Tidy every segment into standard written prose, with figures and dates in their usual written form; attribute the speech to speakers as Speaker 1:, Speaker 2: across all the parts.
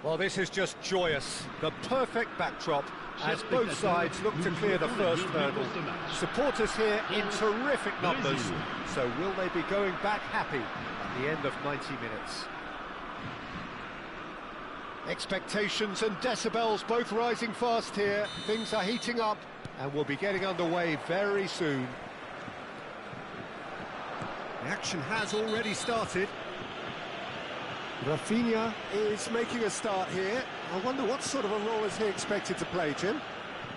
Speaker 1: Well, this is just joyous. The perfect backdrop as both sides look to clear the first hurdle. Supporters here in terrific numbers. So will they be going back happy at the end of 90 minutes? Expectations and decibels both rising fast here. Things are heating up and we'll be getting underway very soon. The action has already started. Rafinha is making a start here. I wonder what sort of a role is he expected to play, Jim?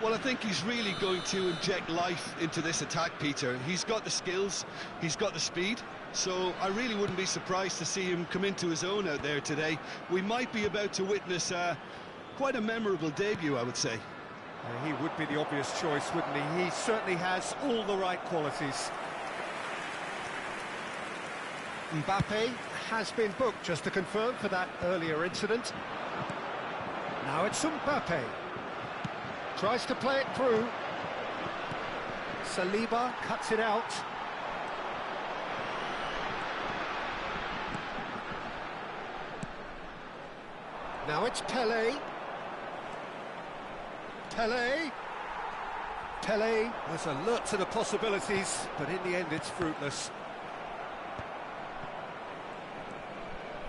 Speaker 2: Well, I think he's really going to inject life into this attack, Peter. He's got the skills, he's got the speed, so I really wouldn't be surprised to see him come into his own out there today. We might be about to witness quite a memorable debut, I would say.
Speaker 1: He would be the obvious choice, wouldn't he? He certainly has all the right qualities. Mbappe has been booked, just to confirm, for that earlier incident. Now it's Mbappe. Tries to play it through. Saliba cuts it out. Now it's Pele. Pele was alert to the possibilities, but in the end it's fruitless.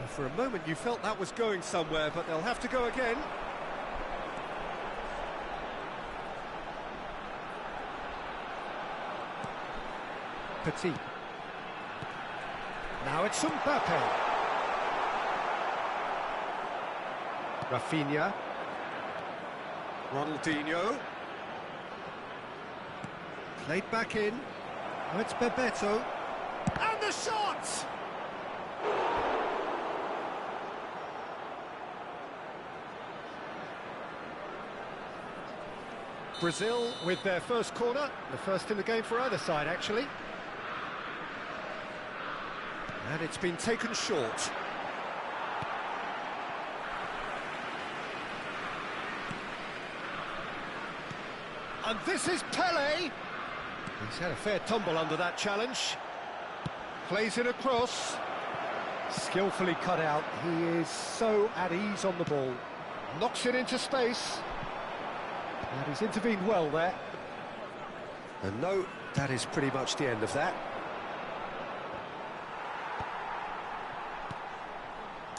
Speaker 1: And for a moment you felt that was going somewhere, but they'll have to go again. Petit. Now it's Mbappe. Rafinha. Ronaldinho. Played back in. Now it's Bebeto. And the shot! Brazil with their first corner, the first in the game for either side, actually. And it's been taken short. And this is Pele. He's had a fair tumble under that challenge. Plays it across. Skillfully cut out. He is so at ease on the ball. Knocks it into space. And he's intervened well there. And no, that is pretty much the end of that.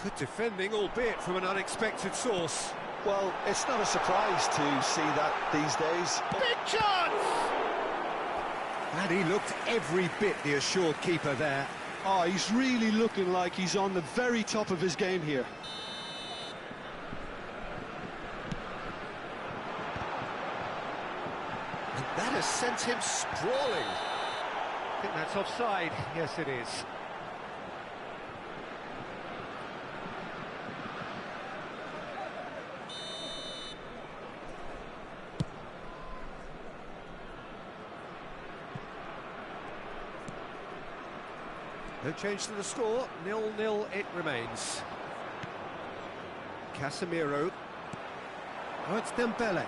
Speaker 1: Good defending, albeit from an unexpected source.
Speaker 2: Well, it's not a surprise to see that these days.
Speaker 1: Big chance! And he looked every bit the assured keeper there.
Speaker 2: Oh, he's really looking like he's on the very top of his game here.
Speaker 1: And that has sent him sprawling. I think that's offside. Yes, it is. No change to the score, 0-0 it remains. Casemiro. Oh, it's Dembele.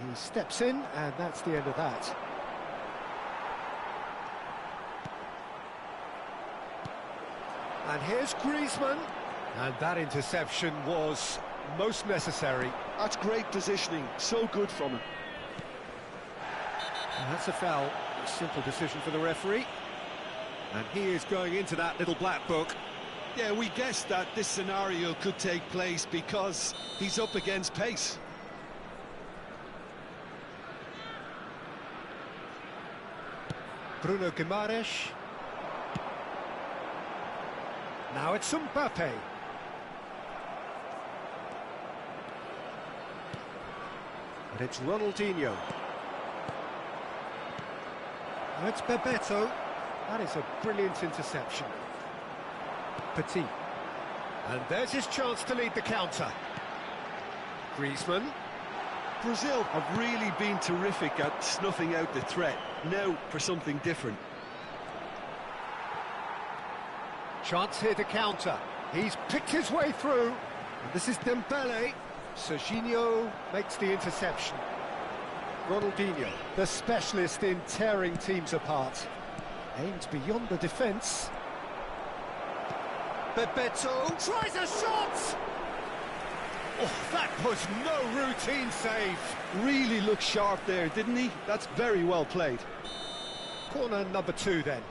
Speaker 1: He steps in, and that's the end of that. And here's Griezmann. And that interception was most necessary.
Speaker 2: That's great positioning, so good from him.
Speaker 1: And that's a foul. A simple decision for the referee. And he is going into that little black book.
Speaker 2: Yeah, we guessed that this scenario could take place because he's up against pace.
Speaker 1: Bruno Guimaraes. Now it's Mbappe. And it's Ronaldinho. Now it's Bebeto. That is a brilliant interception. Petit. And there's his chance to lead the counter. Griezmann.
Speaker 2: Brazil have really been terrific at snuffing out the threat. Now for something different.
Speaker 1: Chance here to counter. He's picked his way through. And this is Dembele. Serginho makes the interception. Ronaldinho, the specialist in tearing teams apart. Aimed beyond the defence. Bebeto tries a shot! Oh, that was no routine save.
Speaker 2: Really looked sharp there, didn't he? That's very well played.
Speaker 1: Corner number 2 then.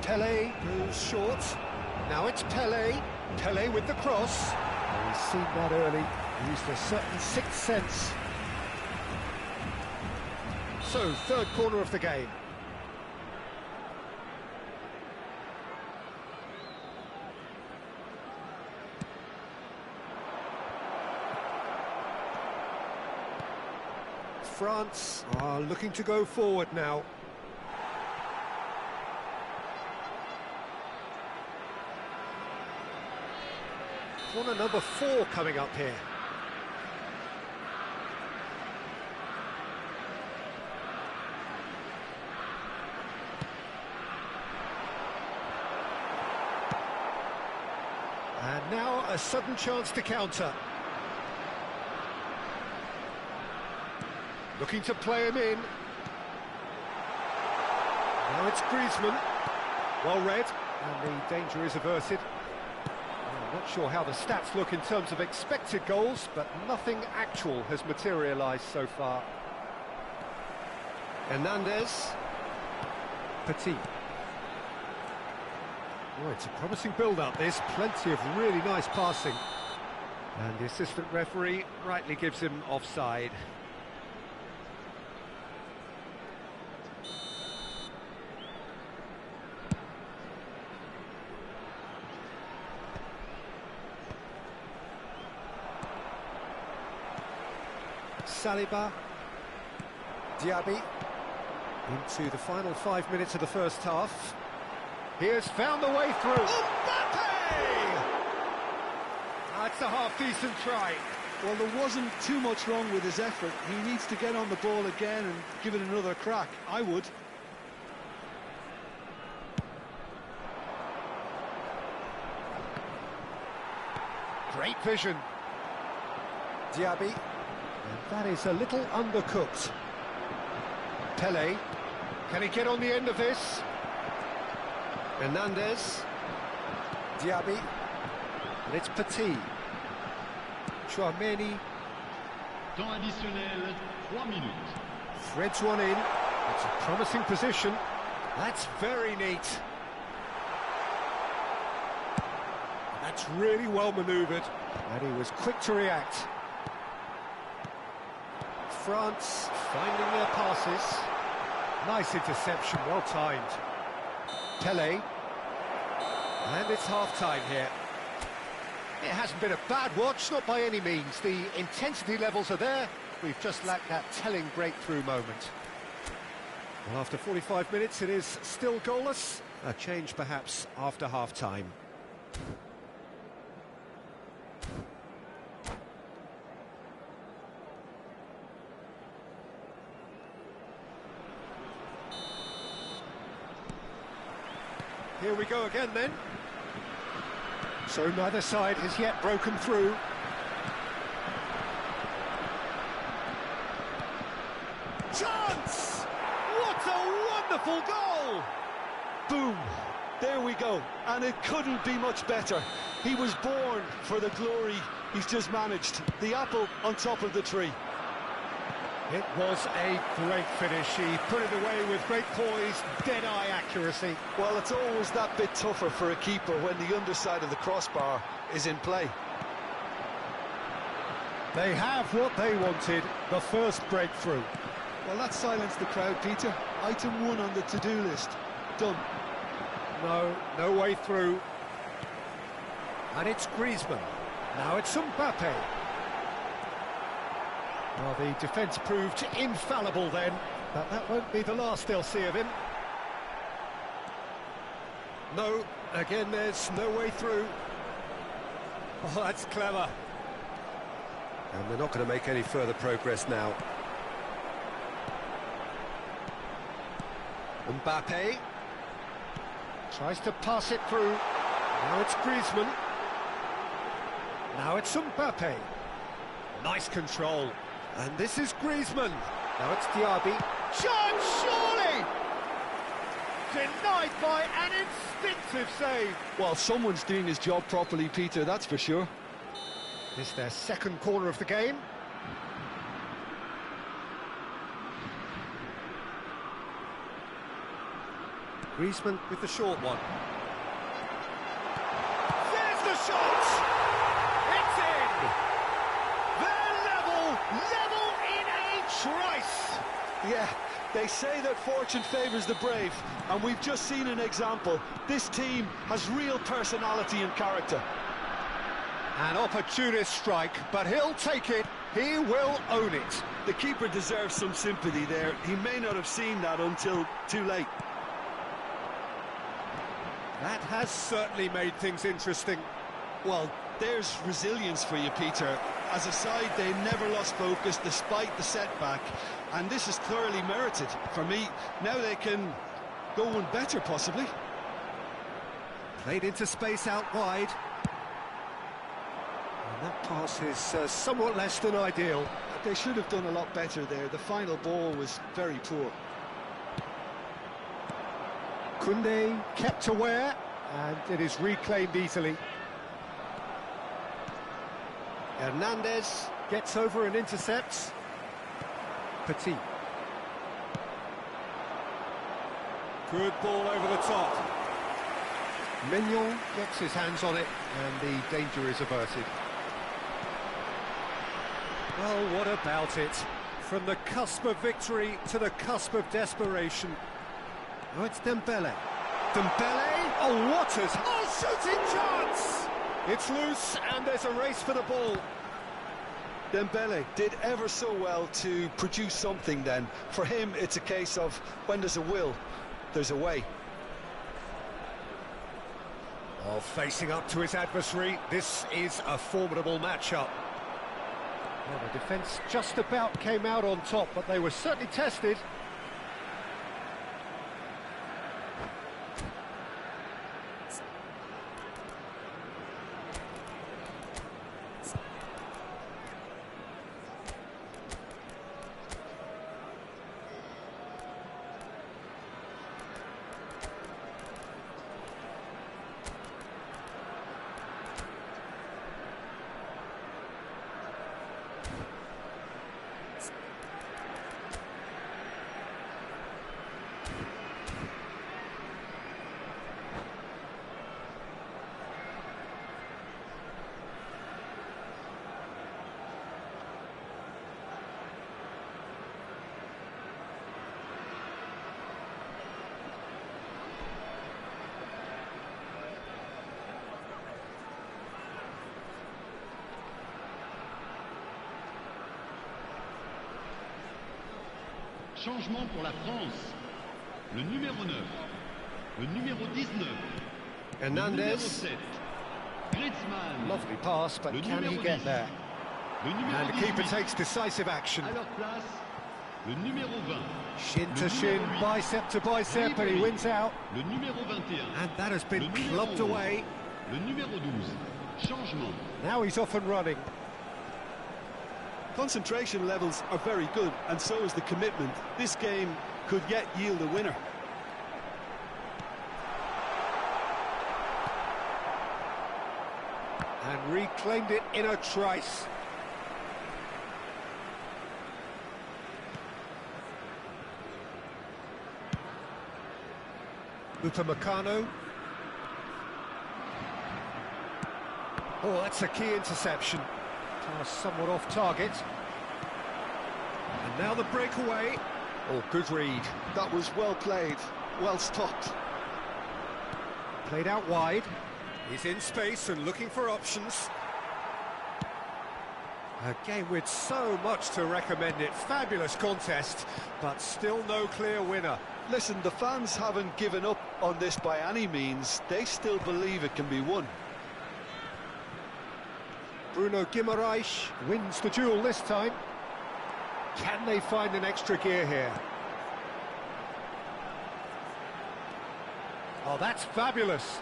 Speaker 1: Pele goes short. Now it's Pele. Pele with the cross. Oh, he's seen that early. Used a certain sixth sense. So, third corner of the game. France are looking to go forward now. Corner number 4 coming up here. And now a sudden chance to counter. Looking to play him in. Now it's Griezmann. Well read, and the danger is averted. I'm not sure how the stats look in terms of expected goals, but nothing actual has materialised so far. Hernandez. Petit. Oh, it's a promising build-up, this. Plenty of really nice passing. And the assistant referee rightly gives him offside. Saliba, Diaby, into the final 5 minutes of the first half. He has found the way through. Mbappe! That's a half-decent try.
Speaker 2: Well, there wasn't too much wrong with his effort. He needs to get on the ball again and give it another crack. I would.
Speaker 1: Great vision. Diaby. And that is a little undercooked. Pele. Can he get on the end of this? Hernandez. Diaby. And it's Petit. Chouameni.
Speaker 3: Temps additionnel, 3 minutes.
Speaker 1: Threads one in. It's a promising position. That's very neat. That's really well manoeuvred. And he was quick to react. France finding their passes. Nice interception, well timed. Pele. And it's half-time here. It hasn't been a bad watch, not by any means. The intensity levels are there. We've just lacked that telling breakthrough moment. Well, after 45 minutes, it is still goalless. A change, perhaps, after half-time. Here we go again, then. So neither side has yet broken through. Chance! What a wonderful goal!
Speaker 2: Boom! There we go. And it couldn't be much better. He was born for the glory he's just managed. The apple on top of the tree.
Speaker 1: It was a great finish. He put it away with great poise, dead-eye accuracy.
Speaker 2: Well, it's always that bit tougher for a keeper when the underside of the crossbar is in play.
Speaker 1: They have what they wanted, the first breakthrough.
Speaker 2: Well, that silenced the crowd, Peter. Item 1 on the to-do list. Done.
Speaker 1: No way through. And it's Griezmann. Now it's Mbappe. Well, the defence proved infallible then, but that won't be the last they'll see of him. No, again there's no way through. Oh, that's clever. And they're not going to make any further progress now. Mbappe tries to pass it through. Now it's Griezmann. Now it's Mbappe. Nice control. And this is Griezmann. Now it's Diaby. Chance, surely! Denied by an instinctive save.
Speaker 2: Well, someone's doing his job properly, Peter, that's for sure.
Speaker 1: This is their second corner of the game. Griezmann with the short one. There's the shot! It's in! They're level in a trice!
Speaker 2: Yeah, they say that fortune favours the brave, and we've just seen an example. This team has real personality and character.
Speaker 1: An opportunist strike, but he'll take it. He will own it.
Speaker 2: The keeper deserves some sympathy there. He may not have seen that until too late.
Speaker 1: That has certainly made things interesting.
Speaker 2: Well, there's resilience for you, Peter. As a side, they never lost focus despite the setback, and this is thoroughly merited. For me, now they can go one better, possibly.
Speaker 1: Played into space out wide. And that pass is somewhat less than ideal.
Speaker 2: They should have done a lot better there. The final ball was very poor.
Speaker 1: Koundé kept aware, and it is reclaimed easily. Hernandez gets over and intercepts. Petit. Good ball over the top. Mignon gets his hands on it, and the danger is averted. Well, what about it? From the cusp of victory to the cusp of desperation. Oh, it's Dembele. Dembele! Oh, what a shooting chance! It's loose, and there's a race for the ball.
Speaker 2: Dembele did ever so well to produce something then. For him, it's a case of when there's a will, there's a way.
Speaker 1: Oh, facing up to his adversary, this is a formidable matchup. Well, the defence just about came out on top, but they were certainly tested.
Speaker 3: Changement pour la France. Le numéro 9. Le numéro 19.
Speaker 1: Hernandez.
Speaker 3: Le numéro 7. Griezmann.
Speaker 1: Lovely pass, but can he get there? And the keeper takes decisive action.
Speaker 3: À leur place, le numéro 20.
Speaker 1: Shin to shin, bicep to bicep, and he wins out.
Speaker 3: Le numéro 21.
Speaker 1: And that has been clubbed away.
Speaker 3: Le numéro 12. Changement.
Speaker 1: Now he's off and running.
Speaker 2: Concentration levels are very good, and so is the commitment. This game could yet yield a winner.
Speaker 1: And reclaimed it in a trice. Upamecano. Oh, that's a key interception. Somewhat off target. And now the breakaway. Oh, good read.
Speaker 2: That was well played, well stopped.
Speaker 1: Played out wide. He's in space and looking for options. A game with so much to recommend it. Fabulous contest, but still no clear winner.
Speaker 2: Listen, the fans haven't given up on this by any means. They still believe it can be won.
Speaker 1: Bruno Guimaraes wins the duel this time. Can they find an extra gear here? Oh, that's fabulous.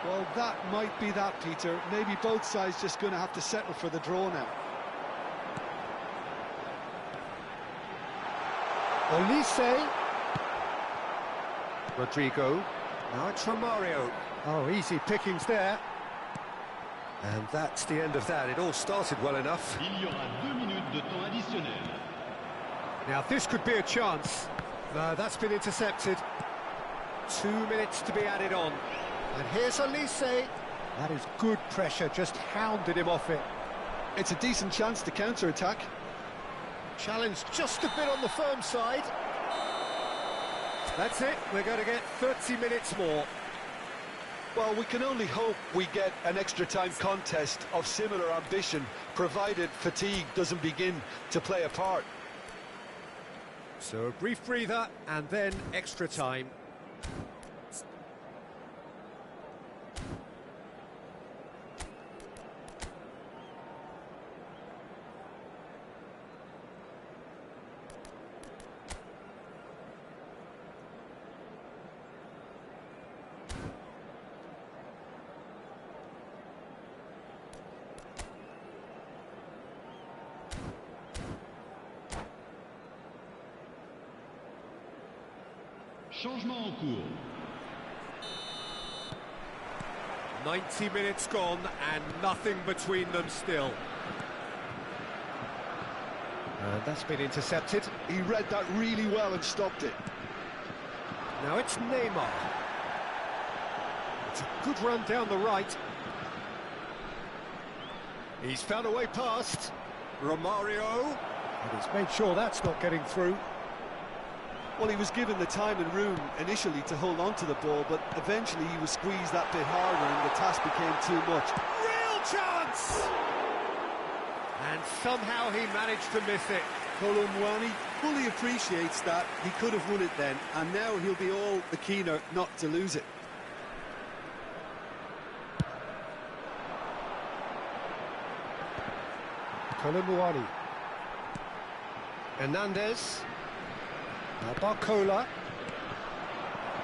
Speaker 2: Well, that might be that, Peter. Maybe both sides just going to have to settle for the draw now.
Speaker 1: Olise. Rodrigo. Now it's Romario. Oh, easy pickings there. And that's the end of that. It all started well enough.
Speaker 3: Il y aura 2 minutes de temps additionnel.
Speaker 1: Now, this could be a chance. No, that's been intercepted. 2 minutes to be added on. And here's Olise. That is good pressure, just hounded him off it.
Speaker 2: It's a decent chance to counter-attack.
Speaker 1: Challenge just a bit on the firm side. That's it, we're going to get 30 minutes more.
Speaker 2: Well, we can only hope we get an extra-time contest of similar ambition, provided fatigue doesn't begin to play a part.
Speaker 1: So a brief breather, and then extra time.
Speaker 3: Changement en cours.
Speaker 1: 90 minutes gone and nothing between them still. And that's been intercepted.
Speaker 2: He read that really well and stopped it.
Speaker 1: Now it's Neymar. It's a good run down the right. He's found a way past. Romario. And he's made sure that's not getting through.
Speaker 2: Well, he was given the time and room initially to hold on to the ball, but eventually he was squeezed that bit harder and the task became too much.
Speaker 1: Real chance! And somehow he managed to miss it.
Speaker 2: Colomwani fully appreciates that. He could have won it then, and now he'll be all the keener not to lose it.
Speaker 1: Colomwani. Hernandez. Barcola.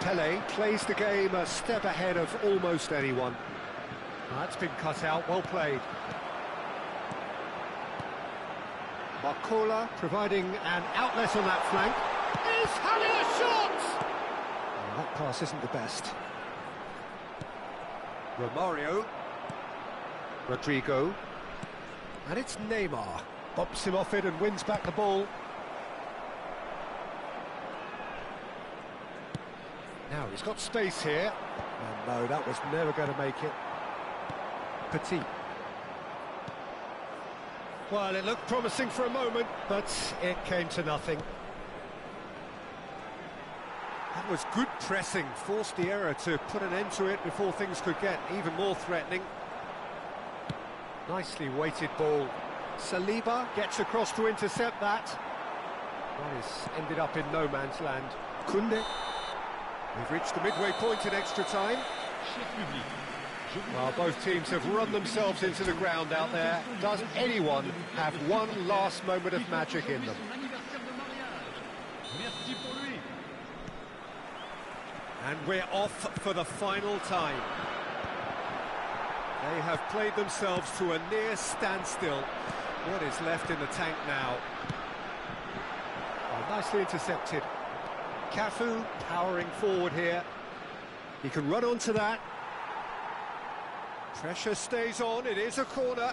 Speaker 1: Pele plays the game a step ahead of almost anyone. That's been cut out, well played. Barcola providing an outlet on that flank. He's having a shot! Oh, that pass isn't the best. Romario. Rodrigo. And it's Neymar. Bumps him off it and wins back the ball. Now he's got space here. And no, that was never going to make it. Petit. Well, it looked promising for a moment, but it came to nothing. That was good pressing, forced the error to put an end to it before things could get even more threatening. Nicely weighted ball. Saliba gets across to intercept that. Well, he's ended up in no man's land. Koundé. We've reached the midway point in extra time. Well, both teams have run themselves into the ground out there. Does anyone have one last moment of magic in them? And we're off for the final time. They have played themselves to a near standstill. What is left in the tank now? Oh, nicely intercepted. Cafu powering forward here. He can run onto that. Pressure stays on, it is a corner.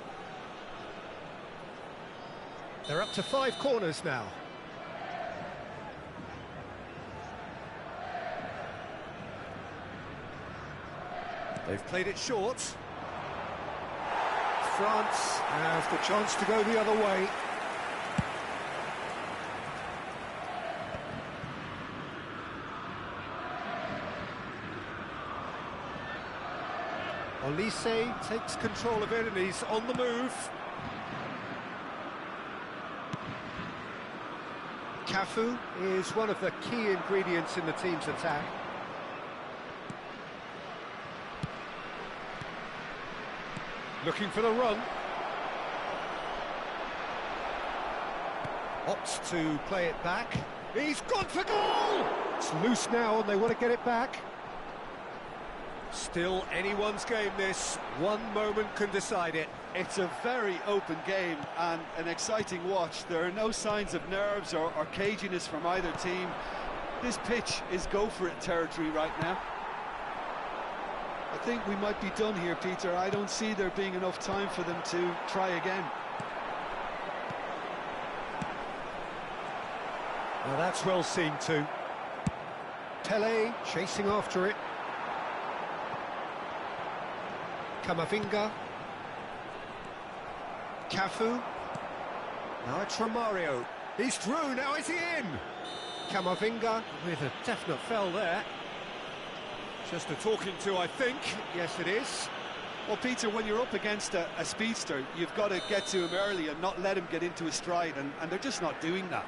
Speaker 1: They're up to 5 corners now. They've played it short. France have the chance to go the other way. Olise takes control of it and he's on the move. Cafu is one of the key ingredients in the team's attack. Looking for the run. Opts to play it back. He's gone for goal! It's loose now and they want to get it back. Still anyone's game this. One moment can decide it.
Speaker 2: It's a very open game and an exciting watch. There are no signs of nerves or caginess from either team. This pitch is go-for-it territory right now. I think we might be done here, Peter. I don't see there being enough time for them to try again.
Speaker 1: Well, that's well seen too. Pele chasing after it. Camavinga. Cafu. Now it's Romario. He's through, now is he in? Camavinga with a definite foul there. Just a talking to, I think. Yes, it is.
Speaker 2: Well, Peter, when you're up against a speedster, you've got to get to him early and not let him get into his stride, and they're just not doing that.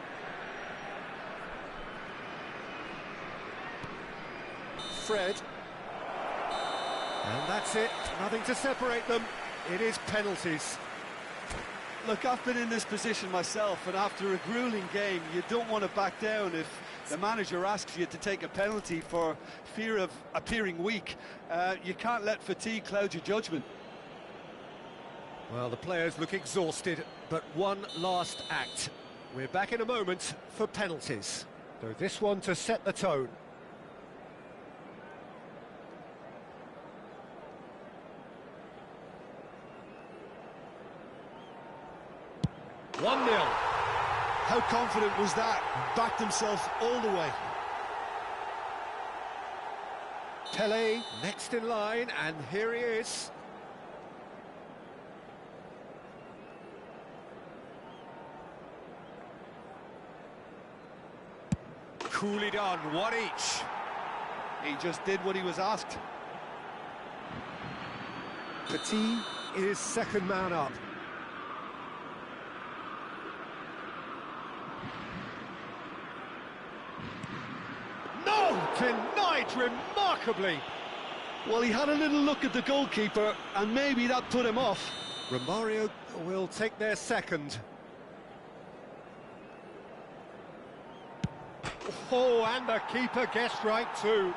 Speaker 1: Fred. And that's it. Nothing to separate them. It is penalties.
Speaker 2: Look, I've been in this position myself, and after a grueling game, you don't want to back down if the manager asks you to take a penalty for fear of appearing weak. You can't let fatigue cloud your judgment.
Speaker 1: Well, the players look exhausted, but one last act. We're back in a moment for penalties. So this one to set the tone. One 0.
Speaker 2: How confident was that? Backed himself all the way.
Speaker 1: Pele next in line, and here he is. Coolly done, one each.
Speaker 2: He just did what he was asked.
Speaker 1: Petit is second man up. No! Denied remarkably.
Speaker 2: Well, he had a little look at the goalkeeper, and maybe that put him off.
Speaker 1: Romario will take their second. Oh, and the keeper guessed right too.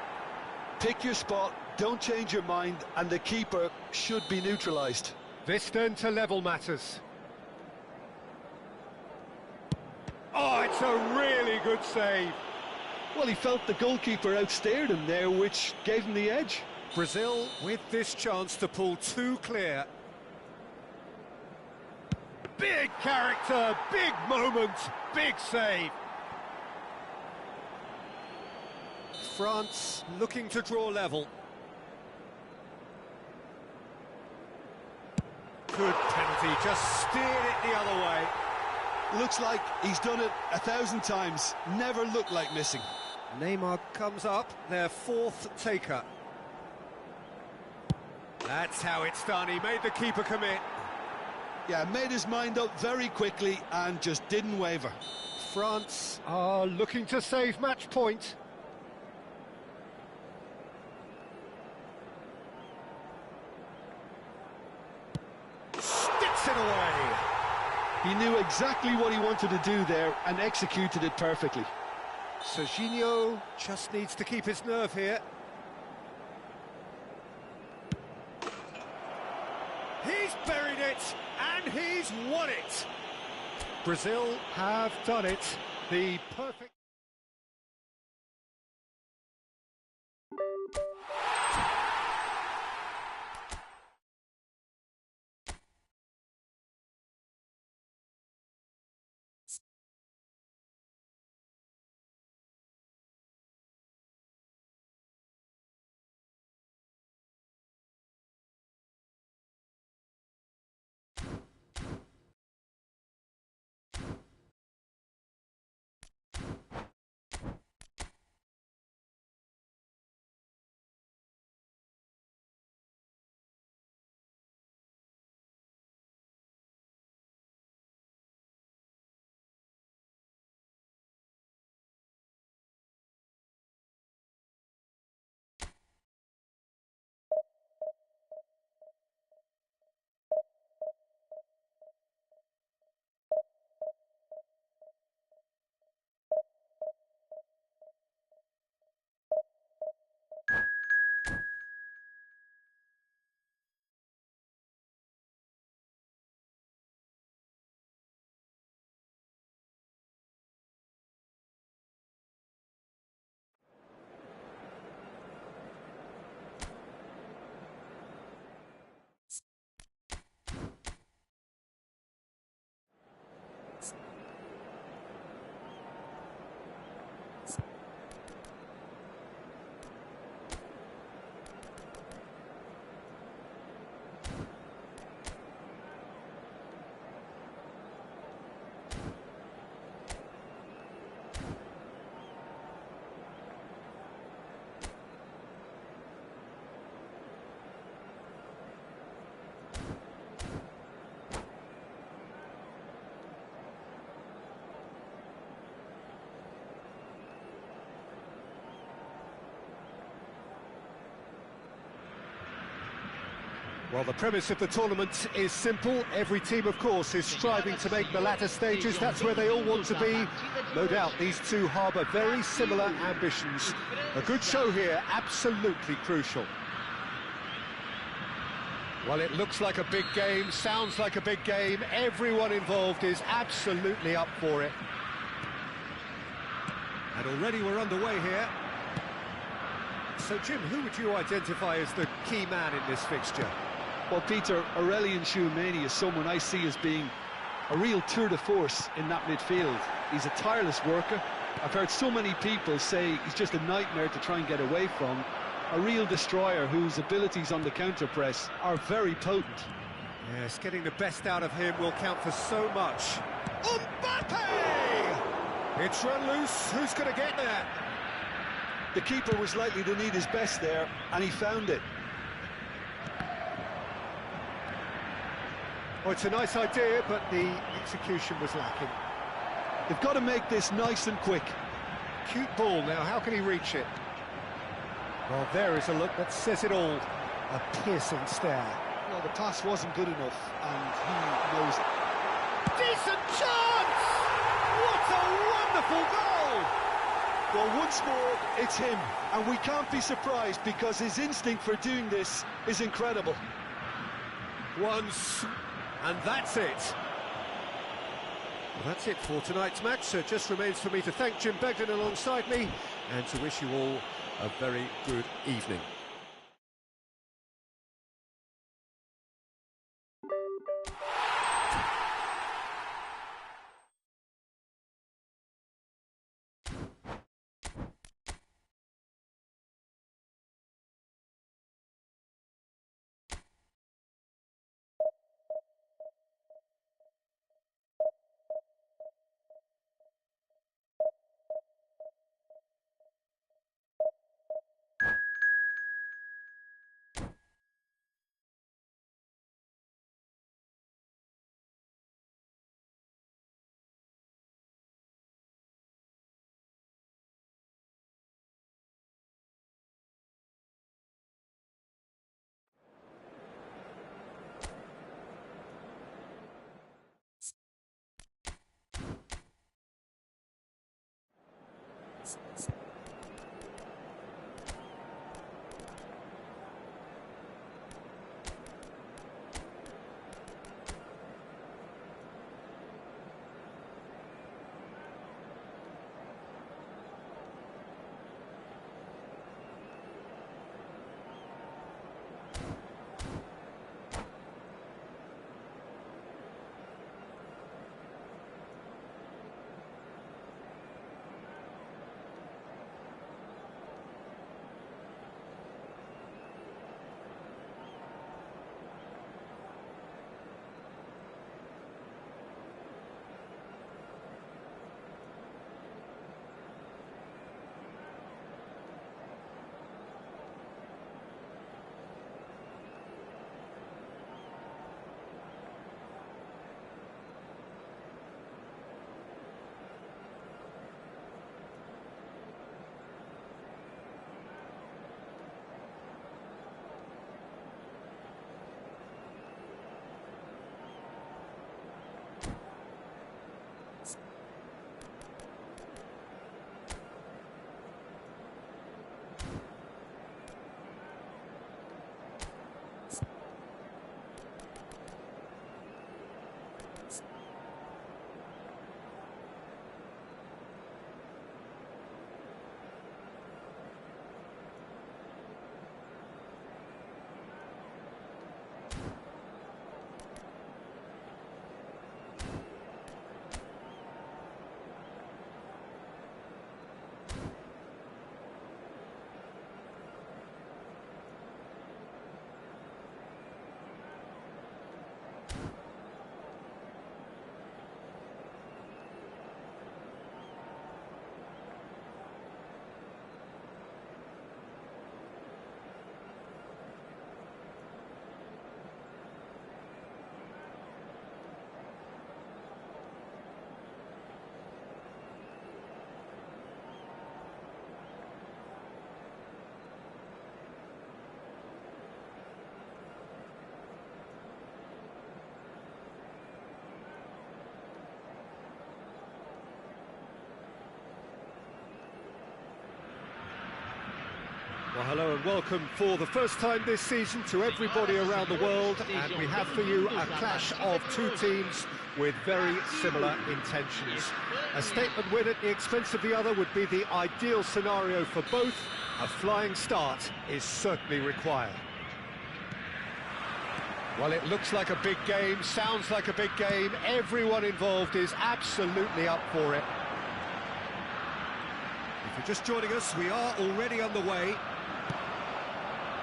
Speaker 2: Pick your spot, don't change your mind, and the keeper should be neutralised.
Speaker 1: This then to level matters. Oh, it's a really good save.
Speaker 2: Well, he felt the goalkeeper outstared him there, which gave him the edge.
Speaker 1: Brazil with this chance to pull two clear. Big character, big moment, big save. France looking to draw level. Good penalty, just steered it the other way.
Speaker 2: Looks like he's done it 1,000 times, never looked like missing.
Speaker 1: Neymar comes up, their fourth taker. That's how it's done, he made the keeper commit.
Speaker 2: Yeah, made his mind up very quickly and just didn't waver.
Speaker 1: France are looking to save match point. Sticks it away.
Speaker 2: He knew exactly what he wanted to do there and executed it perfectly.
Speaker 1: Serginho just needs to keep his nerve here. He's buried it, and he's won it. Brazil have done it. The perfect... Well, the premise of the tournament is simple. Every team, of course, is striving to make the latter stages. That's where they all want to be. No doubt these two harbour very similar ambitions. A good show here, absolutely crucial. Well, it looks like a big game, sounds like a big game. Everyone involved is absolutely up for it. And already we're underway here. So, Jim, who would you identify as the key man in this fixture?
Speaker 2: Well, Peter, Aurelien Tchouameni is someone I see as being a real tour de force in that midfield. He's a tireless worker. I've heard so many people say he's just a nightmare to try and get away from. A real destroyer whose abilities on the counter-press are very potent.
Speaker 1: Yes, getting the best out of him will count for so much. Mbappe! It's run loose. Who's going to get there?
Speaker 2: The keeper was likely to need his best there, and he found it.
Speaker 1: Oh, it's a nice idea, but the execution was lacking.
Speaker 2: They've got to make this nice and quick.
Speaker 1: Cute ball now, how can he reach it? Well, there is a look that says it all. A piercing stare.
Speaker 2: Well, the pass wasn't good enough, and he knows it.
Speaker 1: Decent chance! What a wonderful goal!
Speaker 2: Well, once more, it's him, and we can't be surprised because his instinct for doing this is incredible.
Speaker 1: Once, and that's it. Well, that's it for tonight's match, so it just remains for me to thank Jim Begden alongside me and to wish you all a very good evening. Well, hello and welcome for the first time this season to everybody around the world, and we have for you a clash of two teams with very similar intentions. A statement win at the expense of the other would be the ideal scenario for both. A flying start is certainly required. Well, it looks like a big game, sounds like a big game. Everyone involved is absolutely up for it. If you're just joining us, we are already underway.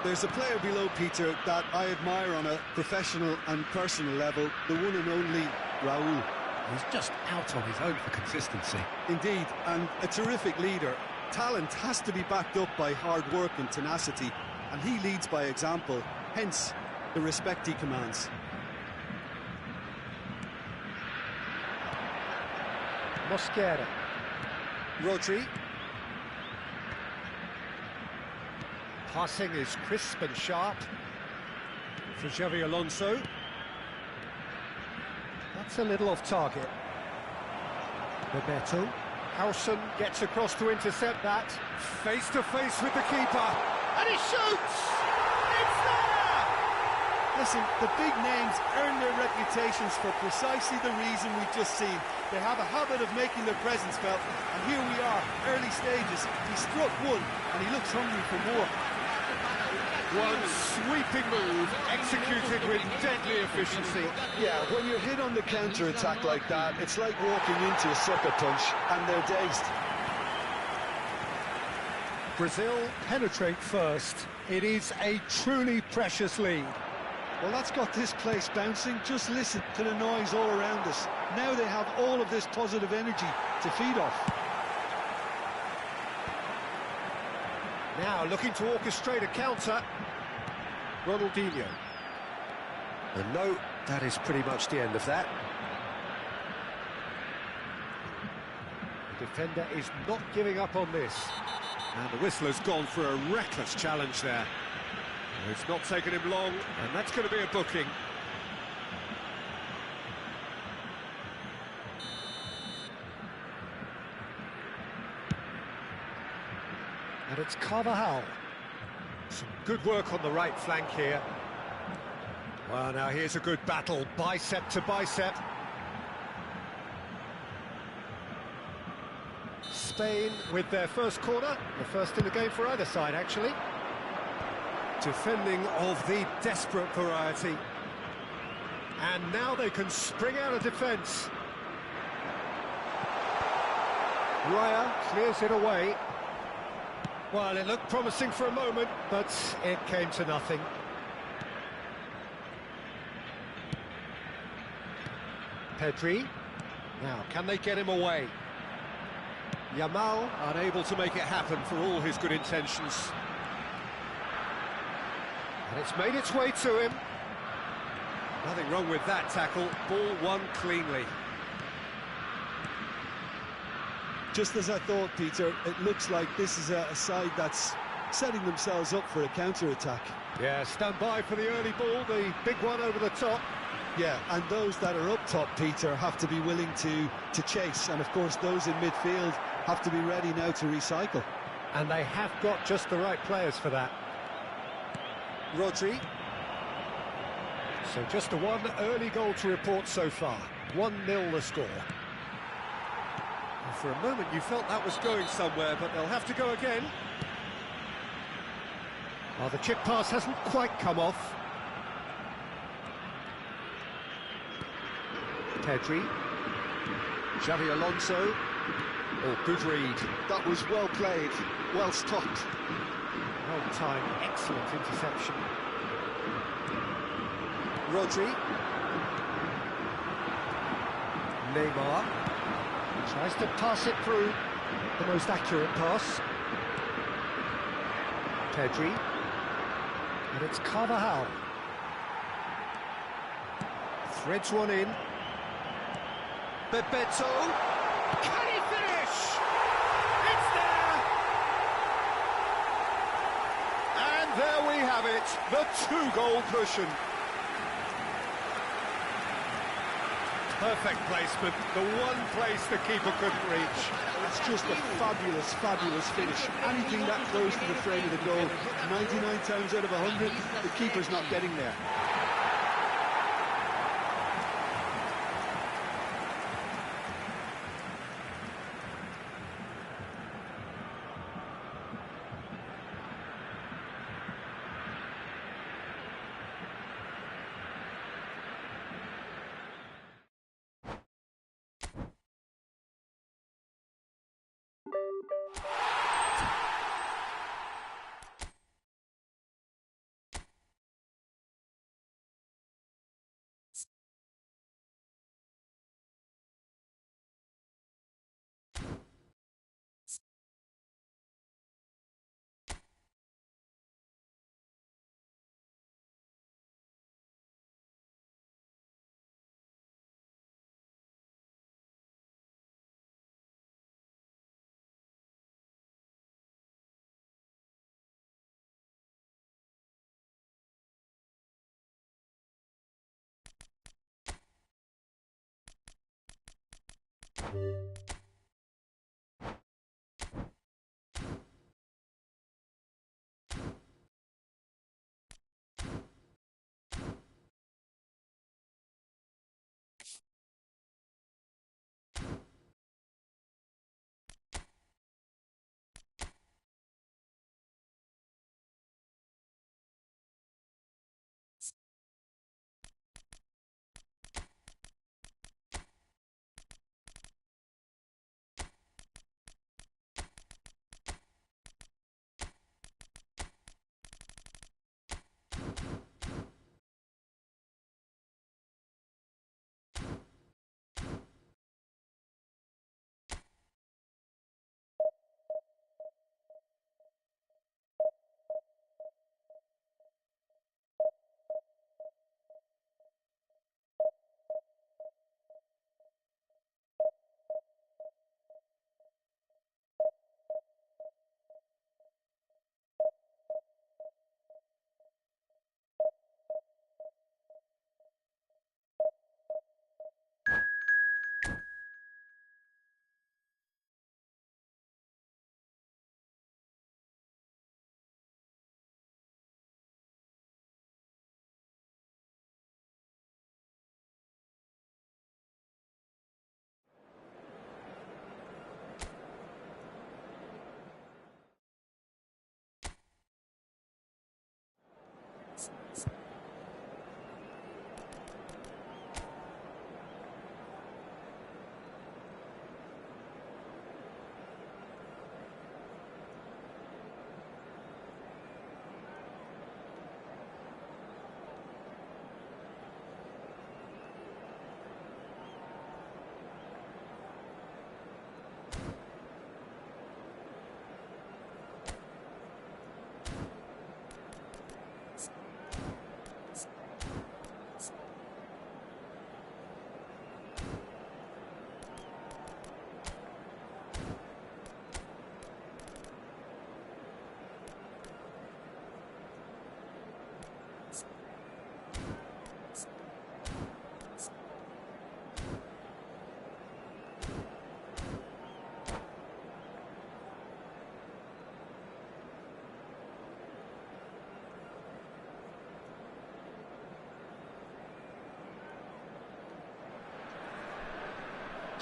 Speaker 2: There's a player below, Peter, that I admire on a professional and personal level, the one and only Raúl.
Speaker 4: He's just out on his own for consistency.
Speaker 2: Indeed, and a terrific leader. Talent has to be backed up by hard work and tenacity, and he leads by example, hence the respect he commands.
Speaker 1: Mosquera. Rodri. Passing is crisp and sharp for Xavi Alonso. That's a little off target. Bebeto. Howson gets across to intercept that. Face to face with the keeper. And he shoots! It's there!
Speaker 2: Listen, the big names earn their reputations for precisely the reason we've just seen. They have a habit of making their presence felt, and here we are, early stages. He struck one, and he looks hungry for more.
Speaker 1: One sweeping move, executed with deadly efficiency.
Speaker 2: Yeah, when you're hit on the counter-attack like that, it's like walking into a sucker punch, and they're dazed.
Speaker 1: Brazil penetrate first. It is a truly precious lead.
Speaker 2: Well, that's got this place bouncing. Just listen to the noise all around us. Now they have all of this positive energy to feed off.
Speaker 1: Now looking to orchestrate a counter. Ronaldinho. And no, that is pretty much the end of that. The defender is not giving up on this. And the whistler's gone for a reckless challenge there. It's not taken him long, and that's going to be a booking. And it's Carvajal. Some good work on the right flank here. Well, now here's a good battle, bicep to bicep. Spain with their first corner, the first in the game for either side, actually. Defending of the desperate variety. And now they can spring out of defence. Raya clears it away. Well, it looked promising for a moment, but it came to nothing. Pedri. Now, can they get him away? Yamal unable to make it happen for all his good intentions. And it's made its way to him. Nothing wrong with that tackle. Ball won cleanly.
Speaker 2: Just as I thought, Peter, it looks like this is a side that's setting themselves up for a counter-attack.
Speaker 1: Yeah, stand by for the early ball, the big one over the top.
Speaker 2: Yeah, and those that are up top, Peter, have to be willing to chase. And, of course, those in midfield have to be ready now to recycle.
Speaker 1: And they have got just the right players for that. Rodri. So just the one early goal to report so far. 1-0 the score. For a moment you felt that was going somewhere, but they'll have to go again. Oh, the chip pass hasn't quite come off. Pedri. Xavi Alonso. Oh, good read.
Speaker 2: That was well played, well stopped.
Speaker 1: Well timed, excellent interception. Rodri. Neymar. Tries to pass it through. The most accurate pass. Pedri. And it's Carvajal. Threads one in. Bebeto. Can he finish? It's there! And there we have it, the 2-goal cushion. Perfect placement, the one place the keeper couldn't reach.
Speaker 2: That's just a fabulous, fabulous finish. Anything that close to the frame of the goal, 99 times out of 100, the keeper's not getting there.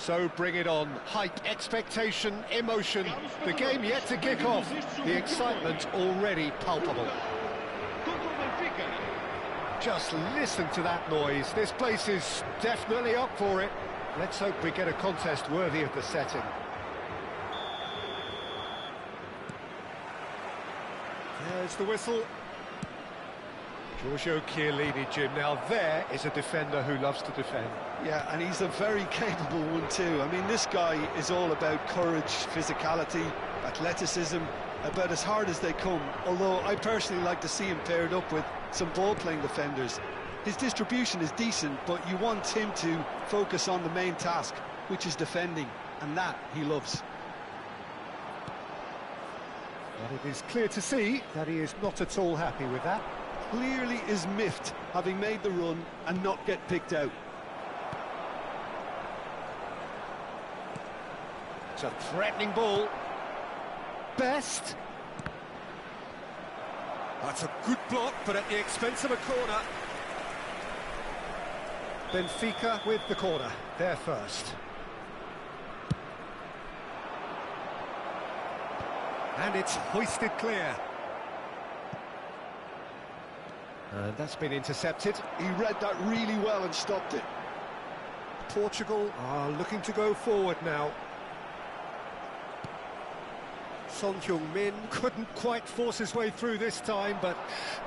Speaker 1: So bring it on. Hype, expectation, emotion. The game yet to kick off. The excitement already palpable. Just listen to that noise. This place is definitely up for it. Let's hope we get a contest worthy of the setting. There's the whistle. Giorgio Chiellini, Jim. Now there is a defender who loves to defend.
Speaker 2: Yeah, and he's a very capable one too. I mean, this guy is all about courage, physicality, athleticism, about as hard as they come. Although I personally like to see him paired up with some ball-playing defenders. His distribution is decent, but you want him to focus on the main task, which is defending, and that he loves.
Speaker 1: But it is clear to see that he is not at all happy with that.
Speaker 2: Clearly is miffed, having made the run and not get picked out.
Speaker 1: It's a threatening ball. Best. That's a good block, but at the expense of a corner. Benfica with the corner, they're first. And it's hoisted clear. And that's been intercepted.
Speaker 2: He read that really well and stopped it.
Speaker 1: Portugal are looking to go forward now. Son Heung-min couldn't quite force his way through this time, but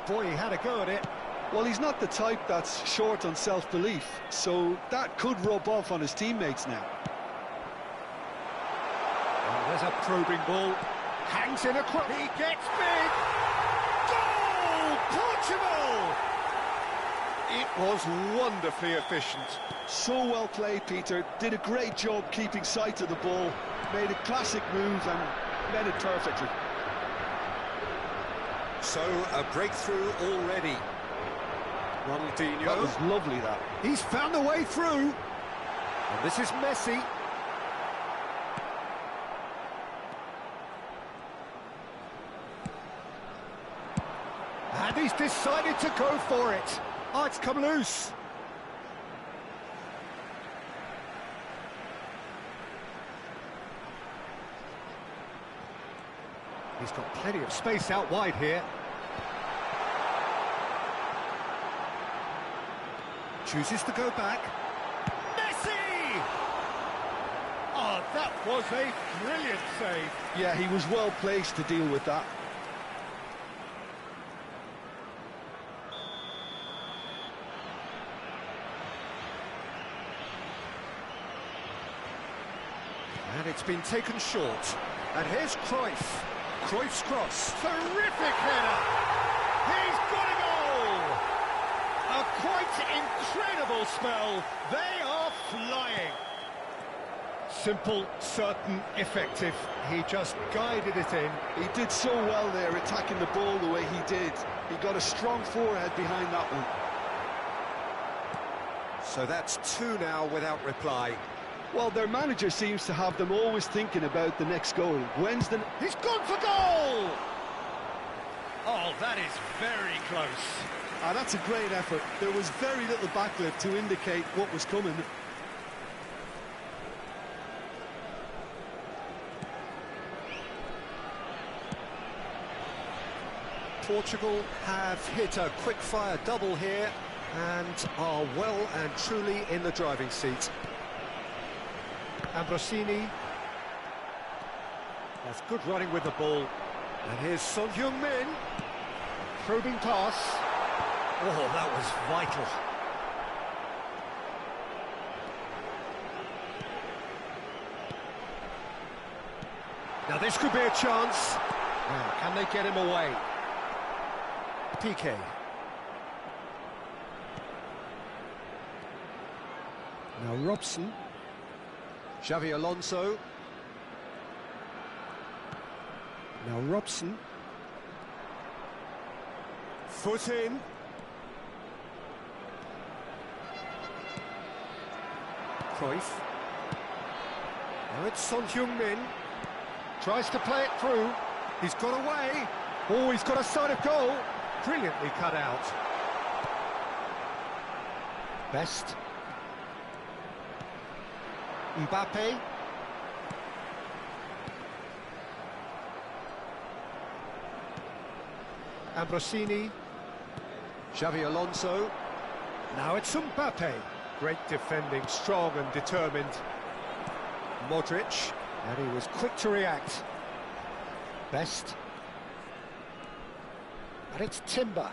Speaker 1: boy, he had a go at it.
Speaker 2: Well, he's not the type that's short on self-belief, so that could rub off on his teammates now.
Speaker 1: Oh, there's a probing ball. Hangs in across. He gets big. Goal! Portugal! It was wonderfully efficient.
Speaker 2: So well played, Peter. Did a great job keeping sight of the ball. Made a classic move and made it perfectly.
Speaker 1: So, a breakthrough already. Ronaldinho.
Speaker 2: That was lovely, that.
Speaker 1: He's found a way through. And this is Messi. And he's decided to go for it. Oh, it's come loose. He's got plenty of space out wide here. Chooses to go back. Messi! Oh, that was a brilliant save.
Speaker 2: Yeah, he was well placed to deal with that.
Speaker 1: And it's been taken short. And here's Cruyff. Cruyff's cross. Terrific header! He's got a goal! A quite incredible spell. They are flying. Simple, certain, effective. He just guided it in.
Speaker 2: He did so well there, attacking the ball the way he did. He got a strong forehead behind that one.
Speaker 1: So that's two now without reply.
Speaker 2: Well, their manager seems to have them always thinking about the next goal. When's the...
Speaker 1: He's gone for goal! Oh, that is very close.
Speaker 2: Ah, that's a great effort. There was very little backlift to indicate what was coming.
Speaker 1: Portugal have hit a quick-fire double here and are well and truly in the driving seat. Ambrosini has good running with the ball. And here's Son Heung-min. Probing pass. Oh, that was vital. Now this could be a chance. Now, can they get him away? PK. Now Robson. Xavi Alonso. Now Robson. Foot in. Cruyff. Now it's Son Heung-min. Tries to play it through. He's got away. Oh, he's got a sight of goal. Brilliantly cut out. Best. Mbappe. Ambrosini. Xavi Alonso. Now it's Mbappe. Great defending, strong and determined. Modric. And he was quick to react. Best. And it's Timber.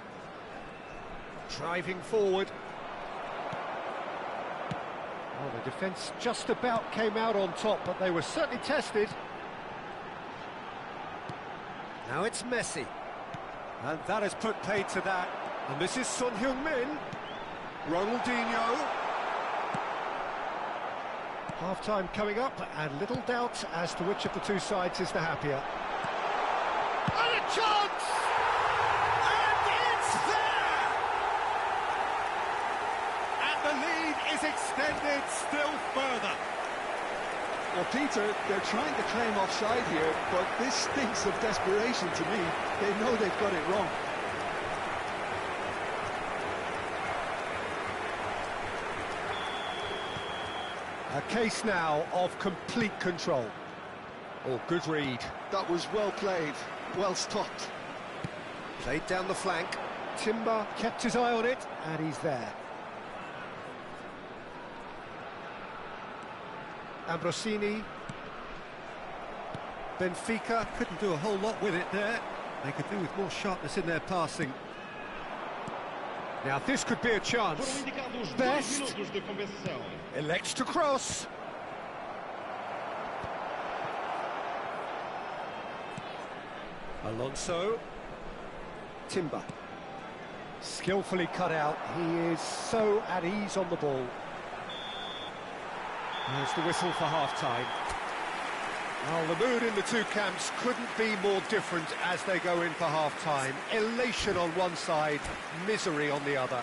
Speaker 1: Driving forward. Well, the defence just about came out on top, but they were certainly tested. Now it's Messi. And that has put paid to that. And this is Son Heung-min. Ronaldinho. Half-time coming up, and little doubt as to which of the two sides is the happier. And a chance! And it's there! And the lead is extended still further.
Speaker 2: Well, Peter, they're trying to claim offside here, but this stinks of desperation to me. They know they've got it wrong.
Speaker 1: A case now of complete control. Oh, good read.
Speaker 2: That was well played, well stopped.
Speaker 1: Played down the flank. Timber kept his eye on it, and he's there. Ambrosini. Benfica couldn't do a whole lot with it there. They could do with more sharpness in their passing. Now this could be a chance. Best elects to cross. Alonso. Timber. Skillfully cut out. He is so at ease on the ball. There's the whistle for half-time. Well, the mood in the two camps couldn't be more different as they go in for half-time. Elation on one side, misery on the other.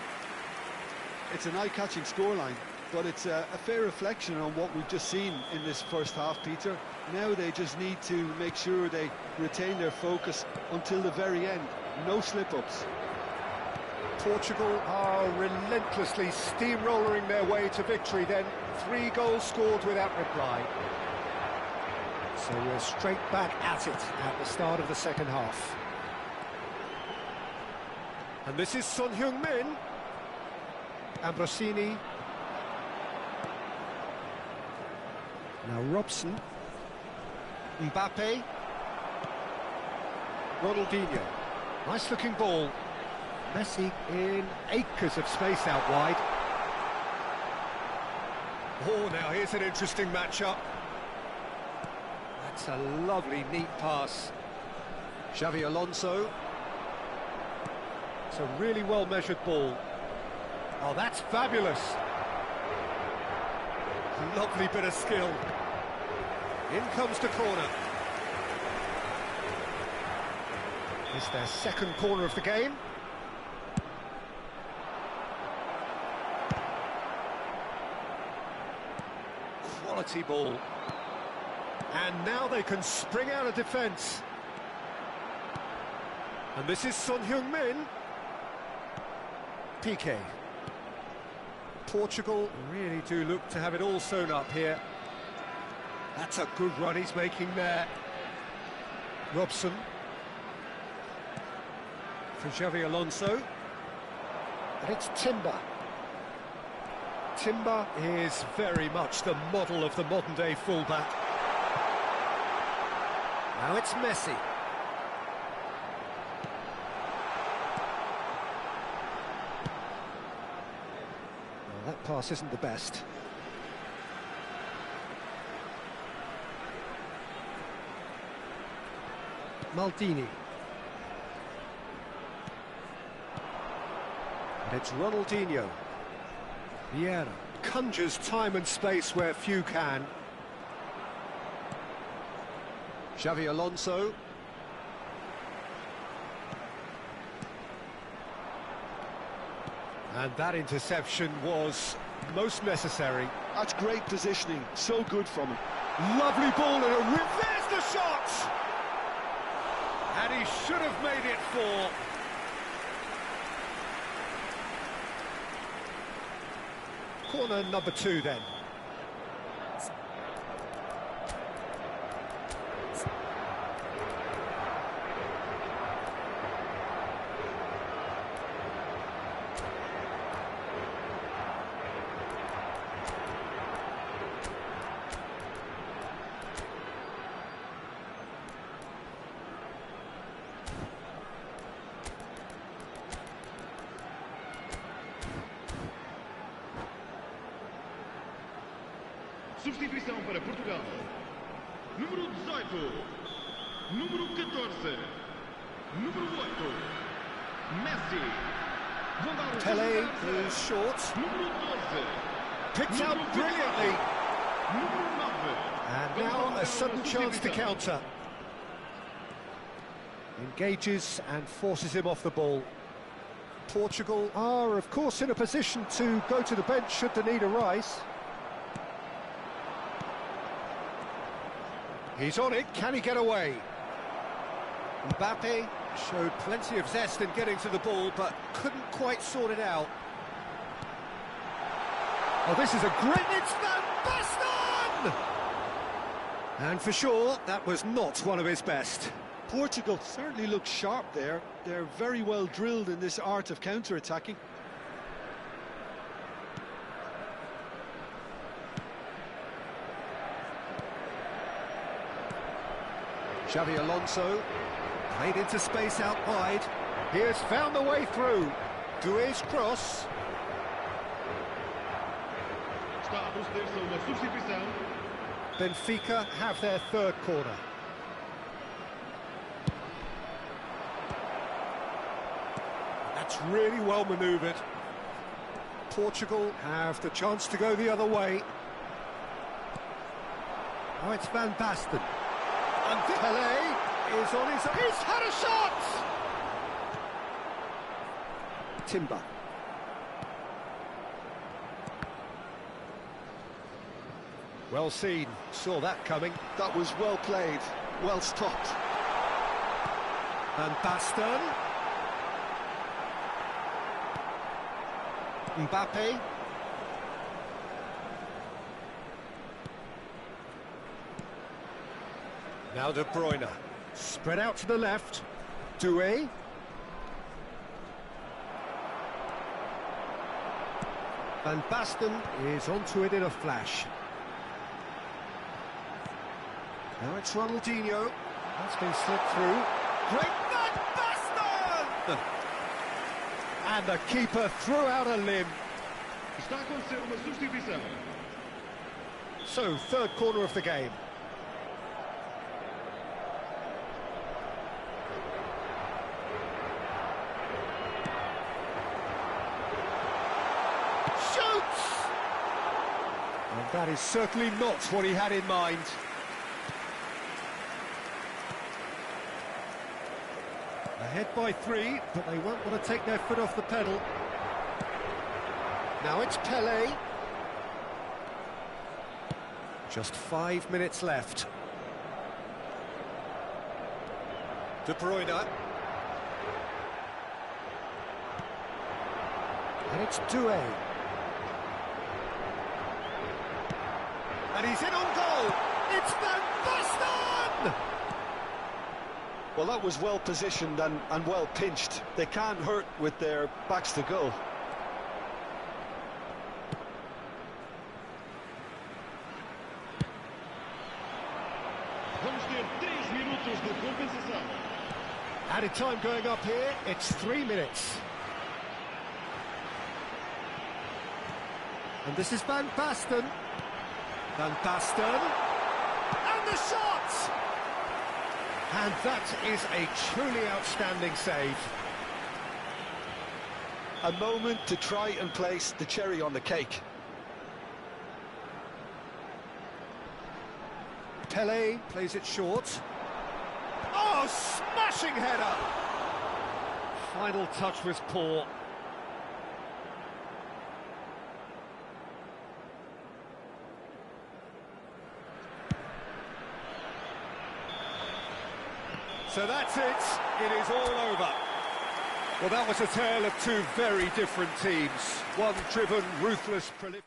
Speaker 2: It's an eye-catching scoreline, but it's a fair reflection on what we've just seen in this first half, Peter. Now they just need to make sure they retain their focus until the very end. No slip-ups.
Speaker 1: Portugal are relentlessly steamrolling their way to victory then. 3 goals scored without reply. So we're straight back at it at the start of the second half. And this is Son Heung-min. Ambrosini. Now Robson. Mbappe. Ronaldinho. Nice looking ball. Messi in acres of space out wide. Oh, now here's an interesting matchup. That's a lovely, neat pass. Xavi Alonso. It's a really well-measured ball. Oh, that's fabulous. Lovely bit of skill. In comes the corner. It's their second corner of the game. Quality ball. And now they can spring out of defence. And this is Son Heung-min. Piqué. Portugal really do look to have it all sewn up here. That's a good run he's making there. Robson. For Xavi Alonso. And it's Timber. Timber is very much the model of the modern-day fullback. Now it's Messi. Well, that pass isn't the best. Maldini. And it's Ronaldinho. Vieira conjures time and space where few can. Xavi Alonso. And that interception was most necessary.
Speaker 2: That's great positioning, so good from him.
Speaker 1: Lovely ball and there's the shot! And he should have made it 4. Corner number 2 then.
Speaker 3: Substituição para Portugal. Número 18. Número 14. Número 8. Messi.
Speaker 1: Pele is short.
Speaker 3: Número 12.
Speaker 1: Picked out brilliantly.
Speaker 3: Número 9.
Speaker 1: And now a sudden chance to counter. Engages and forces him off the ball. Portugal are, of course, in a position to go to the bench should the need arise. He's on it, can he get away? Mbappe showed plenty of zest in getting to the ball, but couldn't quite sort it out. Oh, this is a great... It's Van Basten! And for sure, that was not one of his best.
Speaker 2: Portugal certainly looks sharp there. They're very well drilled in this art of counter-attacking.
Speaker 1: Xavi Alonso played into space out wide. He has found the way through. Doué's cross.
Speaker 3: Está a proceder-se a uma substituição.
Speaker 1: Benfica have their third corner. That's really well manoeuvred. Portugal have the chance to go the other way. Oh, it's Van Basten. And Pelé is on his... He's had a shot! Timber. Well seen, saw that coming.
Speaker 2: That was well played, well stopped.
Speaker 1: Van Basten. Mbappe. Now De Bruyne. Spread out to the left. Doué. Van Basten is onto it in a flash. Now it's Ronaldinho. That's been slipped through. Great Van Basten! And the keeper threw out a limb.
Speaker 3: Está a acontecer uma substituição.
Speaker 1: So, third corner of the game. Shoots! And that is certainly not what he had in mind. Ahead by 3, but they won't want to take their foot off the pedal. Now it's Pelé. Just 5 minutes left. De Bruyne. And it's Doué. And he's in on goal. It's Van Basten!
Speaker 2: Well, that was well positioned and well pinched. They can't hurt with their backs to goal.
Speaker 3: Vamos ter 3 minutos de compensação.
Speaker 1: Added time going up here, it's 3 minutes. And this is Van Basten. Van Basten. And the shot! And that is a truly outstanding save.
Speaker 2: A moment to try and place the cherry on the cake.
Speaker 1: Pelé plays it short. Oh, smashing header! Final touch was poor. So that's it, it is all over. Well, that was a tale of two very different teams. One driven, ruthless, prolific.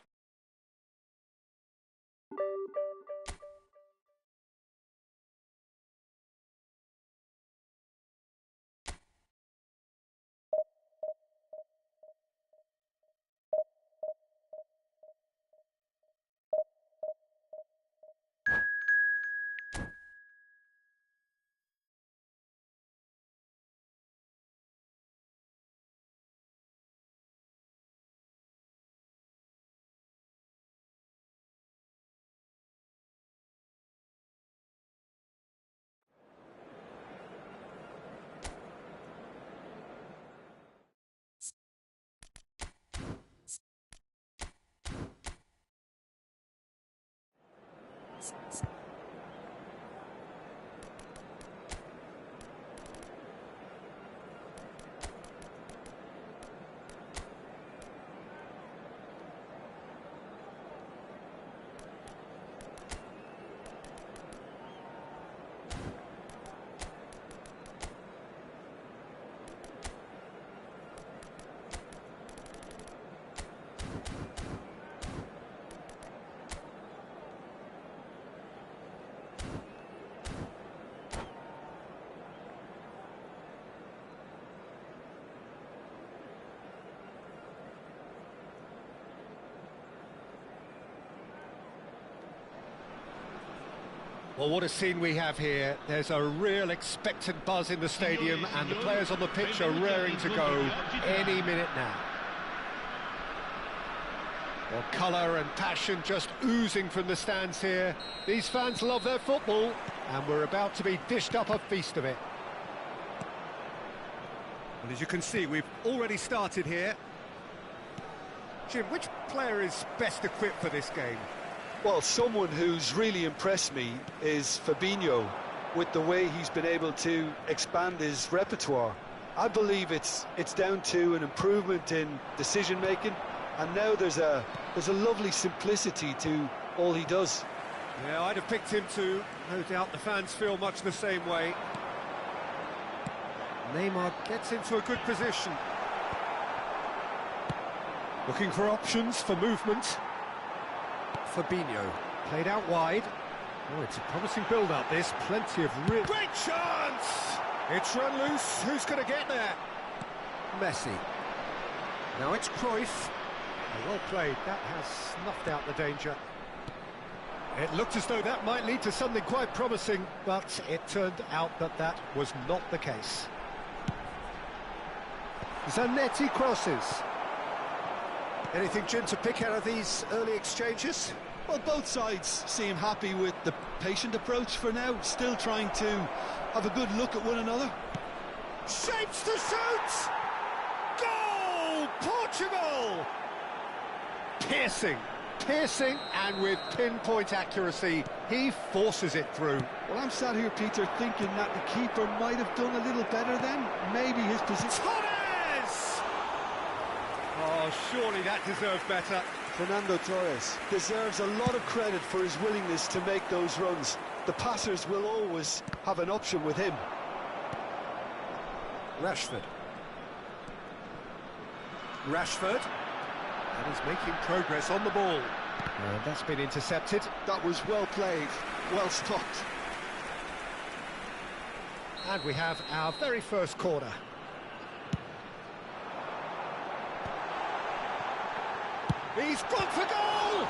Speaker 1: Well, what a scene we have here. There's a real expectant buzz in the stadium, and the players on the pitch are raring to go any minute now. Well, colour and passion just oozing from the stands here. These fans love their football, and we're about to be dished up a feast of it. And as you can see, we've already started here. Jim, which player is best equipped for this game?
Speaker 2: Well, someone who's really impressed me is Fabinho, with the way he's been able to expand his repertoire. I believe it's down to an improvement in decision-making, and now there's a lovely simplicity to all he does.
Speaker 1: Yeah, I'd have picked him too. No doubt the fans feel much the same way. Neymar gets into a good position. Looking for options for movement. Fabinho, played out wide. Oh, it's a promising build-up, this. Plenty of real... Great chance! It's run loose. Who's going to get there? Messi. Now it's Cruyff. Oh, well played. That has snuffed out the danger. It looked as though that might lead to something quite promising, but it turned out that that was not the case. Zanetti crosses. Anything, Jim, to pick out of these early exchanges?
Speaker 2: Well, both sides seem happy with the patient approach for now, still trying to have a good look at one another.
Speaker 1: Shapes to shoot! Goal! Portugal! Piercing, and with pinpoint accuracy, he forces it through.
Speaker 2: Well, I'm sat here, Peter, thinking that the keeper might have done a little better then. Maybe his position...
Speaker 1: Oh, surely that deserves better.
Speaker 2: Fernando Torres deserves a lot of credit for his willingness to make those runs. The passers will always have an option with him.
Speaker 1: Rashford. And he's making progress on the ball. And that's been intercepted.
Speaker 2: That was well played, well stopped.
Speaker 1: And we have our very first corner. He's gone for goal!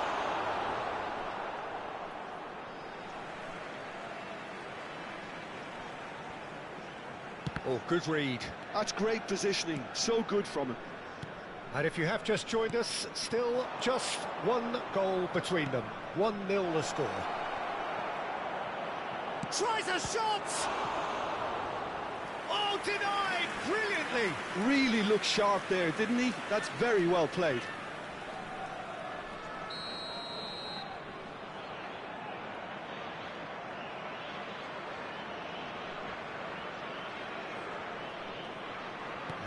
Speaker 1: Oh, good read.
Speaker 2: That's great positioning, so good from him.
Speaker 1: And if you have just joined us, still just one goal between them. 1-0 the score. Tries a shot! Oh, denied! Brilliantly!
Speaker 2: Really looked sharp there, didn't he? That's very well played.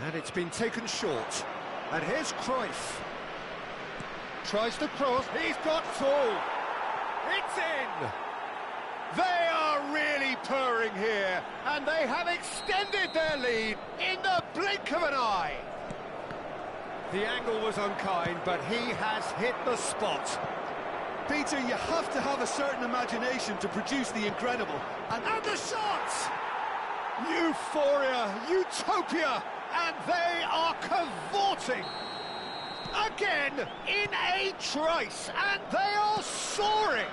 Speaker 1: And it's been taken short. And here's Cruyff. Tries to cross. He's got full. It's in. They are really purring here. And they have extended their lead in the blink of an eye. The angle was unkind, but he has hit the spot.
Speaker 2: Peter, you have to have a certain imagination to produce the incredible.
Speaker 1: And the shot! Euphoria, utopia! And they are cavorting again in a trice, and they are soaring.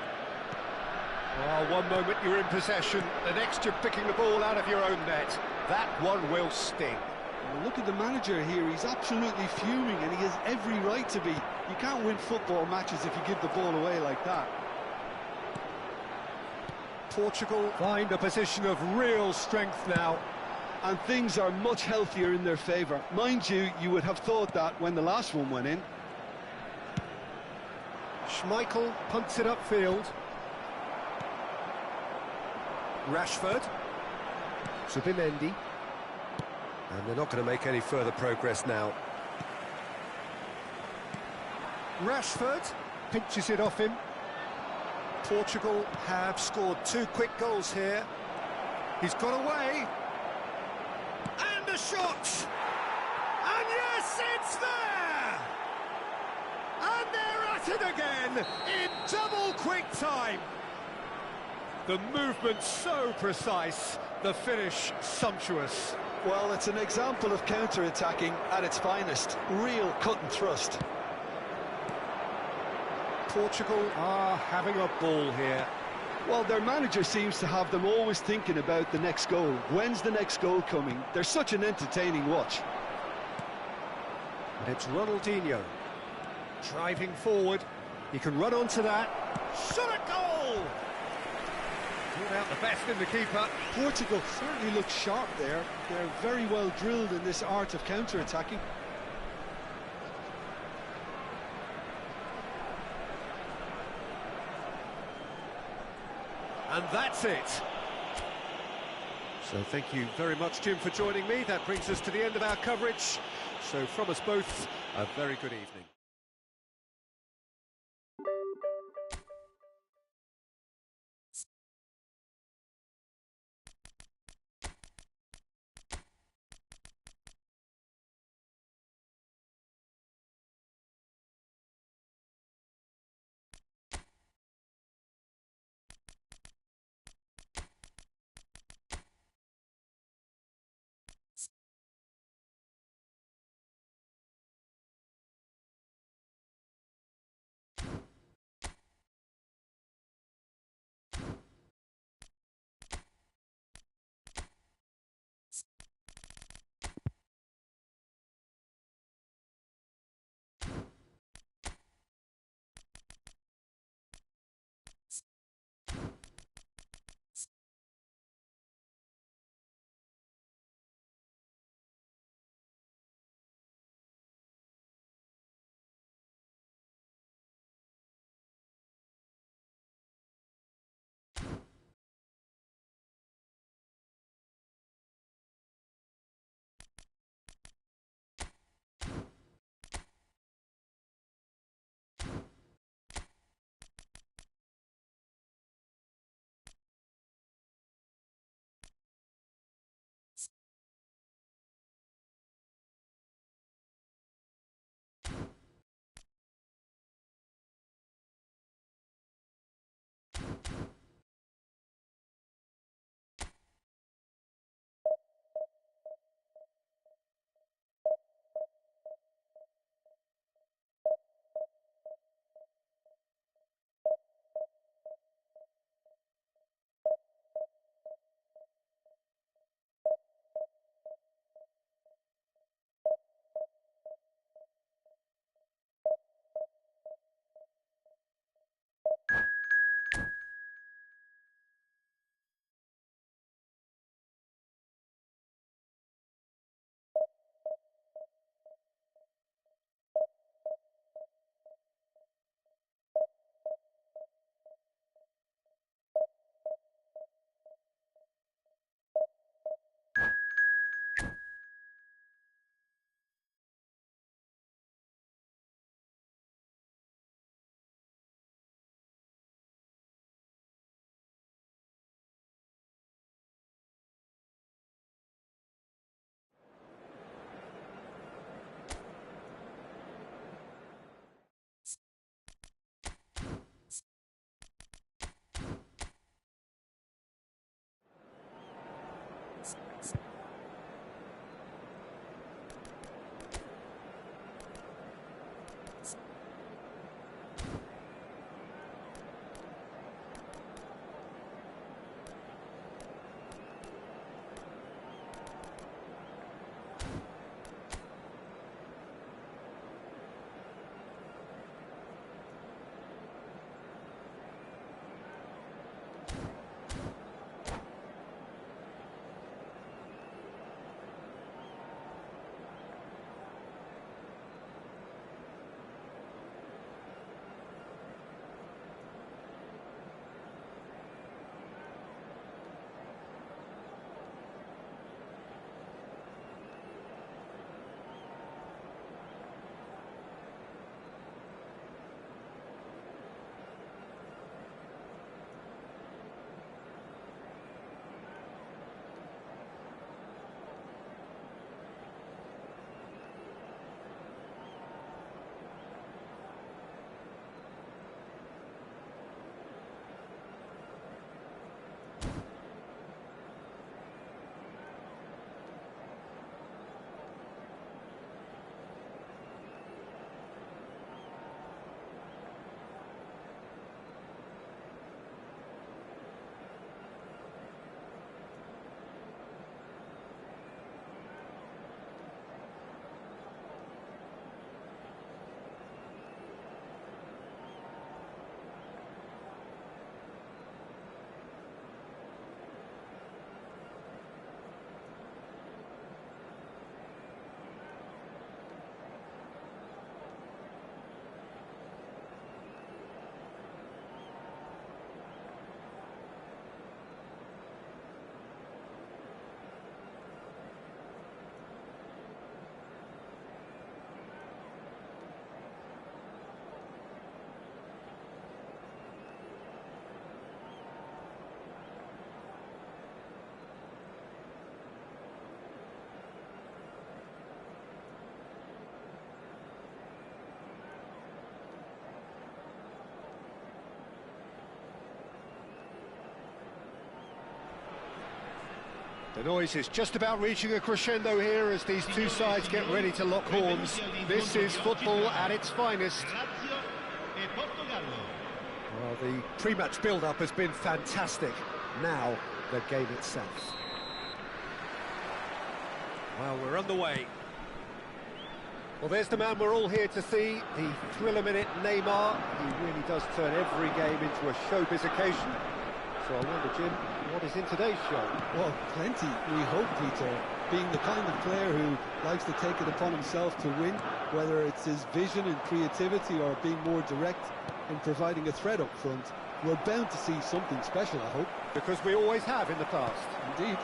Speaker 1: Well, one moment you're in possession, the next you're picking the ball out of your own net. That one will sting.
Speaker 2: Well, look at the manager here, he's absolutely fuming, and he has every right to be. You can't win football matches if you give the ball away like that.
Speaker 1: Portugal find a position of real strength now.
Speaker 2: And things are much healthier in their favour. Mind you, you would have thought that when the last one went in.
Speaker 1: Schmeichel punts it upfield. Rashford. Zubimendi. And they're not going to make any further progress now. Rashford pinches it off him. Portugal have scored 2 quick goals here. He's got away. And the shot! And yes, it's there! And they're at it again in double quick time. The movement so precise, the finish sumptuous.
Speaker 2: Well, it's an example of counter-attacking at its finest. Real cut and thrust.
Speaker 1: Portugal are having a ball here.
Speaker 2: Well, their manager seems to have them always thinking about the next goal. When's the next goal coming? They're such an entertaining watch.
Speaker 1: And it's Ronaldinho driving forward. He can run onto that. Shot a goal! Pulled out the best in the keeper.
Speaker 2: Portugal certainly look sharp there. They're very well drilled in this art of counter-attacking.
Speaker 1: And that's it. So thank you very much, Jim, for joining me. That brings us to the end of our coverage. So from us both, a very good evening. The noise is just about reaching a crescendo here as these two sides get ready to lock horns. This is football at its finest. Well, the pre-match build-up has been fantastic. Now, the game itself. Well, we're underway. Well, there's the man we're all here to see, the thriller-minute Neymar. He really does turn every game into a showbiz occasion. So I wonder, Jim, what is in today's show?
Speaker 5: Well, plenty, we hope, Peter. Being the kind of player who likes to take it upon himself to win, whether it's his vision and creativity or being more direct in providing a threat up front, we're bound to see something special, I hope.
Speaker 1: Because we always have in the past.
Speaker 5: Indeed.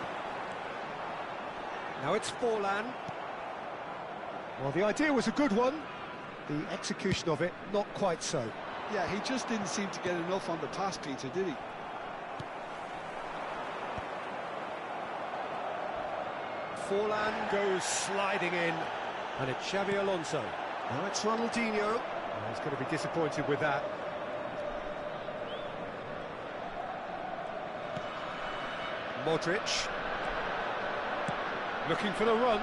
Speaker 1: Now it's Forlan. Well, the idea was a good one. The execution of it, not quite so.
Speaker 5: Yeah, he just didn't seem to get enough on the pass, Peter, did he?
Speaker 1: Forlan goes sliding in, and it's Xabi Alonso. Now it's Ronaldinho. Oh, he's going to be disappointed with that. Modric. Looking for the run.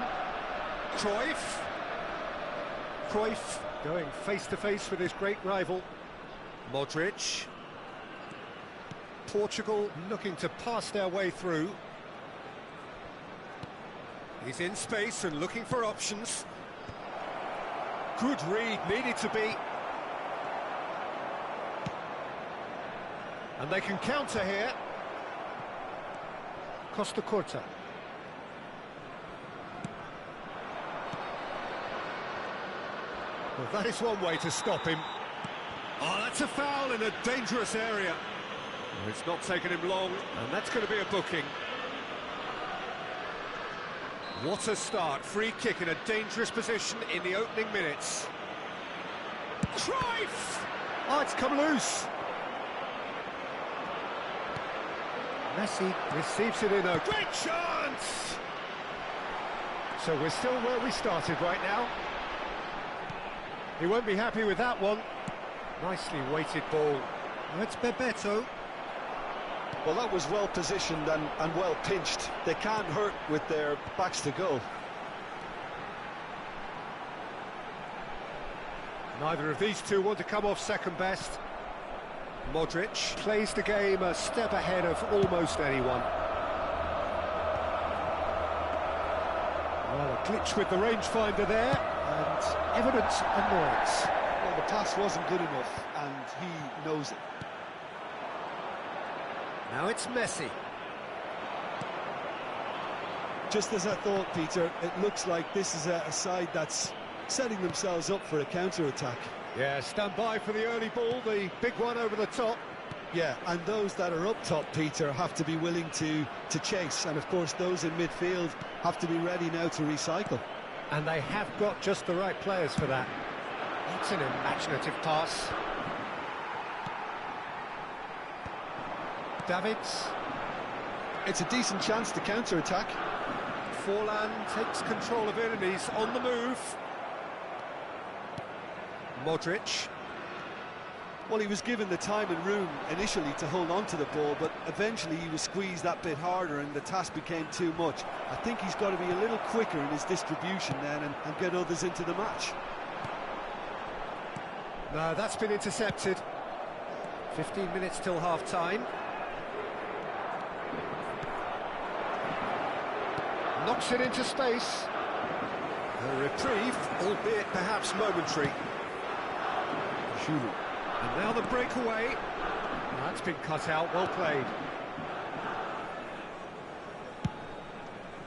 Speaker 1: Cruyff. Cruyff going face-to-face with his great rival. Modric. Portugal looking to pass their way through. He's in space and looking for options. Good read, needed to be. And they can counter here. Costa Curta. Well, that is one way to stop him. Oh, that's a foul in a dangerous area. Well, it's not taken him long, and that's going to be a booking. What a start. Free kick in a dangerous position in the opening minutes. Cruyff! Oh, it's come loose. Messi receives it in a great chance! So we're still where we started right now. He won't be happy with that one. Nicely weighted ball. Now it's Bebeto.
Speaker 2: Well, that was well positioned and well pinched. They can't hurt with their backs to goal.
Speaker 1: Neither of these two want to come off second best. Modric plays the game a step ahead of almost anyone. Well, a glitch with the rangefinder there, and evident annoyance.
Speaker 5: Well, the pass wasn't good enough, and he knows it.
Speaker 1: Now it's Messi.
Speaker 5: Just as I thought, Peter, it looks like this is a side that's setting themselves up for a counter-attack.
Speaker 1: Yeah, stand by for the early ball, the big one over the top.
Speaker 5: Yeah, and those that are up top, Peter, have to be willing to chase. And, of course, those in midfield have to be ready now to recycle.
Speaker 1: And they have got just the right players for that. It's an imaginative pass. Davids.
Speaker 5: It's a decent chance to counter-attack.
Speaker 1: Forlan takes control of it and he's on the move. Modric.
Speaker 5: Well, he was given the time and room initially to hold on to the ball, but eventually he was squeezed that bit harder and the task became too much. I think he's got to be a little quicker in his distribution then and get others into the match.
Speaker 1: No, that's been intercepted. 15 minutes till half-time. Knocks it into space. A reprieve, albeit perhaps momentary. And now the breakaway. That's been cut out, well played.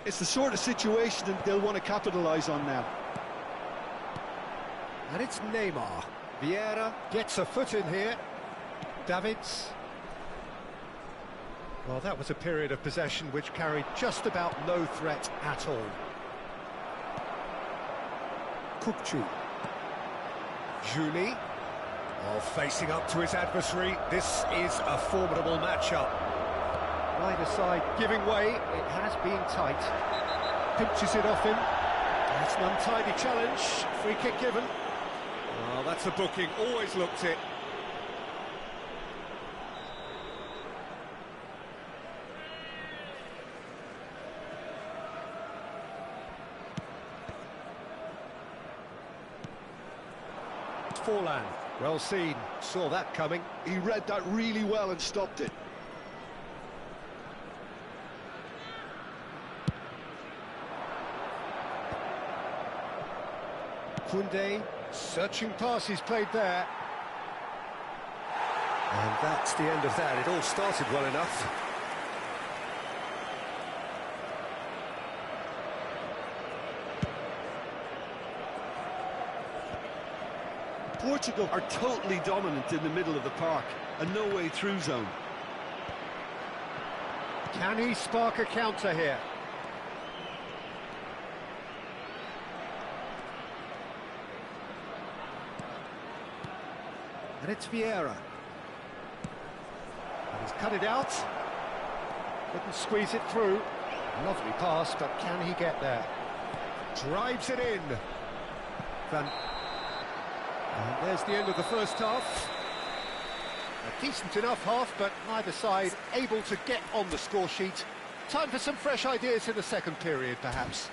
Speaker 5: It's the sort of situation that they'll want to capitalise on now.
Speaker 1: And it's Neymar. Vieira gets a foot in here. Davids. Well, that was a period of possession which carried just about no threat at all. Kukçu. Juli. Oh, facing up to his adversary. This is a formidable matchup. Neither side giving way. It has been tight. Pinches it off him. That's an untidy challenge. Free kick given. Oh, that's a booking. Always looked it. Forlan. Well seen, saw that coming.
Speaker 2: He read that really well and stopped it.
Speaker 1: Koundé, searching pass he's played there. And that's the end of that. It all started well enough.
Speaker 2: Portugal are totally dominant in the middle of the park, a no-way through zone.
Speaker 1: Can he spark a counter here? And it's Vieira. And he's cut it out. Couldn't squeeze it through. Lovely pass, but can he get there? Drives it in. And there's the end of the first half. A decent enough half, but neither side able to get on the score sheet. Time for some fresh ideas in the second period, perhaps.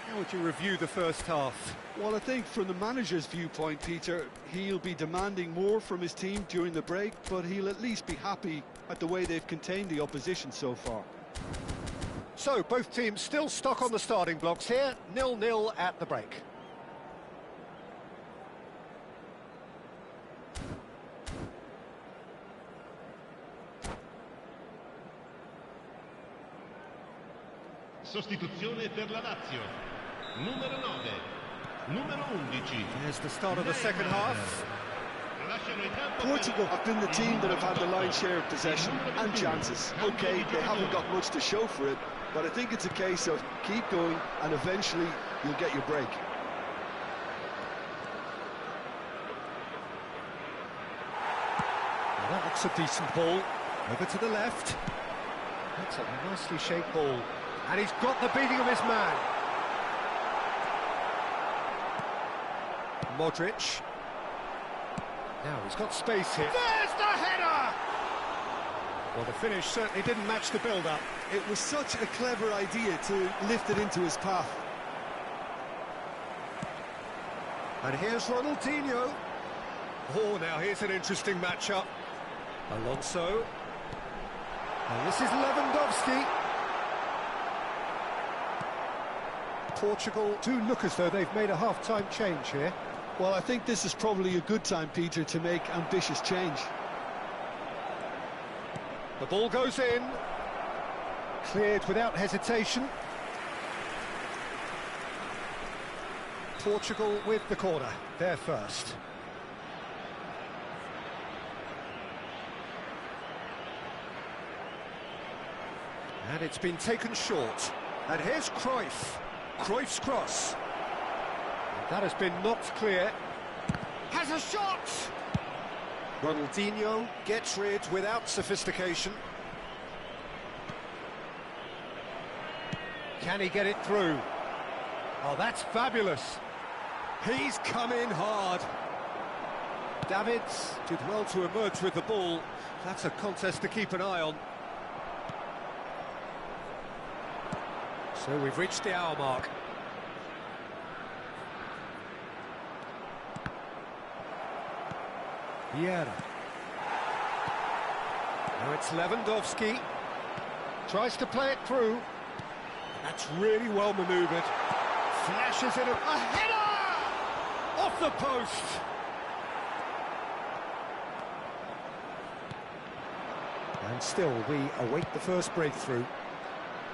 Speaker 1: How would you review the first half?
Speaker 2: Well, I think from the manager's viewpoint, Peter, he'll be demanding more from his team during the break, but he'll at least be happy at the way they've contained the opposition so far.
Speaker 1: So, both teams still stuck on the starting blocks here, 0-0 at the break.
Speaker 3: Sostituzione per la Lazio. Numero 9. Numero 11.
Speaker 1: There's the start of the second half.
Speaker 2: Portugal have been the team that have had the lion's share of possession and chances. Okay, they haven't got much to show for it, but I think it's a case of keep going and eventually you'll get your break.
Speaker 1: Well, that looks a decent ball. Over to the left. That's a nicely shaped ball. And he's got the beating of his man. Modric. Now he's got space here. There's the header! Well, the finish certainly didn't match the build-up.
Speaker 2: It was such a clever idea to lift it into his path.
Speaker 1: And here's Ronaldinho. Oh, now here's an interesting matchup. Alonso. And this is Lewandowski. Portugal do look as though they've made a half-time change here.
Speaker 2: Well, I think this is probably a good time, Peter, to make ambitious change.
Speaker 1: The ball goes in. Cleared without hesitation. Portugal with the corner. They're first. And it's been taken short. And here's Cruyff. Cruyff's cross. And that has been knocked clear. Has a shot! Ronaldinho gets rid without sophistication. Can he get it through? Oh, that's fabulous. He's come in hard. Davids did well to emerge with the ball. That's a contest to keep an eye on. So we've reached the hour mark. Vieira. Now it's Lewandowski. Tries to play it through. That's really well manoeuvred. Flashes in a header! Off the post! And still we await the first breakthrough.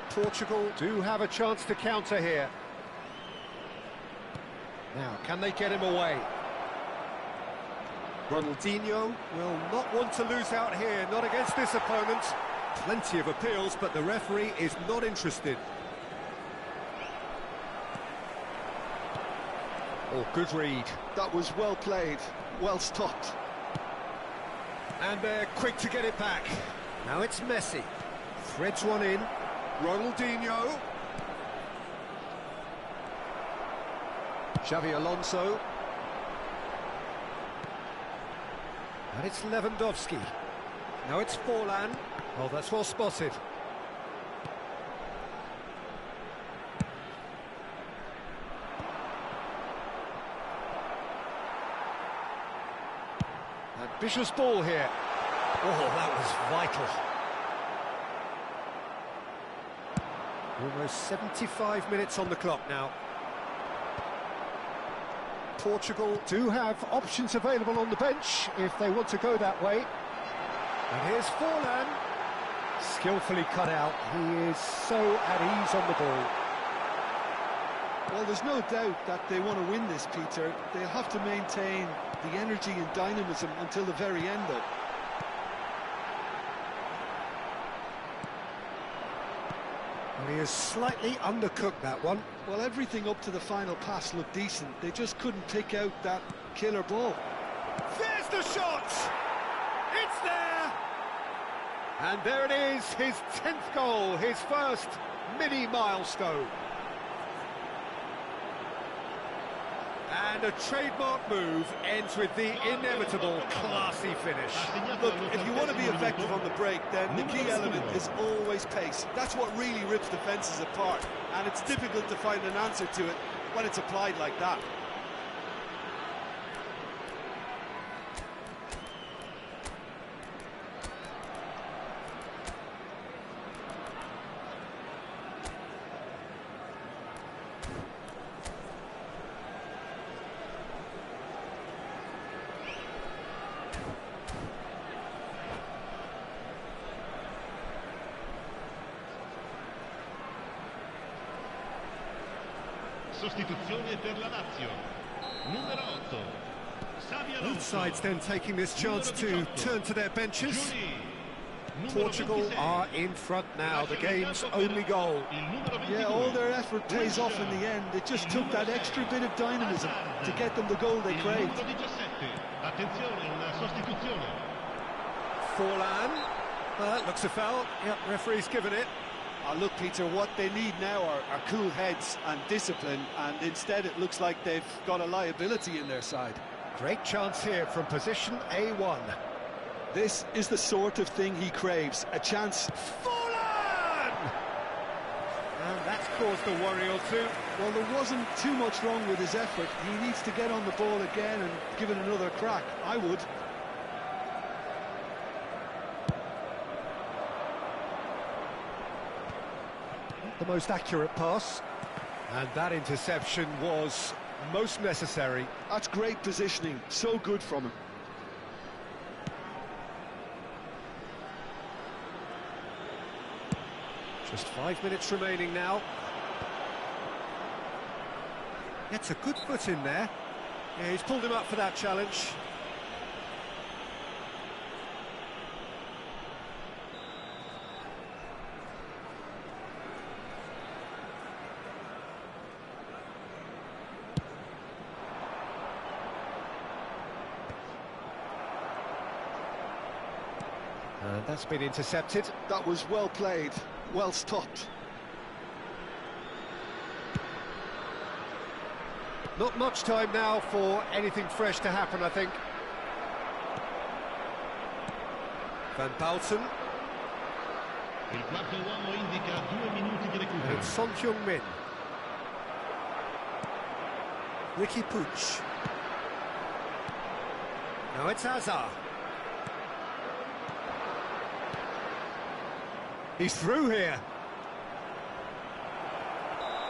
Speaker 1: Portugal do have a chance to counter here. Now, can they get him away? Ronaldinho will not want to lose out here, not against this opponent. Plenty of appeals, but the referee is not interested. Oh, good read.
Speaker 2: That was well played, well stopped.
Speaker 1: And they're quick to get it back. Now it's Messi. Threads one in. Ronaldinho. Xavi Alonso. And it's Lewandowski. Now it's Forlan. Oh, that's well spotted. Ambitious ball here. Oh, that was vital. Almost 75 minutes on the clock now. Portugal do have options available on the bench if they want to go that way. And here's Forlan. Skillfully cut out. He is so at ease on the ball.
Speaker 5: Well, there's no doubt that they want to win this, Peter. They'll have to maintain the energy and dynamism until the very end, though.
Speaker 1: Well, he has slightly undercooked that one.
Speaker 5: Well, everything up to the final pass looked decent. They just couldn't pick out that killer ball.
Speaker 1: There's the shot! It's there! And there it is, his 10th goal, his first mini milestone. And a trademark move ends with the inevitable classy finish.
Speaker 2: Look, if you want to be effective on the break, then the key element is always pace. That's what really rips defences apart, and it's difficult to find an answer to it when it's applied like that.
Speaker 3: Sostituzione per la Lazio. Numero 8.
Speaker 1: Both sides then taking this chance to turn to their benches. Portugal are in front now, the game's only goal.
Speaker 5: Yeah, all their effort pays off in the end. It just took that extra bit of dynamism to get them the goal they craved.
Speaker 3: Attenzione, una sostituzione.
Speaker 1: Forlan. Looks a foul. Yep, referee's given it.
Speaker 5: Look, Peter, what they need now are cool heads and discipline, and instead it looks like they've got a liability in their side.
Speaker 1: Great chance here from position A1.
Speaker 5: This is the sort of thing he craves, a chance.
Speaker 1: Forlan! And that's caused a worry or two.
Speaker 5: Well, there wasn't too much wrong with his effort. He needs to get on the ball again and give it another crack. I would.
Speaker 1: The most accurate pass, and that interception was most necessary.
Speaker 5: That's great positioning, so good from him.
Speaker 1: Just 5 minutes remaining now. Gets a good foot in there. Yeah, he's pulled him up for that challenge. And that's been intercepted.
Speaker 5: That was well played, well stopped.
Speaker 1: Not much time now for anything fresh to happen, I think. Van Bouten.
Speaker 3: Il quarto uomo indica 2 minuti di recupero.
Speaker 1: And Son Heung-min. Ricky Puig. Now it's Hazard. He's through here.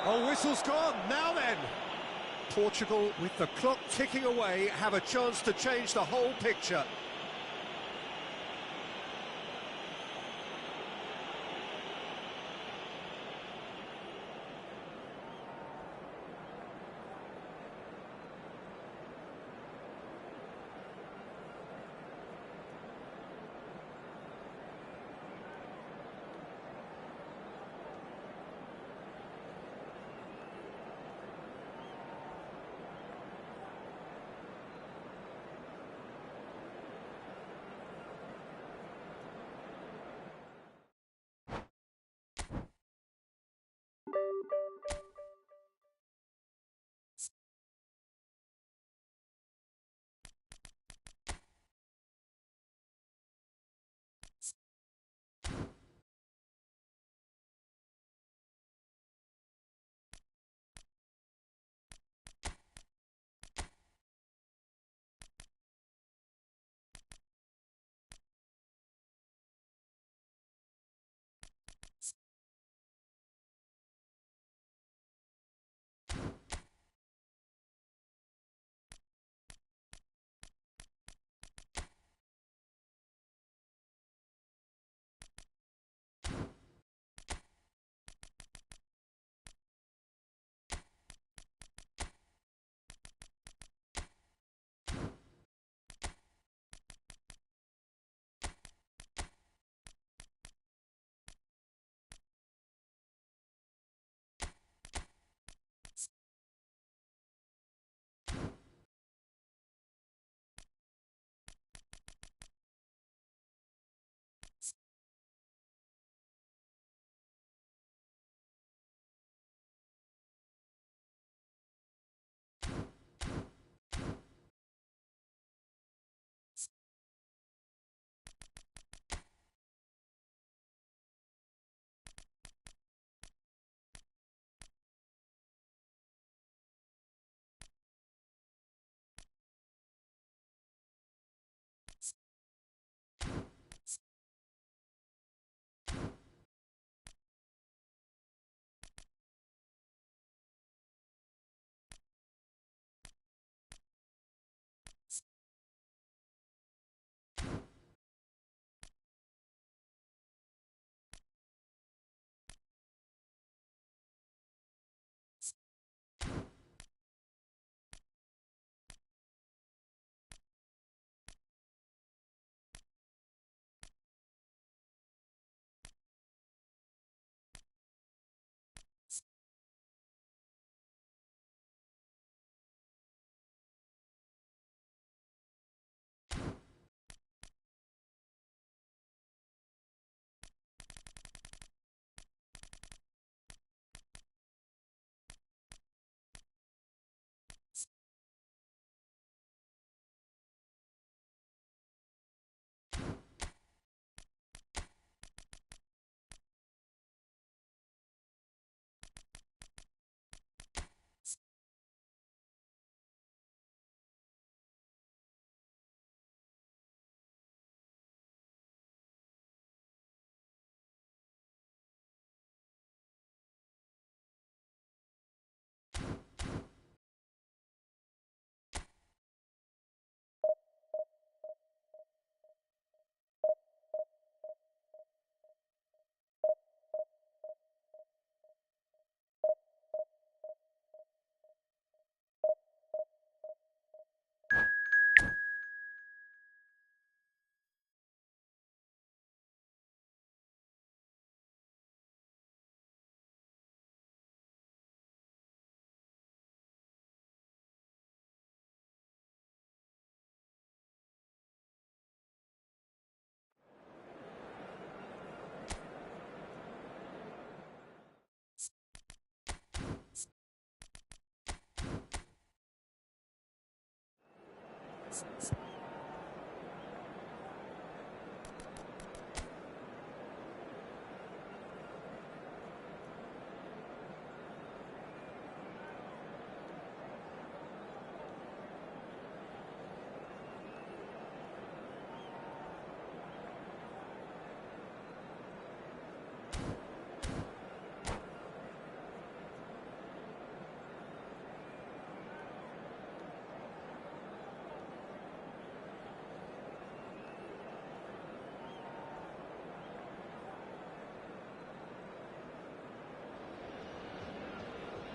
Speaker 1: Oh, whistle's gone. Now then. Portugal, with the clock ticking away, have a chance to change the whole picture.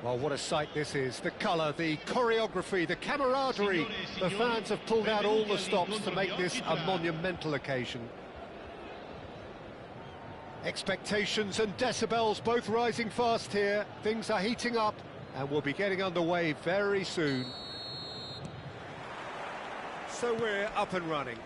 Speaker 1: Well, what a sight this is. The colour, the choreography, the camaraderie. The fans have pulled out all the stops to make this a monumental occasion. Expectations and decibels both rising fast here. Things are heating up and we'll be getting underway very soon. So we're up and running.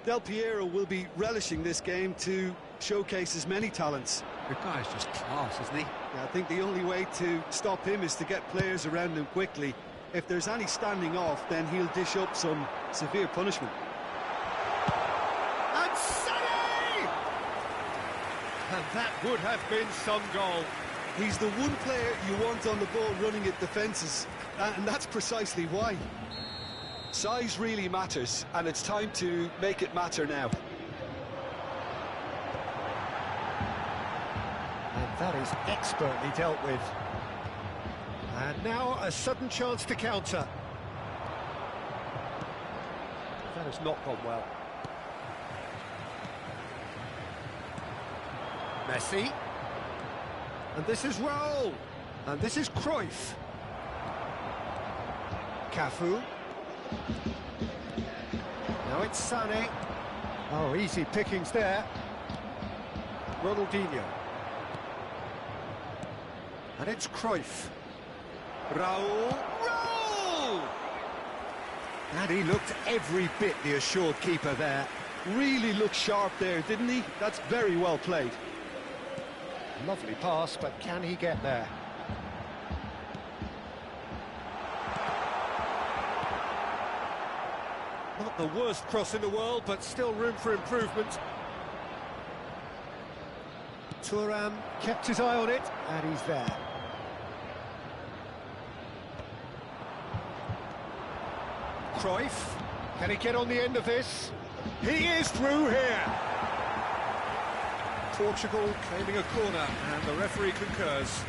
Speaker 2: Del Piero will be relishing this game to showcase his many talents.
Speaker 4: The guy's just class, isn't he?
Speaker 2: Yeah, I think the only way to stop him is to get players around him quickly. If there's any standing off, then he'll dish up some severe punishment.
Speaker 1: And Sonny! And that would have been some goal.
Speaker 2: He's the one player you want on the ball running at defences, and that's precisely why. Size really matters, and it's time to make it matter now.
Speaker 1: And that is expertly dealt with. And now a sudden chance to counter. That has not gone well. Messi. And this is Raul. And this is Cruyff. Cafu. Now it's Sané. Oh, easy pickings there. Ronaldinho. And it's Cruyff. Raul. Raul! And he looked every bit the assured keeper there.
Speaker 2: Really looked sharp there, didn't he? That's very well played.
Speaker 1: Lovely pass, but can he get there? Not the worst cross in the world, but still room for improvement. Thuram kept his eye on it, and he's there. Cruyff, can he get on the end of this? He is through here! Portugal claiming a corner, and the referee concurs.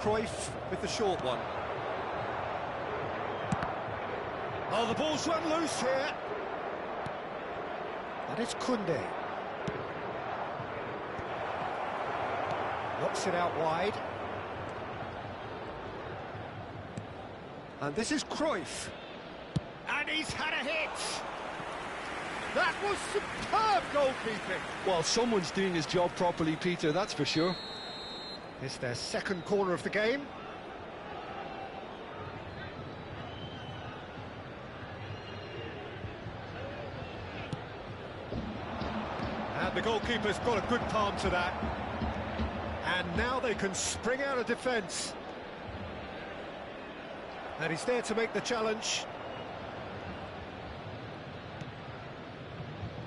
Speaker 1: Cruyff with the short one. Oh, the ball's run loose here. And it's Koundé. Knocks it out wide. And this is Cruyff. And he's had a hit. That was superb goalkeeping.
Speaker 2: Well, someone's doing his job properly, Peter, that's for sure.
Speaker 1: It's their second corner of the game. And the goalkeeper's got a good palm to that. And now they can spring out of defence. And he's there to make the challenge.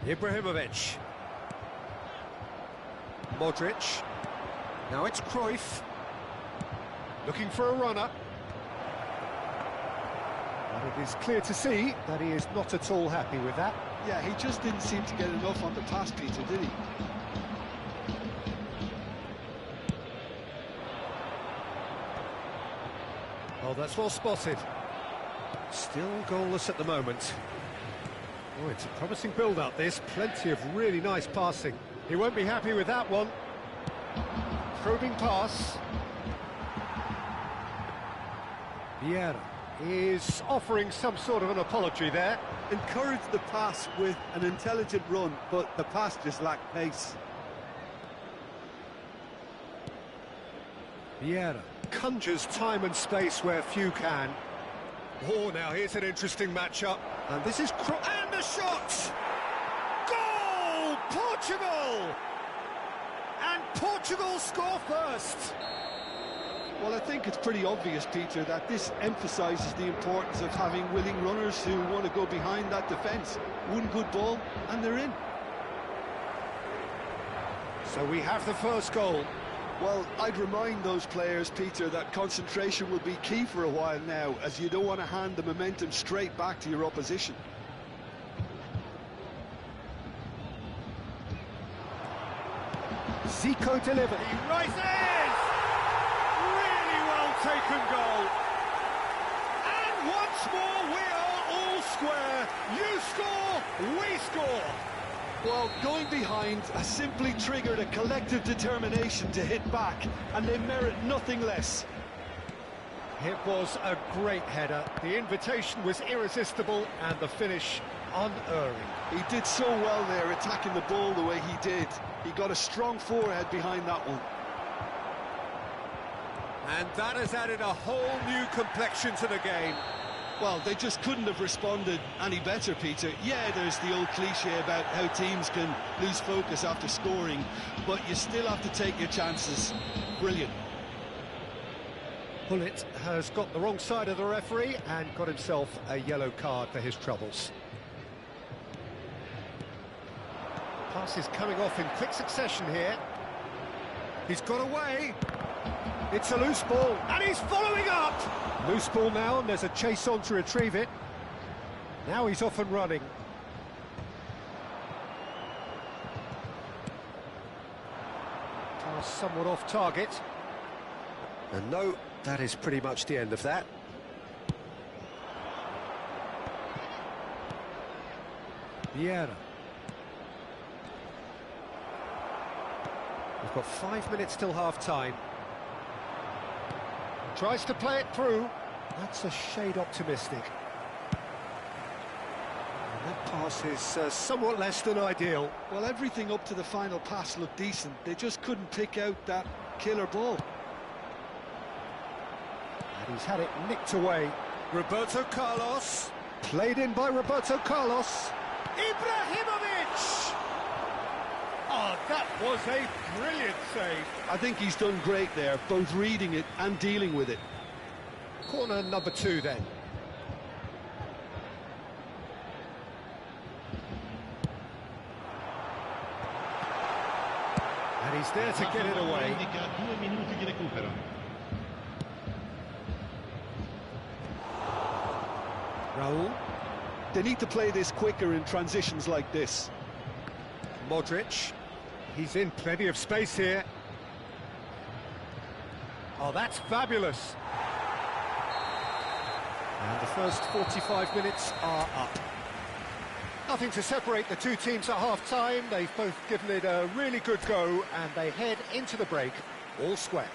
Speaker 1: Ibrahimovic. Modric. Now it's Cruyff. Looking for a runner. But it is clear to see that he is not at all happy with that.
Speaker 2: Yeah, he just didn't seem to get enough on the pass, Peter, did he?
Speaker 1: Oh, that's well spotted. Still goalless at the moment. Oh, it's a promising build-up, this. Plenty of really nice passing. He won't be happy with that one. Probing pass. Vieira is offering some sort of an apology there.
Speaker 2: Encouraged the pass with an intelligent run, but the pass just lacked pace.
Speaker 1: Vieira conjures time and space where few can. Oh, now here's an interesting matchup. And this is and the shot! Goal! Portugal! And Portugal score first.
Speaker 2: Well, I think it's pretty obvious, Peter, that this emphasises the importance of having willing runners who want to go behind that defence. One good ball, and they're in.
Speaker 1: So we have the first goal.
Speaker 2: Well, I'd remind those players, Peter, that concentration will be key for a while now, as you don't want to hand the momentum straight back to your opposition.
Speaker 1: Zico delivered. He rises! Really well taken goal. And once more we are all square. You score, we score.
Speaker 2: Well, going behind has simply triggered a collective determination to hit back, and they merit nothing less.
Speaker 1: It was a great header. The invitation was irresistible and the finish unerring.
Speaker 2: He did so well there, attacking the ball the way he did. He got a strong forehead behind that one.
Speaker 1: And that has added a whole new complexion to the game.
Speaker 2: Well, they just couldn't have responded any better, Peter. Yeah, there's the old cliche about how teams can lose focus after scoring, but you still have to take your chances. Brilliant.
Speaker 1: Bullet has got the wrong side of the referee and got himself a yellow card for his troubles. Pass is coming off in quick succession here. He's got away. It's a loose ball, and he's following up! Loose ball now, and there's a chase on to retrieve it. Now he's off and running. Pass somewhat off target. And no, that is pretty much the end of that. Vieira. We've got 5 minutes till half-time. Tries to play it through. That's a shade optimistic. And that pass is somewhat less than ideal.
Speaker 2: Well, everything up to the final pass looked decent. They just couldn't pick out that killer ball.
Speaker 1: And he's had it nicked away. Roberto Carlos. Played in by Roberto Carlos. Ibrahimovic! Oh, that was a brilliant save.
Speaker 2: I think he's done great there, both reading it and dealing with it.
Speaker 1: Corner number 2 then. And he's there to get it away. Raul.
Speaker 2: They need to play this quicker in transitions like this.
Speaker 1: Modric. He's in plenty of space here. Oh, that's fabulous. And the first 45 minutes are up. Nothing to separate the two teams at half-time. They've both given it a really good go, and they head into the break all square.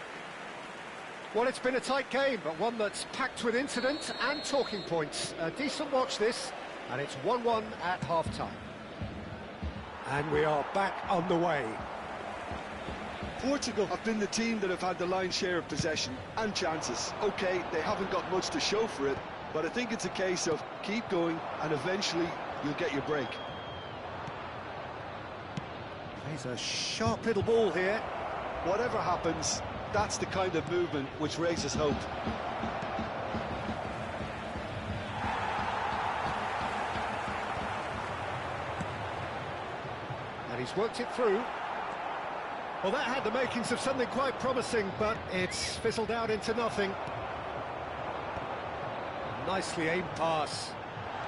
Speaker 1: Well, it's been a tight game, but one that's packed with incident and talking points. A decent watch this, and it's 1-1 at half-time. And we are back on the way.
Speaker 2: Portugal have been the team that have had the lion's share of possession and chances. OK, they haven't got much to show for it, but I think it's a case of keep going and eventually you'll get your break.
Speaker 1: There's a sharp little ball here.
Speaker 2: Whatever happens, that's the kind of movement which raises hope.
Speaker 1: And he's worked it through. Well, that had the makings of something quite promising, but it's fizzled out into nothing. Nicely aimed pass.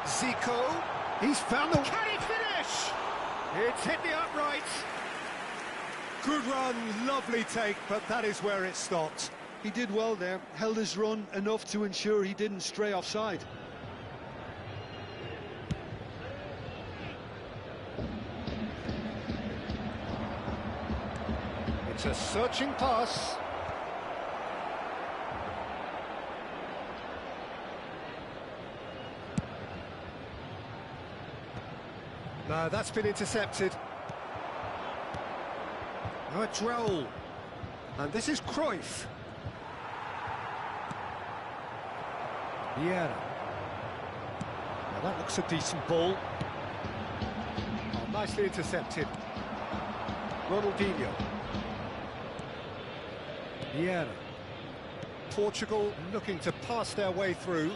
Speaker 1: Zico, he's found the... Can he finish? It's hit the upright. Good run, lovely take, but that is where it stopped.
Speaker 2: He did well there, held his run enough to ensure he didn't stray offside.
Speaker 1: It's a searching pass. No, that's been intercepted. Now it's Raul. And this is Cruyff. Vieira. Now that looks a decent ball. Oh, nicely intercepted. Ronaldinho. Vieira. Portugal looking to pass their way through.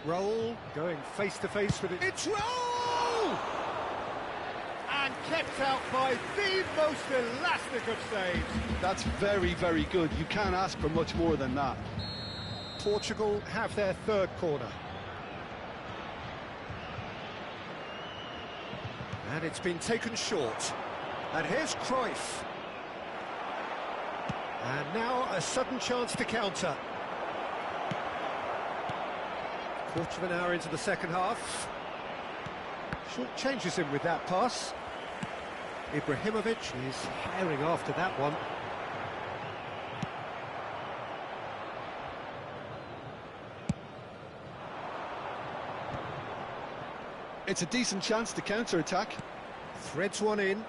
Speaker 1: Raul going face-to-face with it. It's Raul! And kept out by the most elastic of saves.
Speaker 2: That's very, very good. You can't ask for much more than that.
Speaker 1: Portugal have their third corner. And it's been taken short. And here's Cruyff. And now a sudden chance to counter. Quarter of an hour into the second half. Short changes him with that pass. Ibrahimovic is herring after that one.
Speaker 2: It's a decent chance to counter-attack.
Speaker 1: Threads one in.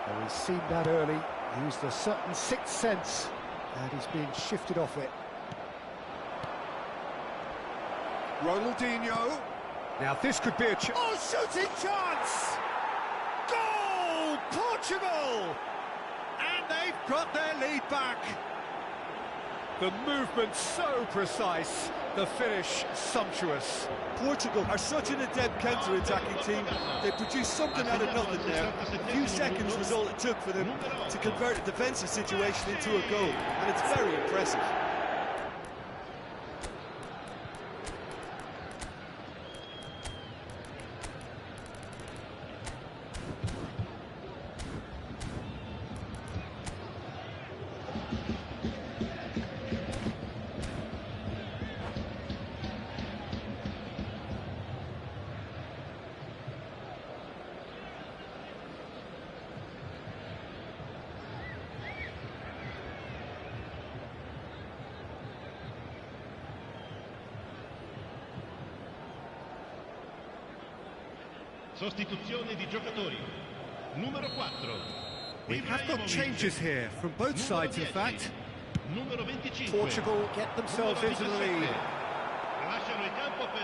Speaker 1: Oh, he's seen that early. Used a certain sixth sense. And he's being shifted off it. Ronaldinho. Now this could be a shooting chance! Goal! Portugal! And they've got their lead back. The movement so precise, the finish sumptuous.
Speaker 5: Portugal are such an adept counter-attacking team. They produced something out of nothing there. A few seconds was all it took for them to convert a defensive situation into a goal, and it's very impressive.
Speaker 3: Sostituzione di giocatori. Numero 4.
Speaker 1: We have got changes here from both sides, in fact.
Speaker 3: Numero 25.
Speaker 1: Portugal get themselves into the lead.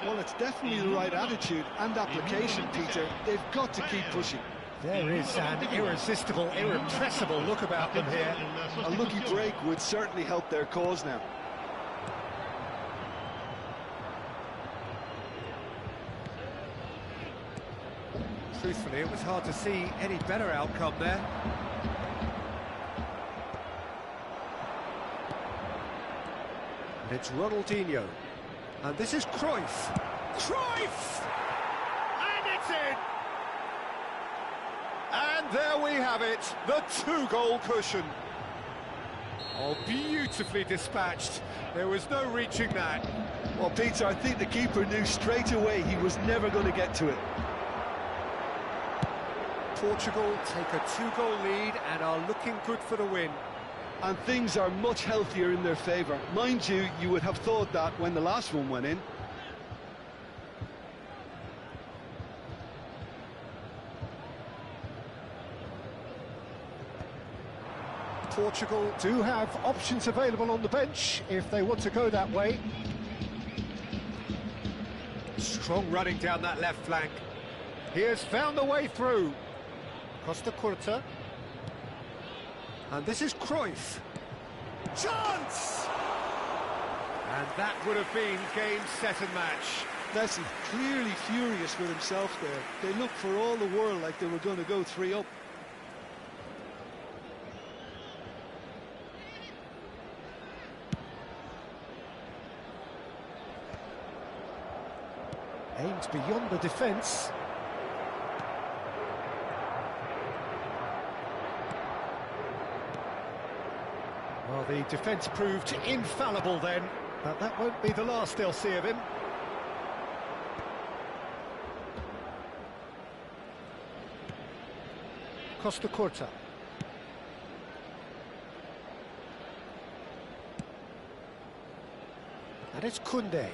Speaker 2: Well, it's definitely the right attitude and application, Peter. They've got to keep pushing.
Speaker 1: There is an irresistible, irrepressible look about them here.
Speaker 2: A lucky break would certainly help their cause now.
Speaker 1: Truthfully, it was hard to see any better outcome there. And it's Ronaldinho. And this is Cruyff. Cruyff! And it's in! And there we have it, the two-goal cushion. Oh, beautifully dispatched. There was no reaching that.
Speaker 2: Well, Peter, I think the keeper knew straight away he was never going to get to it.
Speaker 1: Portugal take a two-goal lead and are looking good for the win.
Speaker 2: And things are much healthier in their favour. Mind you, you would have thought that when the last one went in.
Speaker 1: Portugal do have options available on the bench if they want to go that way. Strong running down that left flank. He has found the way through. Costa Curta. And this is Cruyff. Chance! And that would have been game, set and match.
Speaker 5: Messi clearly furious with himself there. They looked for all the world like they were going to go 3 up.
Speaker 1: Aimed beyond the defence. Well, the defence proved infallible then, but that won't be the last they'll see of him. Costa Curta. And it's Koundé.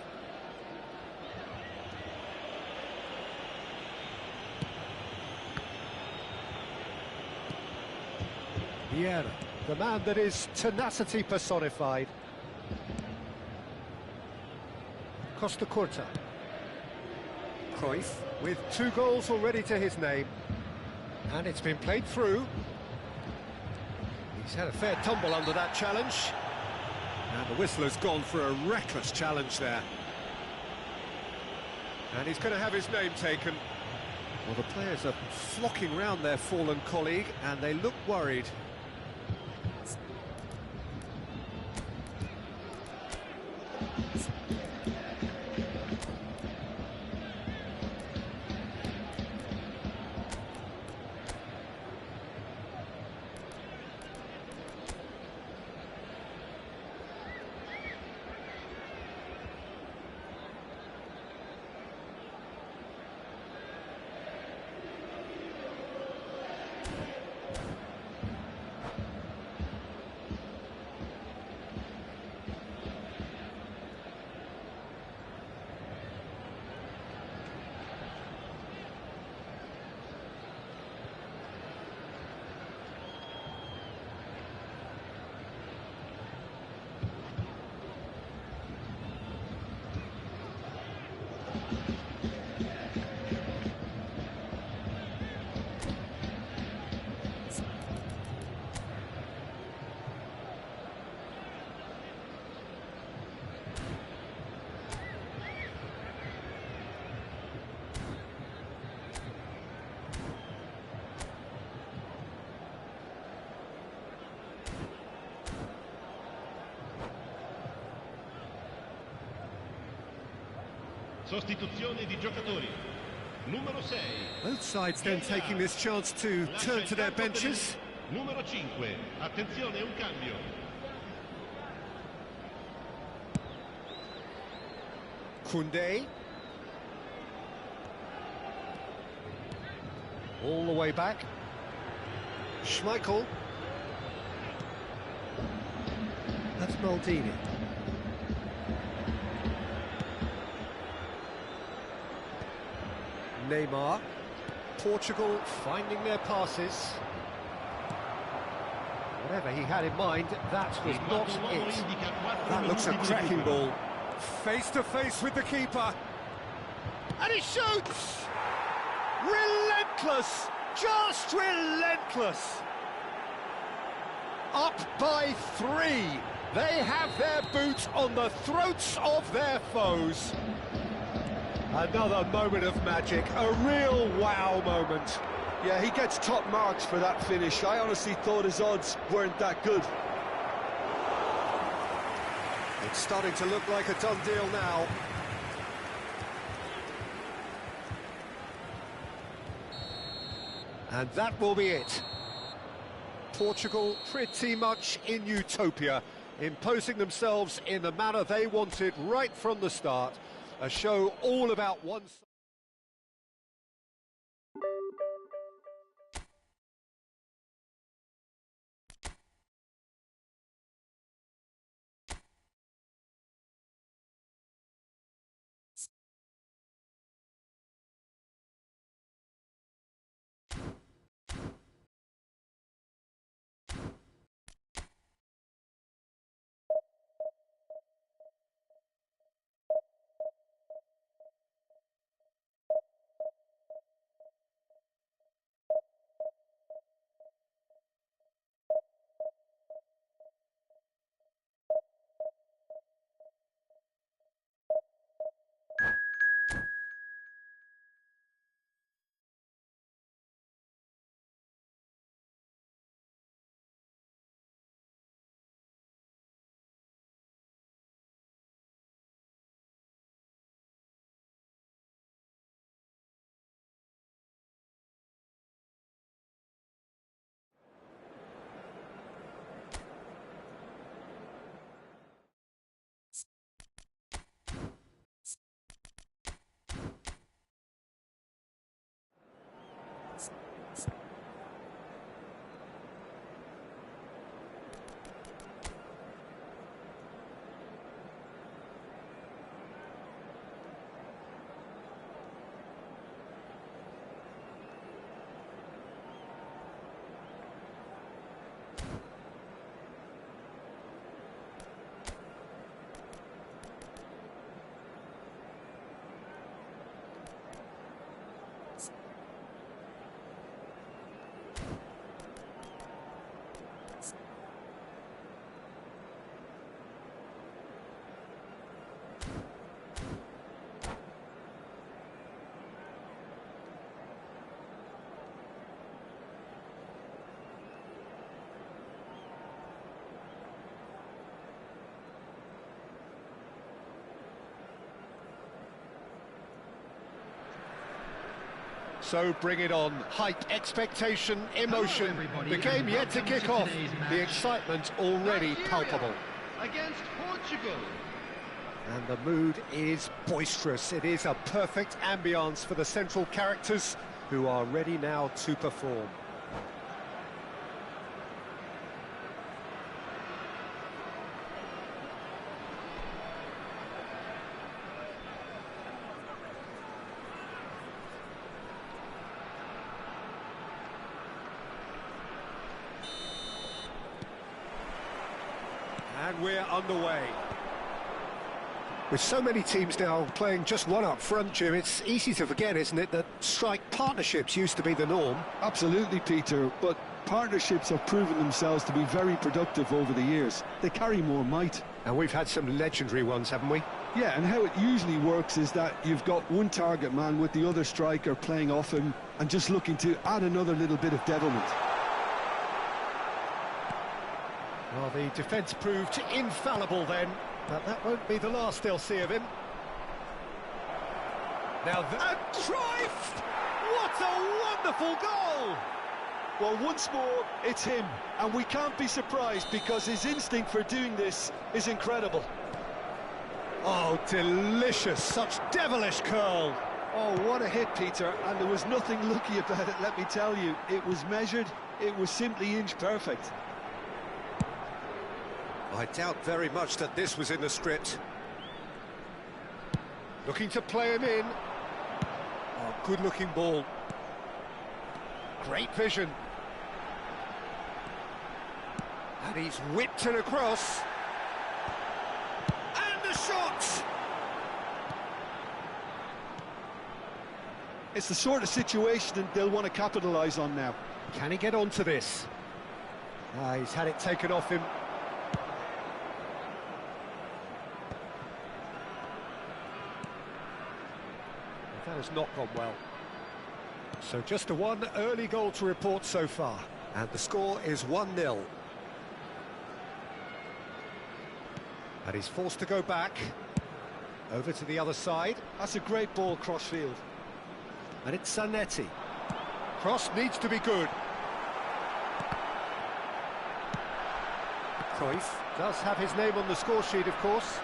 Speaker 1: Vieira, the man that is tenacity personified. Costa Curta. Cruyff with 2 goals already to his name. And it's been played through. He's had a fair tumble under that challenge. And the whistle has gone for a reckless challenge there. And he's going to have his name taken. Well, the players are flocking round their fallen colleague, and they look worried.
Speaker 3: Sostituzione di giocatori. Numero 6.
Speaker 1: Both sides then taking this chance to turn to their benches.
Speaker 3: Numero 5. Attenzione, un cambio.
Speaker 1: Koundé. All the way back. Schmeichel. That's Maldini. Neymar. Portugal finding their passes. Whatever he had in mind, that was not it. That looks a cracking ball. Face to face with the keeper. And he shoots! Relentless! Just relentless! Up by 3. They have their boots on the throats of their foes. Another moment of magic, a real wow moment.
Speaker 2: Yeah, he gets top marks for that finish. I honestly thought his odds weren't that good.
Speaker 1: It's starting to look like a done deal now. And that will be it. Portugal pretty much in utopia, imposing themselves in the manner they wanted right from the start. A show all about one side. So bring it on. Hype, expectation, emotion. The game yet to kick off. The excitement already palpable.
Speaker 3: Against Portugal.
Speaker 1: And the mood is boisterous. It is a perfect ambience for the central characters who are ready now to perform. And we're underway. With so many teams now playing just one up front, Jim, it's easy to forget, isn't it, that strike partnerships used to be the norm?
Speaker 5: Absolutely, Peter, but partnerships have proven themselves to be very productive over the years. They carry more might.
Speaker 1: And we've had some legendary ones, haven't we?
Speaker 5: Yeah, and how it usually works is that you've got one target man with the other striker playing off him and just looking to add another little bit of devilment.
Speaker 1: Well, the defence proved infallible then, but that won't be the last they'll see of him. Now that Cruyff! What a wonderful goal!
Speaker 5: Well, once more, it's him, and we can't be surprised because his instinct for doing this is incredible.
Speaker 1: Oh, delicious, such devilish curl.
Speaker 5: Oh, what a hit, Peter, and there was nothing lucky about it, let me tell you. It was measured, it was simply inch perfect.
Speaker 1: I doubt very much that this was in the script. Looking to play him in. Oh, good-looking ball. Great vision. And he's whipped it across. And the shot!
Speaker 5: It's the sort of situation they'll want to capitalise on now.
Speaker 1: Can he get onto this? He's had it taken off him. That has not gone well. So just a one early goal to report so far. And the score is 1-0. And he's forced to go back. Over to the other side.
Speaker 5: That's a great ball cross-field.
Speaker 1: And it's Zanetti. Cross needs to be good. Cruyff does have his name on the score sheet, of course.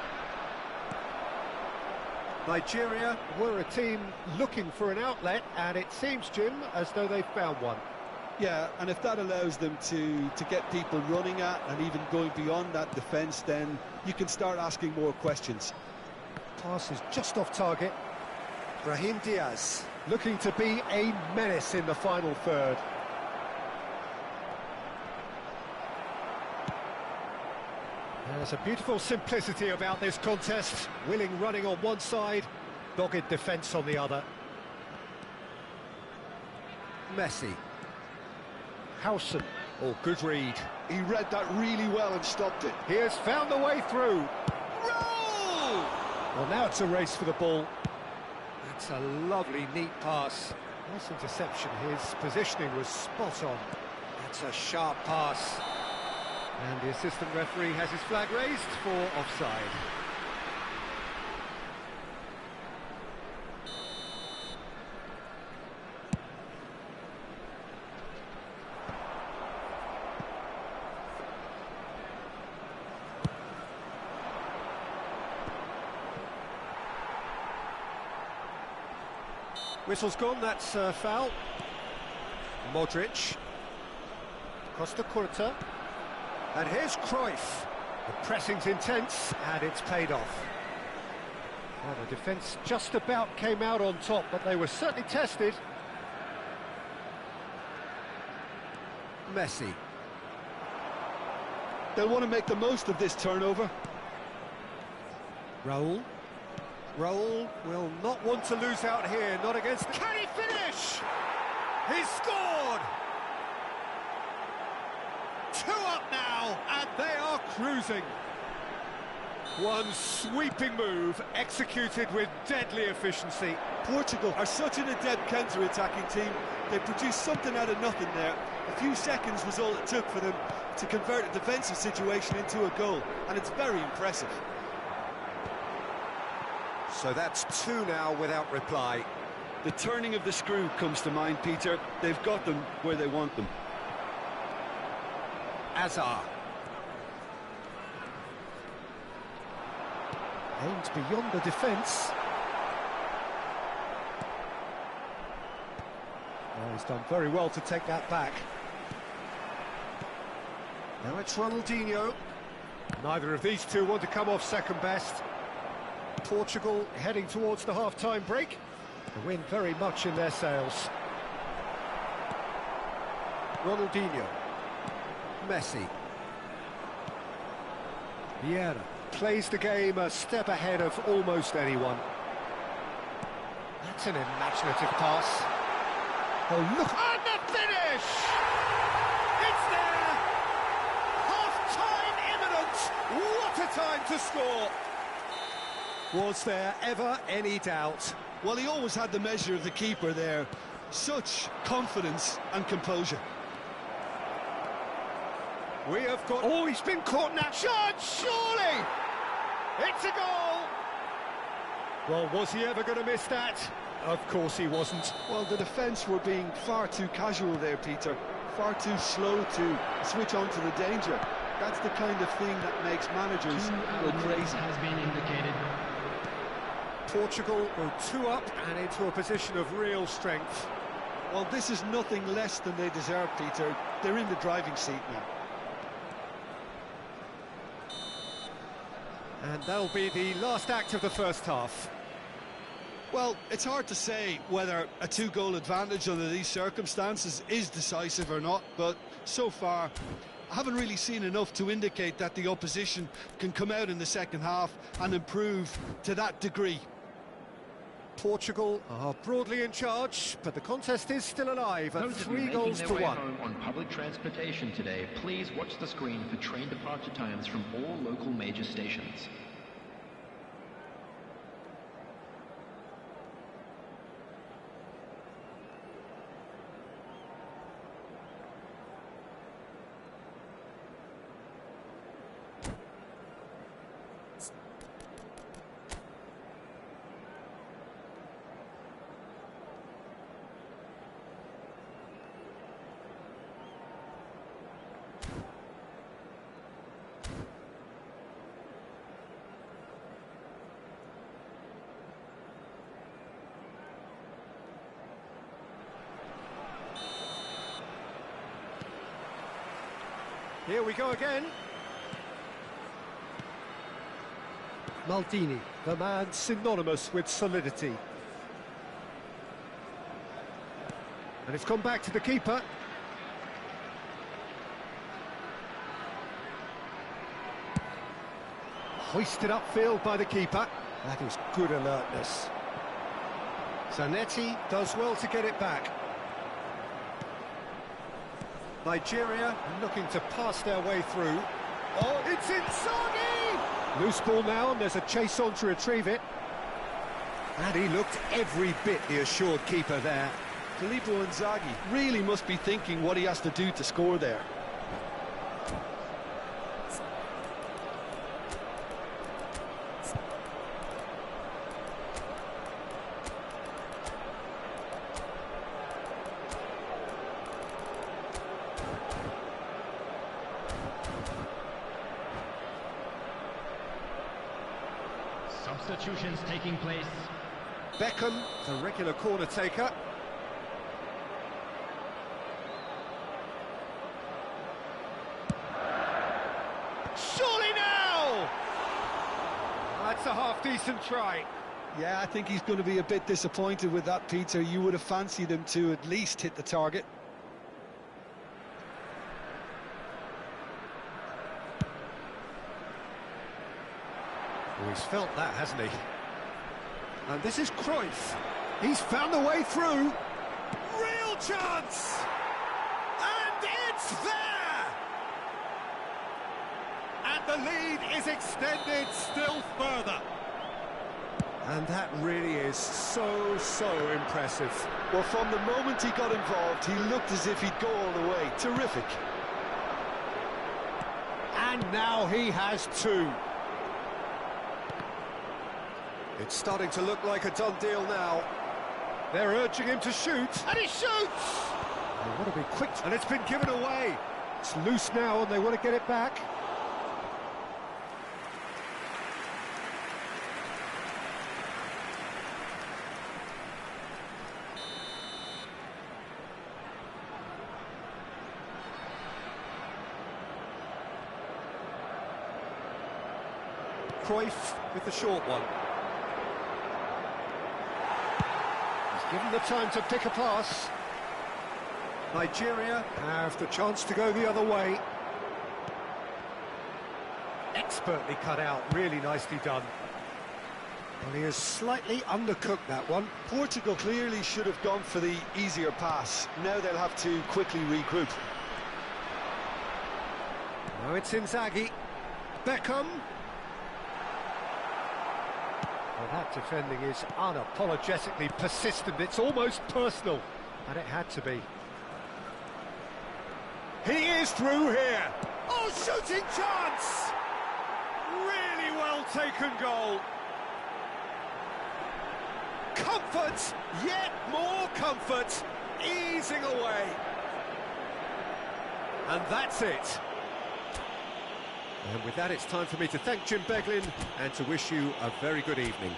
Speaker 1: Nigeria were a team looking for an outlet, and it seems, Jim, as though they've found one.
Speaker 5: Yeah, and if that allows them to get people running at and even going beyond that defence, then you can start asking more questions.
Speaker 1: Pass is just off target. Brahim Diaz looking to be a menace in the final third. There's a beautiful simplicity about this contest. Willing running on one side, dogged defence on the other. Messi. Howson. Oh, good read.
Speaker 5: He read that really well and stopped it.
Speaker 1: He has found the way through. Roll! Well, now it's a race for the ball. That's a lovely, neat pass. Nice interception. His positioning was spot on. That's a sharp pass. And the assistant referee has his flag raised for offside. Whistle's gone, that's a foul. Modric. Costa Curta. And here's Cruyff. The pressing's intense, and it's paid off. Well, the defence just about came out on top, but they were certainly tested. Messi.
Speaker 5: They'll want to make the most of this turnover.
Speaker 1: Raul. Raul will not want to lose out here, not against... Can he finish? He's scored! 2 up now, and they are cruising. One sweeping move, executed with deadly efficiency.
Speaker 5: Portugal are such an adept counter-attacking team. They produced something out of nothing there. A few seconds was all it took for them to convert a defensive situation into a goal, and it's very impressive.
Speaker 1: So that's 2 now without reply.
Speaker 2: The turning of the screw comes to mind, Peter. They've got them where they want them.
Speaker 1: Azar. Aimed beyond the defence. Oh, he's done very well to take that back. Now it's Ronaldinho. Neither of these two want to come off second best. Portugal heading towards the half-time break. The wind very much in their sails. Ronaldinho. Messi. Vieira plays the game a step ahead of almost anyone. That's an imaginative pass. Oh, look! And the finish! It's there! Half-time imminent! What a time to score! Was there ever any doubt?
Speaker 2: Well, he always had the measure of the keeper there. Such confidence and composure.
Speaker 1: We have got... Oh, he's been caught now. Shot, surely! It's a goal! Well, was he ever going to miss that? Of course he wasn't.
Speaker 5: Well, the defence were being far too casual there, Peter. Far too slow to switch on to the danger. That's the kind of thing that makes managers go crazy.
Speaker 3: Has been indicated.
Speaker 1: Portugal go 2 up and into a position of real strength.
Speaker 5: Well, this is nothing less than they deserve, Peter. They're in the driving seat now.
Speaker 1: And that'll be the last act of the first half.
Speaker 2: Well, it's hard to say whether a 2-goal advantage under these circumstances is decisive or not, but so far I haven't really seen enough to indicate that the opposition can come out in the second half and improve to that degree.
Speaker 1: Portugal are broadly in charge, but the contest is still alive at
Speaker 6: Those of you
Speaker 1: 3
Speaker 6: making
Speaker 1: goals
Speaker 6: their
Speaker 1: to
Speaker 6: way
Speaker 1: 1.
Speaker 6: home on public transportation today, please watch the screen for train departure times from all local major stations.
Speaker 1: Here we go again. Maldini, the man synonymous with solidity. And it's gone back to the keeper. Hoisted upfield by the keeper. That is good alertness. Zanetti does well to get it back. Nigeria looking to pass their way through. Oh, it's Inzaghi! Loose ball now, and there's a chase on to retrieve it. And he looked every bit the assured keeper there.
Speaker 2: Filippo Inzaghi really must be thinking what he has to do to score there.
Speaker 3: Substitutions taking place.
Speaker 1: Beckham, the regular corner taker. Surely now! That's a half-decent try.
Speaker 5: Yeah, I think he's going to be a bit disappointed with that, Peter. You would have fancied him to at least hit the target.
Speaker 1: Oh, he's felt that, hasn't he? And this is Cruyff. He's found the way through. Real chance! And it's there! And the lead is extended still further. And that really is so impressive.
Speaker 2: Well, from the moment he got involved, he looked as if he'd go all the way. Terrific.
Speaker 1: And now he has two. It's starting to look like a done deal now. They're urging him to shoot, and he shoots! They want to be quick, and it's been given away. It's loose now, and they want to get it back. Cruyff with the short one. He's given the time to pick a pass. Nigeria have the chance to go the other way. Expertly cut out, really nicely done. Well, he has slightly undercooked that one.
Speaker 2: Portugal clearly should have gone for the easier pass. Now they'll have to quickly regroup.
Speaker 1: Now it's Inzaghi. Beckham. Well, that defending is unapologetically persistent. It's almost personal, and it had to be. He is through here. Oh, shooting chance! Really well taken goal. Comfort, yet more comfort, easing away. And that's it. And with that, it's time for me to thank Jim Beglin and to wish you a very good evening.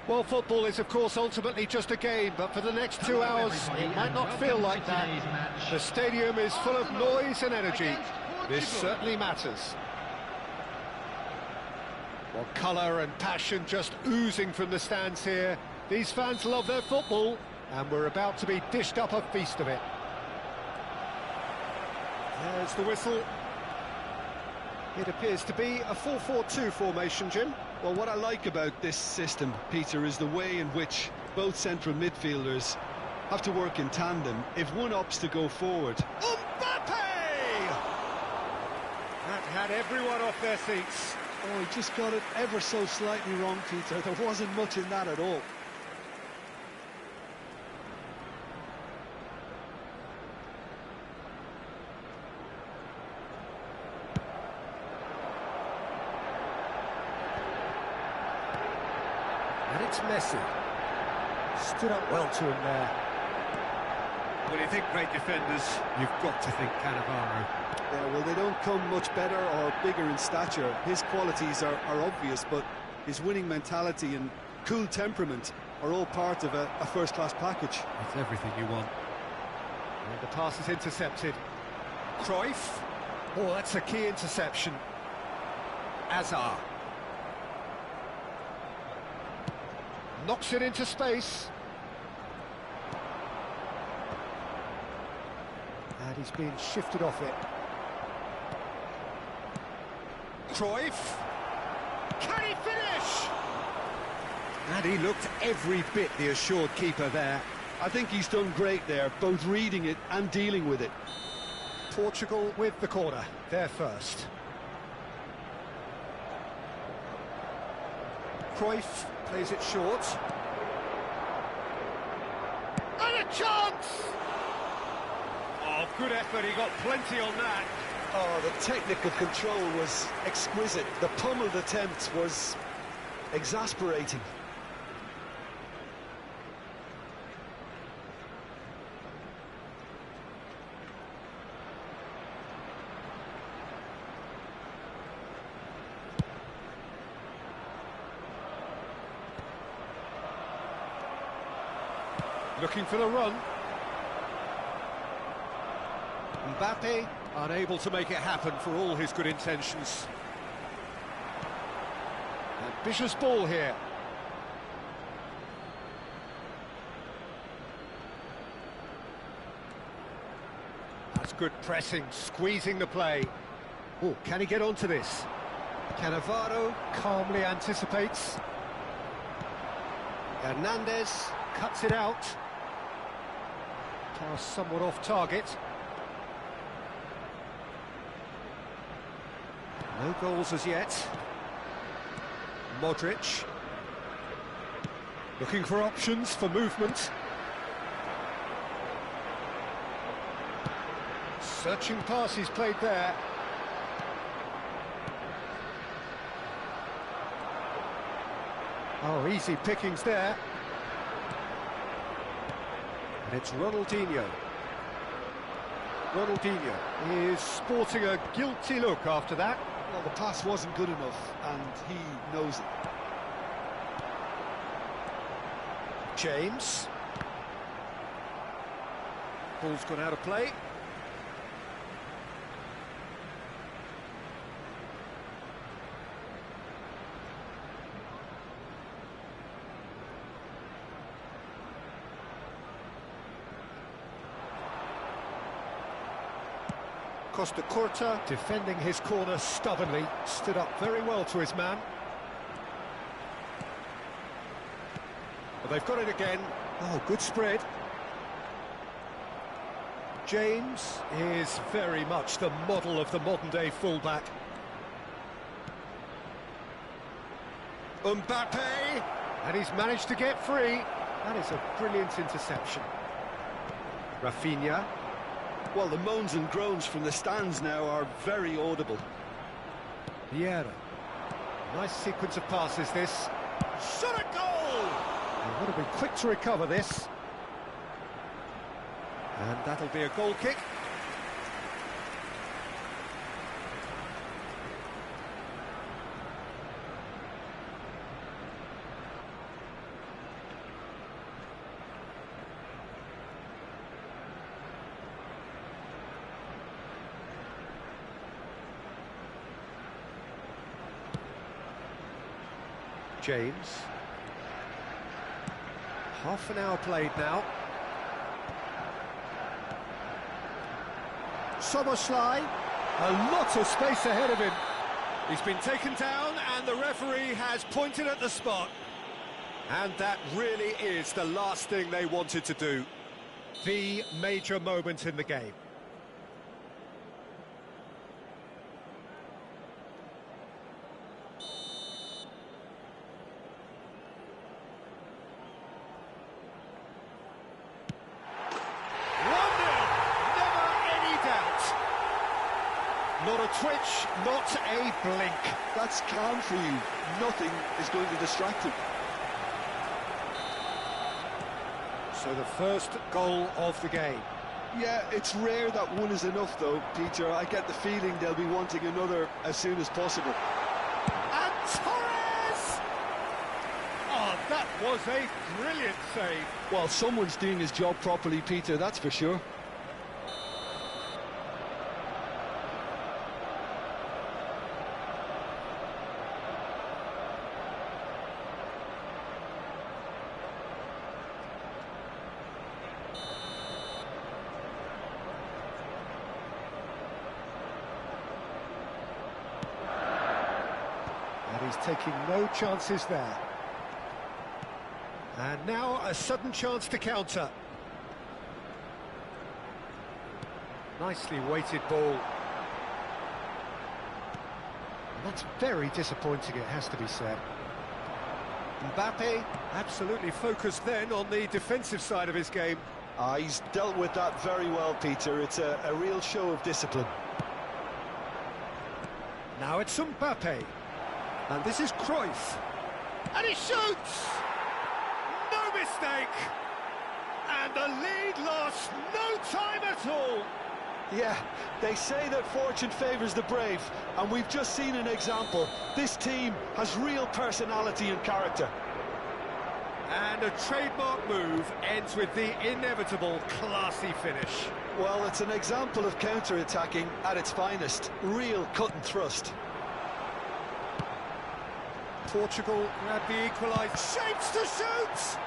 Speaker 1: Well, football is, of course, ultimately just a game, but for the next 2 hours, it might not feel like that. The stadium is full of noise and energy. This certainly matters. Well, colour and passion just oozing from the stands here. These fans love their football, and we're about to be dished up a feast of it. There's the whistle. It appears to be a 4-4-2 formation, Jim.
Speaker 2: Well, what I like about this system, Peter, is the way in which both central midfielders have to work in tandem. If one opts to go forward...
Speaker 1: Mbappe! That had everyone off their seats.
Speaker 5: Oh, he just got it ever so slightly wrong, Peter. There wasn't much in that at all.
Speaker 1: And it's Messi. Stood up well to him there.
Speaker 4: When you think great defenders, you've got to think Cannavaro.
Speaker 5: Yeah, well, they don't come much better or bigger in stature. His qualities are obvious, but his winning mentality and cool temperament are all part of a first-class package.
Speaker 4: It's everything you want.
Speaker 1: And the pass is intercepted. Cruyff. Oh, that's a key interception. Azar. Knocks it into space. And he's being shifted off it. Cruyff. Can he finish? And he looked every bit the assured keeper there.
Speaker 2: I think he's done great there, both reading it and dealing with it.
Speaker 1: Portugal with the corner, they're first. Cruyff plays it short. And a chance! Oh, good effort, he got plenty on that.
Speaker 2: Oh, the technical control was exquisite. The pummeled attempt was exasperating.
Speaker 1: Looking for the run. Mbappe unable to make it happen for all his good intentions. Ambitious ball here. That's good pressing, squeezing the play. Oh, can he get onto this? Cannavaro calmly anticipates. Hernandez cuts it out. Pass somewhat off target. No goals as yet. Modric. Looking for options for movement. Searching passes played there. Oh, easy pickings there. And it's Ronaldinho. Ronaldinho is sporting a guilty look after that.
Speaker 5: Well, the pass wasn't good enough, and he knows it.
Speaker 1: James. Ball's gone out of play. Costa Curta defending his corner stubbornly, stood up very well to his man. Well, they've got it again. Oh, good spread. James is very much the model of the modern-day fullback. Mbappe, and he's managed to get free. That is a brilliant interception. Rafinha.
Speaker 2: Well, the moans and groans from the stands now are very audible.
Speaker 1: Vieira. Nice sequence of passes, this. Shot a goal! He would have been quick to recover this. And that'll be a goal kick. James. Half an hour played now. Soboslai, a lot of space ahead of him. He's been taken down and the referee has pointed at the spot. And that really is the last thing they wanted to do. The major moment in the game. Not a twitch, not a blink.
Speaker 2: That's calm for you. Nothing is going to distract him.
Speaker 1: So the first goal of the game.
Speaker 2: Yeah, it's rare that one is enough though, Peter. I get the feeling they'll be wanting another as soon as possible.
Speaker 1: And Torres! Oh, that was a brilliant save.
Speaker 2: Well, someone's doing his job properly, Peter, that's for sure.
Speaker 1: He's taking no chances there. And now a sudden chance to counter. Nicely weighted ball. And that's very disappointing, it has to be said. Mbappe absolutely focused then on the defensive side of his game.
Speaker 2: He's dealt with that very well, Peter. It's a real show of discipline.
Speaker 1: Now it's Mbappe. And this is Cruyff. And he shoots! No mistake! And the lead lost no time at all!
Speaker 2: Yeah, they say that fortune favours the brave, and we've just seen an example. This team has real personality and character.
Speaker 1: And a trademark move ends with the inevitable classy finish.
Speaker 2: Well, it's an example of counter-attacking at its finest. Real cut and thrust.
Speaker 1: Portugal grab the equaliser. Shapes to shoot!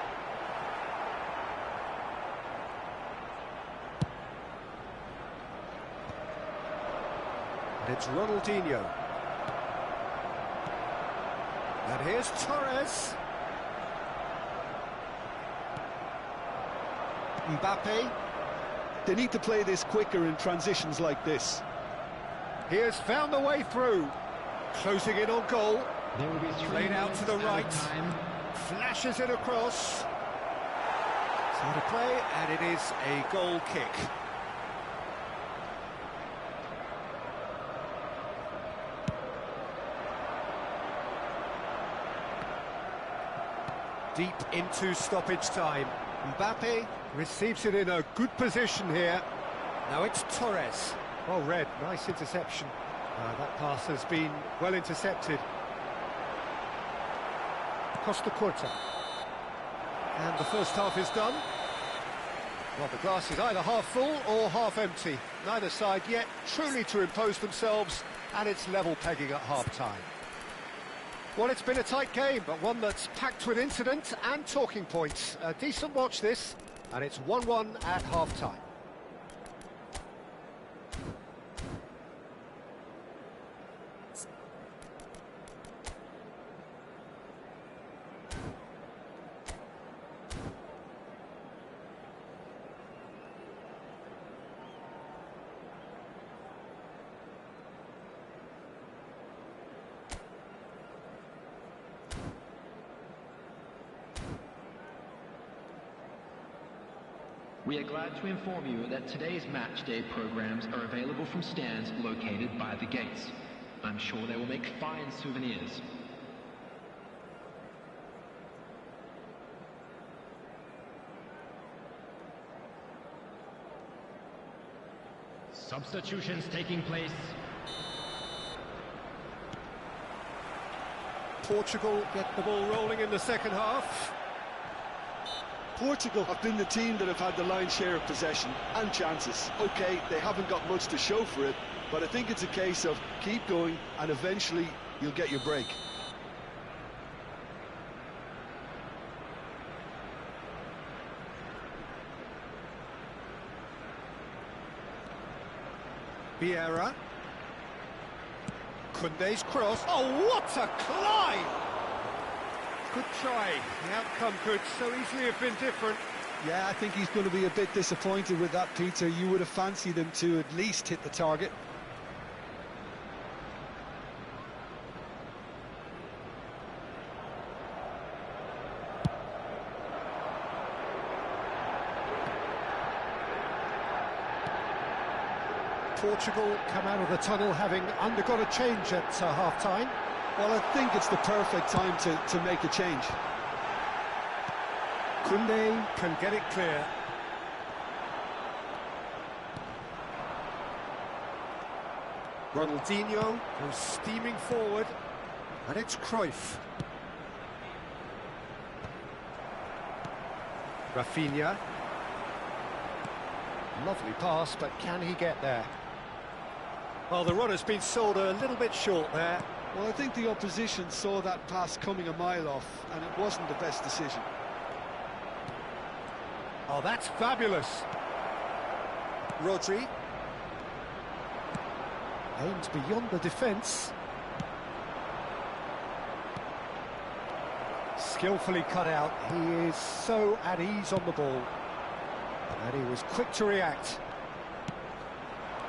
Speaker 1: And it's Ronaldinho. And here's Torres. Mbappe.
Speaker 2: They need to play this quicker in transitions like this.
Speaker 1: He has found the way through. Closing in on goal.
Speaker 6: There will be
Speaker 1: Played out to the right.
Speaker 6: time.
Speaker 1: Flashes it across. So to play, and it is a goal kick. Deep into stoppage time. Mbappe receives it in a good position here. Now it's Torres. Well read, nice interception. That pass has been well intercepted. Costa Curta. And the first half is done. Well, the glass is either half full or half empty. Neither side yet truly to impose themselves, and it's level pegging at half-time. Well, it's been a tight game, but one that's packed with incident and talking points. A decent watch this, and it's 1-1 at half-time.
Speaker 6: We are glad to inform you that today's match day programs are available from stands located by the gates. I'm sure they will make fine souvenirs.
Speaker 3: Substitutions taking place.
Speaker 1: Portugal get the ball rolling in the second half.
Speaker 2: Portugal have been the team that have had the lion's share of possession and chances. Okay, they haven't got much to show for it, but I think it's a case of keep going and eventually you'll get your break.
Speaker 1: Vieira. Koundé's cross. Oh, what a climb! Good try. The outcome could so easily have been different.
Speaker 5: Yeah, I think he's going to be a bit disappointed with that, Peter. You would have fancied him to at least hit the target.
Speaker 1: Portugal come out of the tunnel having undergone a change at half-time.
Speaker 5: Well, I think it's the perfect time to make a change.
Speaker 1: Koundé can get it clear. Ronaldinho goes steaming forward, and it's Cruyff. Rafinha. Lovely pass, but can he get there? Well, the runner's been sold a little bit short there.
Speaker 5: Well, I think the opposition saw that pass coming a mile off, and it wasn't the best decision.
Speaker 1: Oh, that's fabulous. Rodri. Aims beyond the defence. Skillfully cut out. He is so at ease on the ball. And he was quick to react.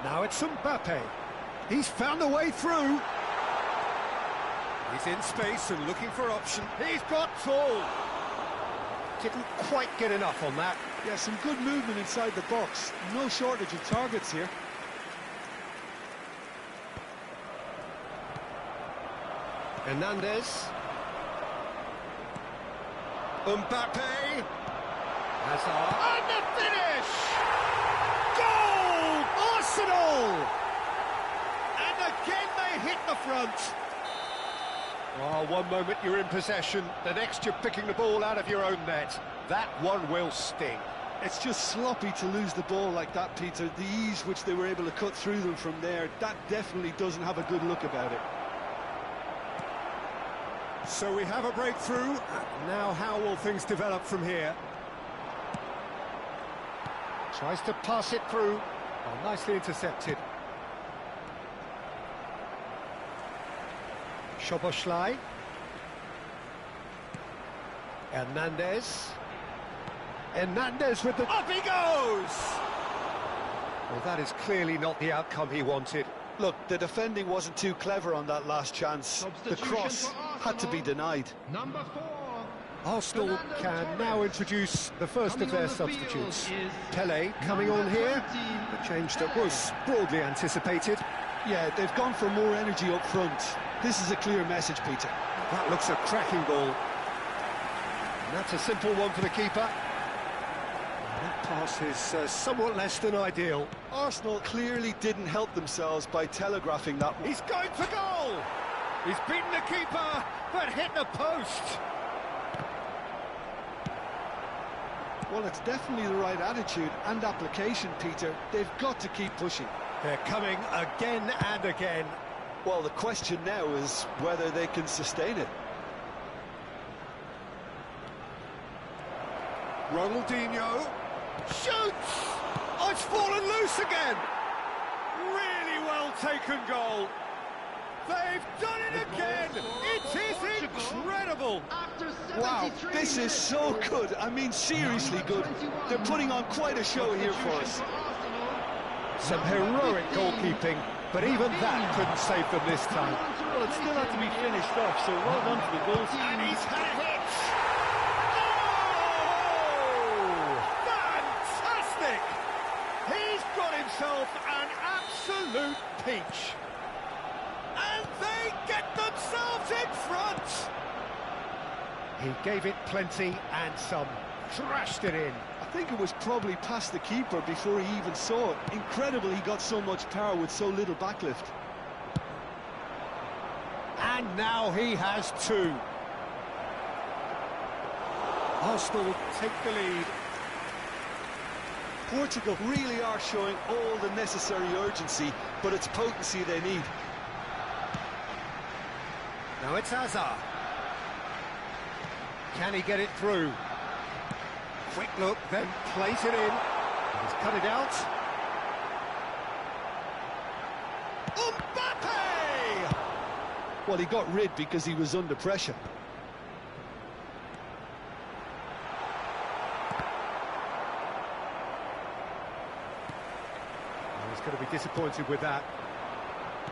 Speaker 1: Now it's Mbappe. He's found a way through. He's in space and looking for option. He's got tall. Didn't quite get enough on that.
Speaker 5: Yeah, some good movement inside the box. No shortage of targets here.
Speaker 1: Hernandez. Mbappe. Hazard. And the finish! Goal! Arsenal! And again they hit the front. Oh, one moment you're in possession, the next you're picking the ball out of your own net. That one will sting.
Speaker 5: It's just sloppy to lose the ball like that, Peter. The ease which they were able to cut through them from there, that definitely doesn't have a good look about it.
Speaker 1: So we have a breakthrough. Now how will things develop from here? Tries to pass it through. Oh, nicely intercepted. Szoboszlai. Hernandez. Hernandez with the... Up he goes! Well, that is clearly not the outcome he wanted.
Speaker 5: Look, the defending wasn't too clever on that last chance. The cross had to be denied.
Speaker 3: Number 4.
Speaker 1: Arsenal can now introduce the first of their substitutes. Pele coming on here, a change that was broadly anticipated.
Speaker 5: Yeah, they've gone for more energy up front. This is a clear message, Peter.
Speaker 1: That looks a cracking ball. And that's a simple one for the keeper. That pass is somewhat less than ideal.
Speaker 5: Arsenal clearly didn't help themselves by telegraphing that one.
Speaker 1: He's going for goal! He's beaten the keeper, but hit the post.
Speaker 5: Well, it's definitely the right attitude and application, Peter. They've got to keep pushing.
Speaker 1: They're coming again and again.
Speaker 5: Well, the question now is whether they can sustain it.
Speaker 1: Ronaldinho shoots! Oh, it's fallen loose again! Really well taken goal. They've done it again! It is incredible!
Speaker 5: Wow, this is so good. I mean, seriously good. They're putting on quite a show here for us.
Speaker 1: Some heroic goalkeeping, but even that couldn't save them this time.
Speaker 5: Well, it still had to be finished off, so well done to the goals.
Speaker 1: And he's had a hit! Oh! He gave it plenty and some, crashed it in.
Speaker 2: I think it was probably past the keeper before he even saw it. Incredible he got so much power with so little backlift.
Speaker 1: And now he has two. Arsenal take the lead.
Speaker 2: Portugal really are showing all the necessary urgency, but it's potency they need.
Speaker 1: Now it's Hazard. Can he get it through? Quick look, then plays it in. He's cut it out.
Speaker 2: Mbappe! Well, he got rid because he was under pressure.
Speaker 1: He's going to be disappointed with that.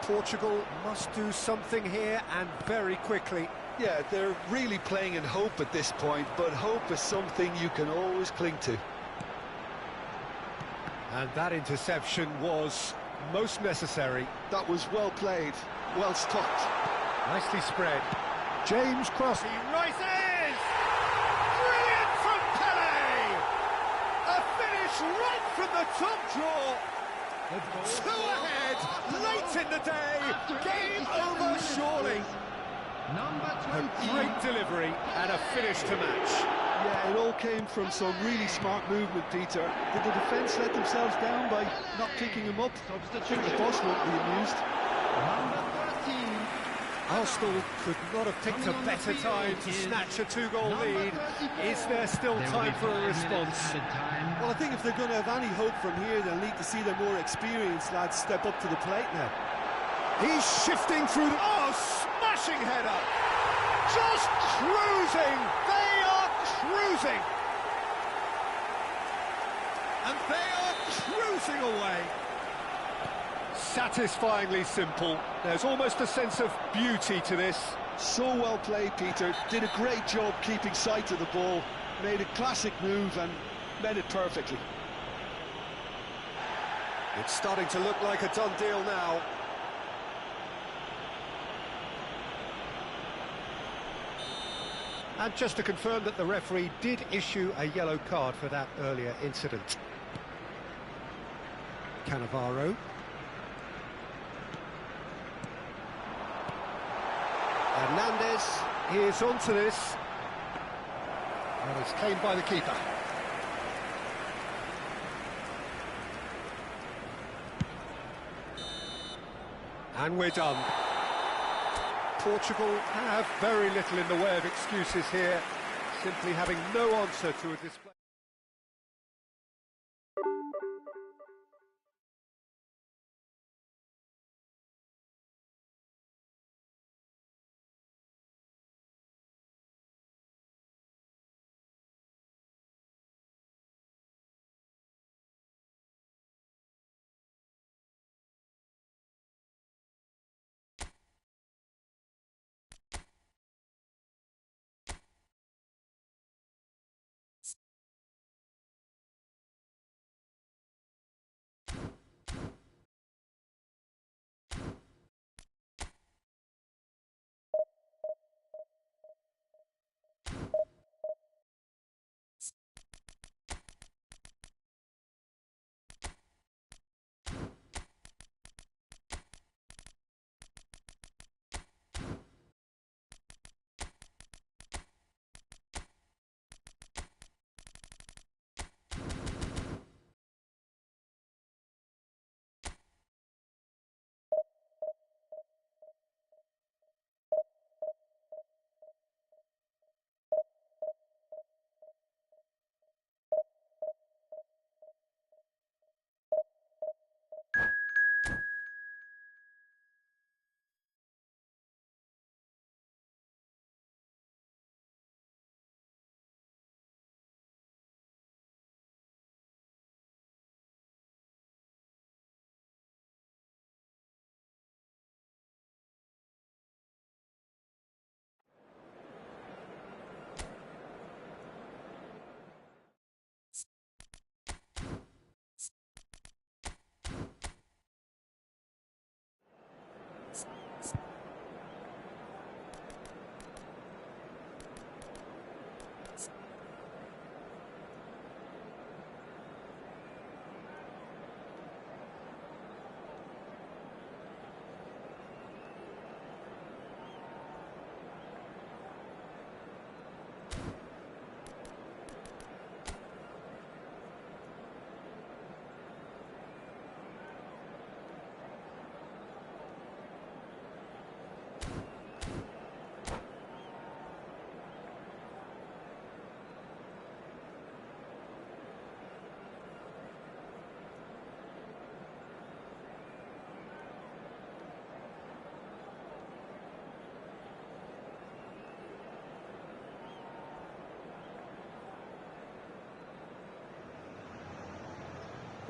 Speaker 1: Portugal must do something here, and very quickly.
Speaker 2: Yeah, they're really playing in hope at this point, but hope is something you can always cling to.
Speaker 1: And that interception was most necessary.
Speaker 2: That was well played, well stopped.
Speaker 1: Nicely spread. James Cross. He rises! Brilliant from Pele! A finish right from the top draw. Two ahead, late in the day. Game over surely. A great delivery and a finish to match.
Speaker 2: Yeah, it all came from some really smart movement, Peter. Did the defence let themselves down by not picking him up? I think the boss won't be amused.
Speaker 1: Arsenal could not have picked a better time to snatch a two-goal lead. Is there still time for a response?
Speaker 5: Well, I think if they're going to have any hope from here, they'll need to see their more experienced lads step up to the plate now.
Speaker 1: He's shifting through the... Oh, smashing header! Just cruising! They are cruising! And they are cruising away! Satisfyingly simple. There's almost a sense of beauty to this.
Speaker 2: So well played, Peter. Did a great job keeping sight of the ball. Made a classic move and made it perfectly.
Speaker 1: It's starting to look like a done deal now. And just to confirm that the referee did issue a yellow card for that earlier incident. Cannavaro. Hernandez is onto this. And it's claimed by the keeper. And we're done. Portugal have very little in the way of excuses here, simply having no answer to a display.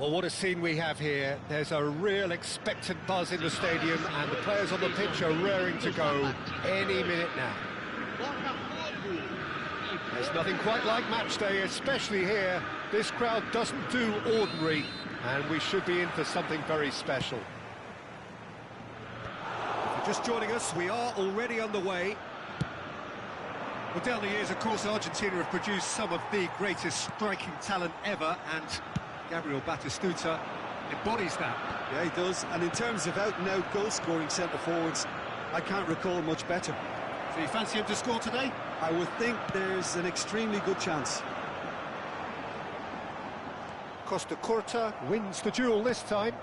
Speaker 1: Well, what a scene we have here. There's a real expectant buzz in the stadium, and the players on the pitch are raring to go any minute now. There's nothing quite like match day, especially here. This crowd doesn't do ordinary, and we should be in for something very special.
Speaker 4: If you're just joining us, we are already underway. Well, down the years, of course, Argentina have produced some of the greatest striking talent ever, and Gabriel Batistuta embodies that.
Speaker 2: Yeah, he does. And in terms of out-and-out goal-scoring centre-forwards, I can't recall much better.
Speaker 4: So you fancy him to score today?
Speaker 2: I would think there's an extremely good chance.
Speaker 1: Costa Curta wins the duel this time.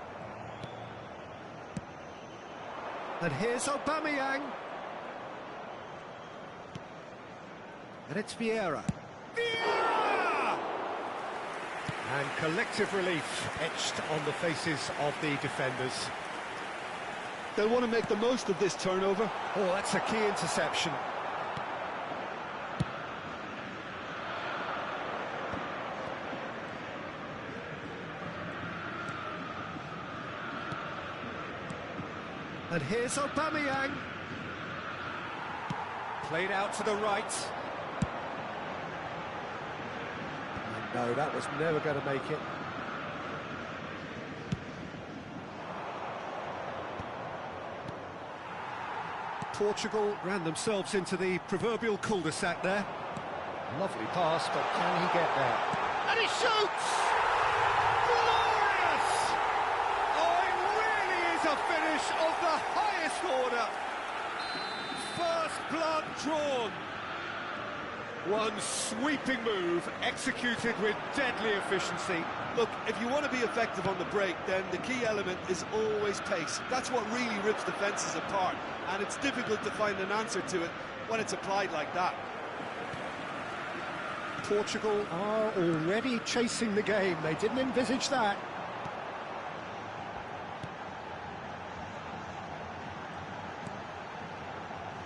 Speaker 1: And here's Aubameyang. And it's Vieira. Vieira! And collective relief etched on the faces of the defenders.
Speaker 5: They'll want to make the most of this turnover.
Speaker 1: Oh, that's a key interception. And here's Aubameyang. Played out to the right. And no, that was never going to make it. Portugal ran themselves into the proverbial cul-de-sac there. Lovely pass, but can he get there? And he shoots! Glorious! Oh, it really is a finish of the highest order. First blood drawn. One sweeping move, executed with deadly efficiency.
Speaker 2: Look, if you want to be effective on the break, then the key element is always pace. That's what really rips defences apart, and it's difficult to find an answer to it when it's applied like that.
Speaker 1: Portugal are already chasing the game. They didn't envisage that.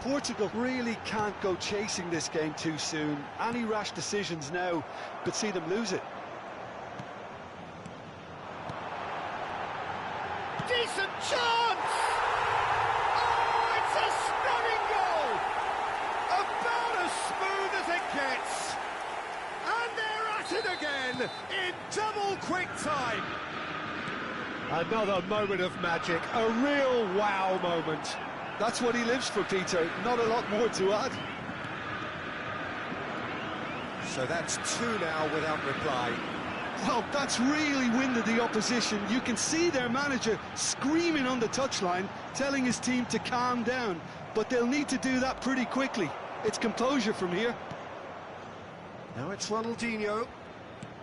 Speaker 5: Portugal really can't go chasing this game too soon. Any rash decisions now could see them lose it.
Speaker 1: Decent chance! Oh, it's a stunning goal! About as smooth as it gets. And they're at it again in double quick time. Another moment of magic, a real wow moment.
Speaker 5: That's what he lives for, Peter. Not a lot more to add.
Speaker 1: So that's two now without reply.
Speaker 5: Well, that's really winded the opposition. You can see their manager screaming on the touchline, telling his team to calm down. But they'll need to do that pretty quickly. It's composure from here.
Speaker 1: Now it's Ronaldinho.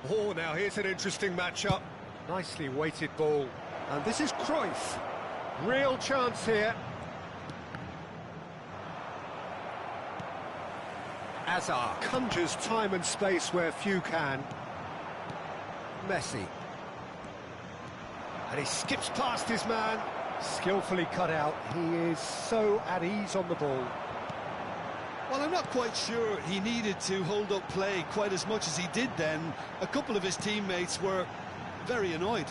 Speaker 1: Oh, now here's an interesting matchup. Nicely weighted ball. And this is Cruyff. Real chance here. Hazard conjures time and space where few can. Messi. And he skips past his man. Skillfully cut out. He is so at ease on the ball.
Speaker 2: Well, I'm not quite sure he needed to hold up play quite as much as he did then. A couple of his teammates were very annoyed.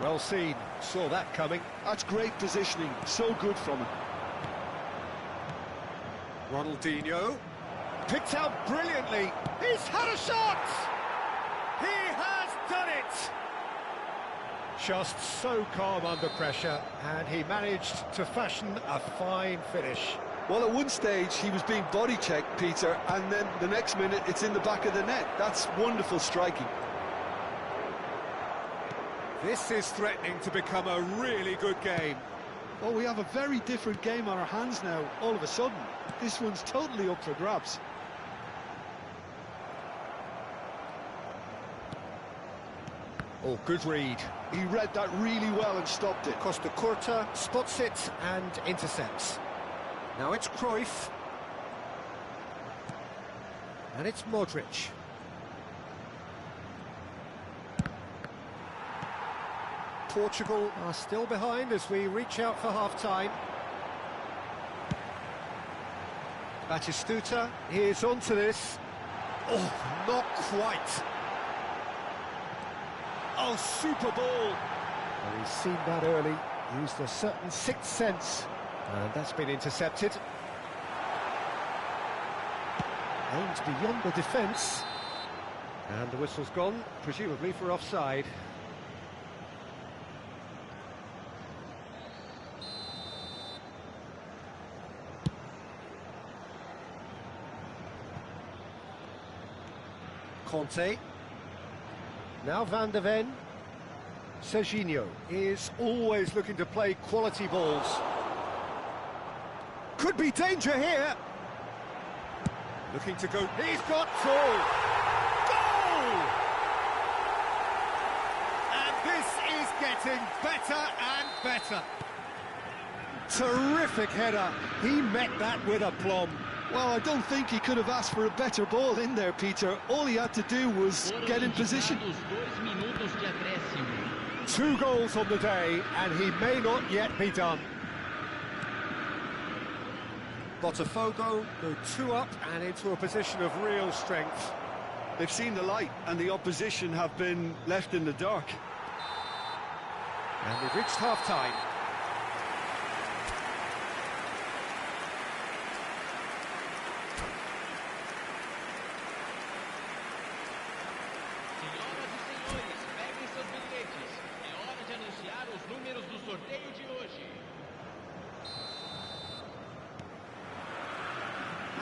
Speaker 1: Well seen. Saw that coming.
Speaker 5: That's great positioning. So good from him.
Speaker 1: Ronaldinho. Picked out brilliantly. He's had a shot! He has done it! Just so calm under pressure, and he managed to fashion a fine finish.
Speaker 5: Well, at one stage, he was being body-checked, Peter, and then the next minute, it's in the back of the net. That's wonderful striking.
Speaker 1: This is threatening to become a really good game.
Speaker 5: Well, we have a very different game on our hands now, all of a sudden. This one's totally up for grabs.
Speaker 1: Oh, good read.
Speaker 5: He read that really well and stopped it.
Speaker 1: Costa Curta spots it and intercepts. Now it's Cruyff. And it's Modric. Portugal are still behind as we reach out for half-time. Batistuta is onto this. Oh, not quite. Oh, super ball! Well, he's seen that early, used a certain sixth sense, and that's been intercepted. Aimed beyond the defence, and the whistle's gone, presumably for offside. Conte. Now Van de Ven. Serginho is always looking to play quality balls. Could be danger here. Looking to go. He's got through. Goal! And this is getting better and better. Terrific header. He met that with aplomb.
Speaker 2: Well, I don't think he could have asked for a better ball in there, Peter. All he had to do was get in position.
Speaker 1: 2 goals on the day, and he may not yet be done. Botafogo go 2 up and into a position of real strength.
Speaker 2: They've seen the light, and the opposition have been left in the dark.
Speaker 1: And we've reached half-time.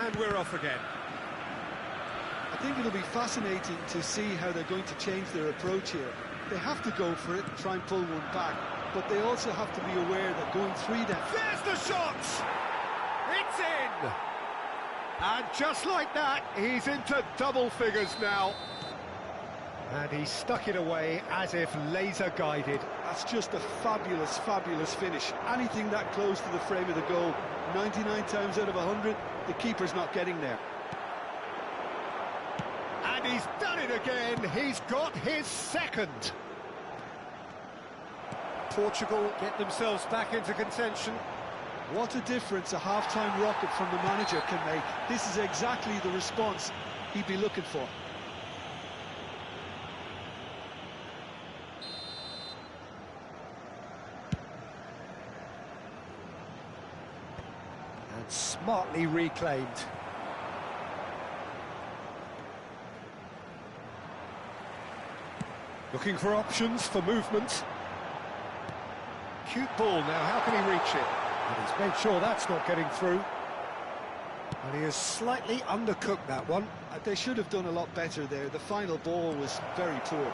Speaker 1: And we're off again.
Speaker 5: I think it'll be fascinating to see how they're going to change their approach here. They have to go for it, try and pull one back, but they also have to be aware that going 3 down...
Speaker 1: There's the shot! It's in! And just like that, he's into double figures now. And he stuck it away as if laser-guided.
Speaker 5: That's just a fabulous, fabulous finish. Anything that close to the frame of the goal, 99 times out of 100, the keeper's not getting there.
Speaker 1: And he's done it again. He's got his second. Portugal get themselves back into contention.
Speaker 5: What a difference a half-time rocket from the manager can make. This is exactly the response he'd be looking for.
Speaker 1: And smartly reclaimed. Looking for options for movement. Cute ball now, how can he reach it? And he's made sure that's not getting through. And he has slightly undercooked that one.
Speaker 5: They should have done a lot better there. The final ball was very poor.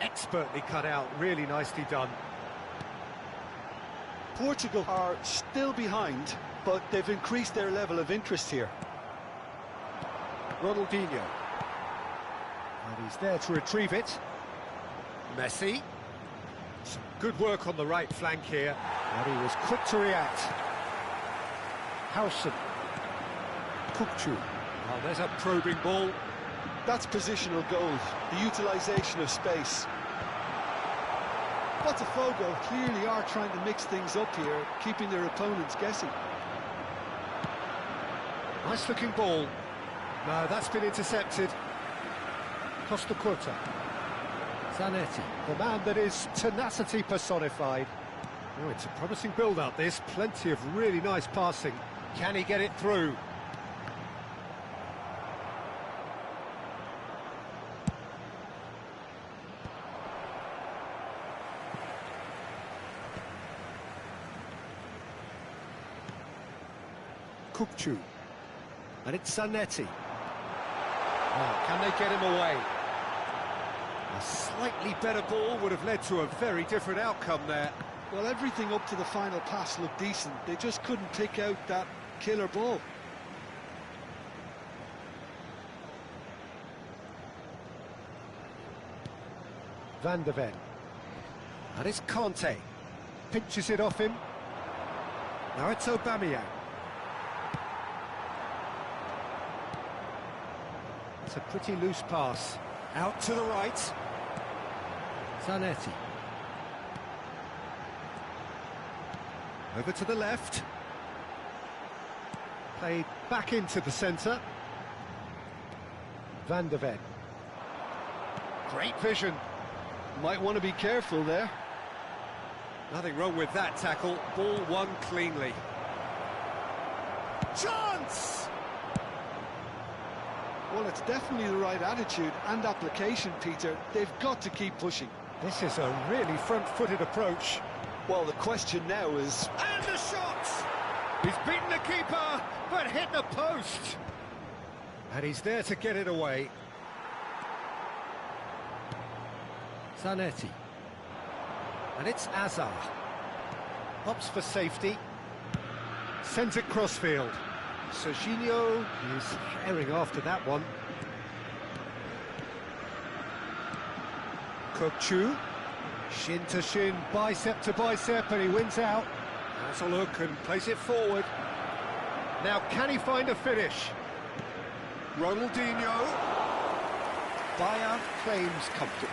Speaker 1: Expertly cut out, really nicely done.
Speaker 5: Portugal are still behind, but they've increased their level of interest here.
Speaker 1: Ronaldinho. And he's there to retrieve it. Messi. Some good work on the right flank here. And he was quick to react. Howson. Kukçu. Oh, there's a probing ball.
Speaker 5: That's positional goal, the utilisation of space. Botafogo clearly are trying to mix things up here, keeping their opponents guessing.
Speaker 1: Nice looking ball. No, that's been intercepted. Costa Curta. Zanetti, the man that is tenacity personified. Oh, it's a promising build-up, this. Plenty of really nice passing. Can he get it through? Kukçu. And it's Zanetti. Oh, can they get him away? A slightly better ball would have led to a very different outcome there.
Speaker 5: Well, everything up to the final pass looked decent. They just couldn't pick out that killer ball.
Speaker 1: Van de Ven. And it's Conte. Pinches it off him. Now it's Aubameyang. It's a pretty loose pass. Out to the right. Zanetti. Over to the left. Played back into the centre. Van de Ven. Great vision.
Speaker 2: Might want to be careful there.
Speaker 4: Nothing wrong with that tackle. Ball won cleanly. Chance!
Speaker 5: Well, it's definitely the right attitude and application, Peter. They've got to keep pushing.
Speaker 1: This is a really front-footed approach.
Speaker 2: Well, the question now is...
Speaker 1: And the shot! He's beaten the keeper, but hit the post. And he's there to get it away. Zanetti. And it's Azar. Hops for safety. Sends it crossfield. Serginho is herring after that one. Kokchu. Shin to shin, bicep to bicep, and he wins out. Has a look and plays it forward. Now, can he find a finish? Ronaldinho. Bayern claims comfortably.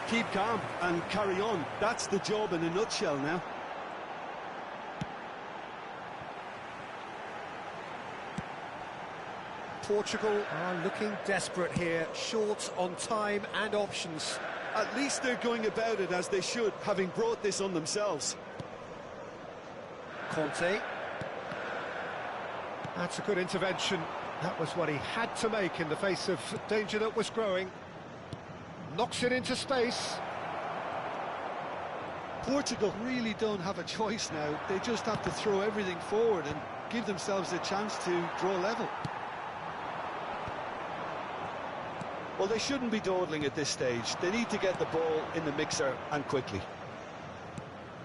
Speaker 2: Keep calm and carry on. That's the job in a nutshell now.
Speaker 1: Portugal are looking desperate here, short on time and options.
Speaker 2: At least they're going about it as they should, having brought this on themselves.
Speaker 1: Conte. That's a good intervention. That was what he had to make in the face of danger that was growing. Knocks it into space.
Speaker 5: Portugal really don't have a choice now. They just have to throw everything forward and give themselves a chance to draw level.
Speaker 2: Well, they shouldn't be dawdling at this stage. They need to get the ball in the mixer and quickly.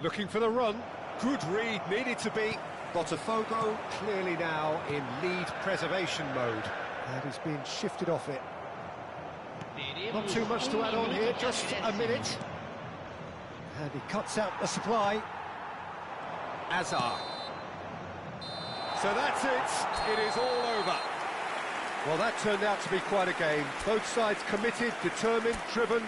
Speaker 1: Looking for the run. Good read, needed to be. Botafogo clearly now in lead preservation mode. And he's been shifted off it. Not too much to add on here, just a minute. And he cuts out the supply. Azar. So that's it. It is all over. Well, that turned out to be quite a game. Both sides committed, determined, driven.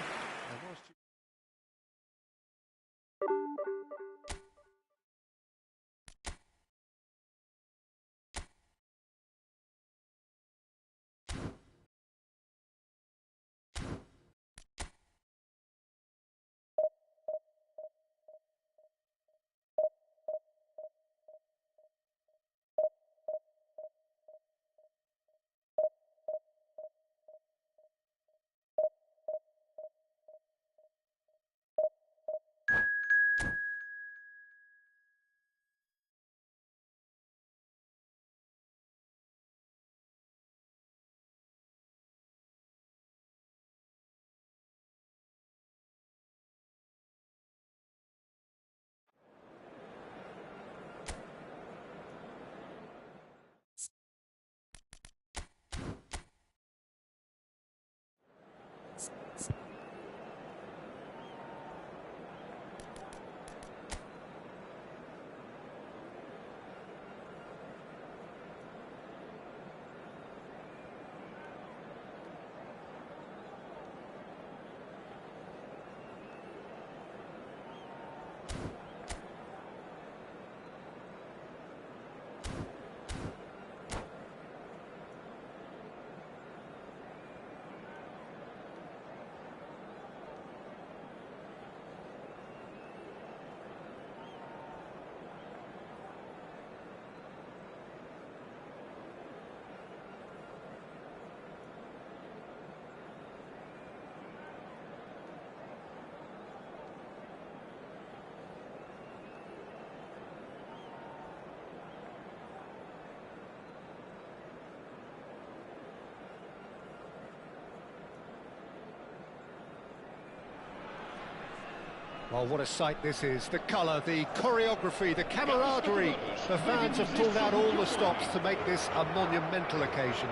Speaker 1: Well, what a sight this is. The colour, the choreography, the camaraderie. The fans have pulled out all the stops to make this a monumental occasion.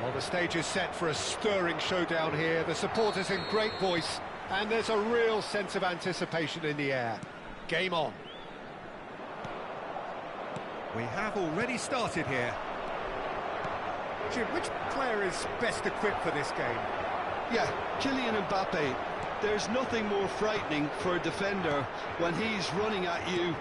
Speaker 1: Well, the stage is set for a stirring showdown here. The supporters in great voice, and there's a real sense of anticipation in the air. Game on.
Speaker 4: We have already started here. Jim, which player is best equipped for this game?
Speaker 2: Yeah, Kylian Mbappe. There's nothing more frightening for a defender when he's running at you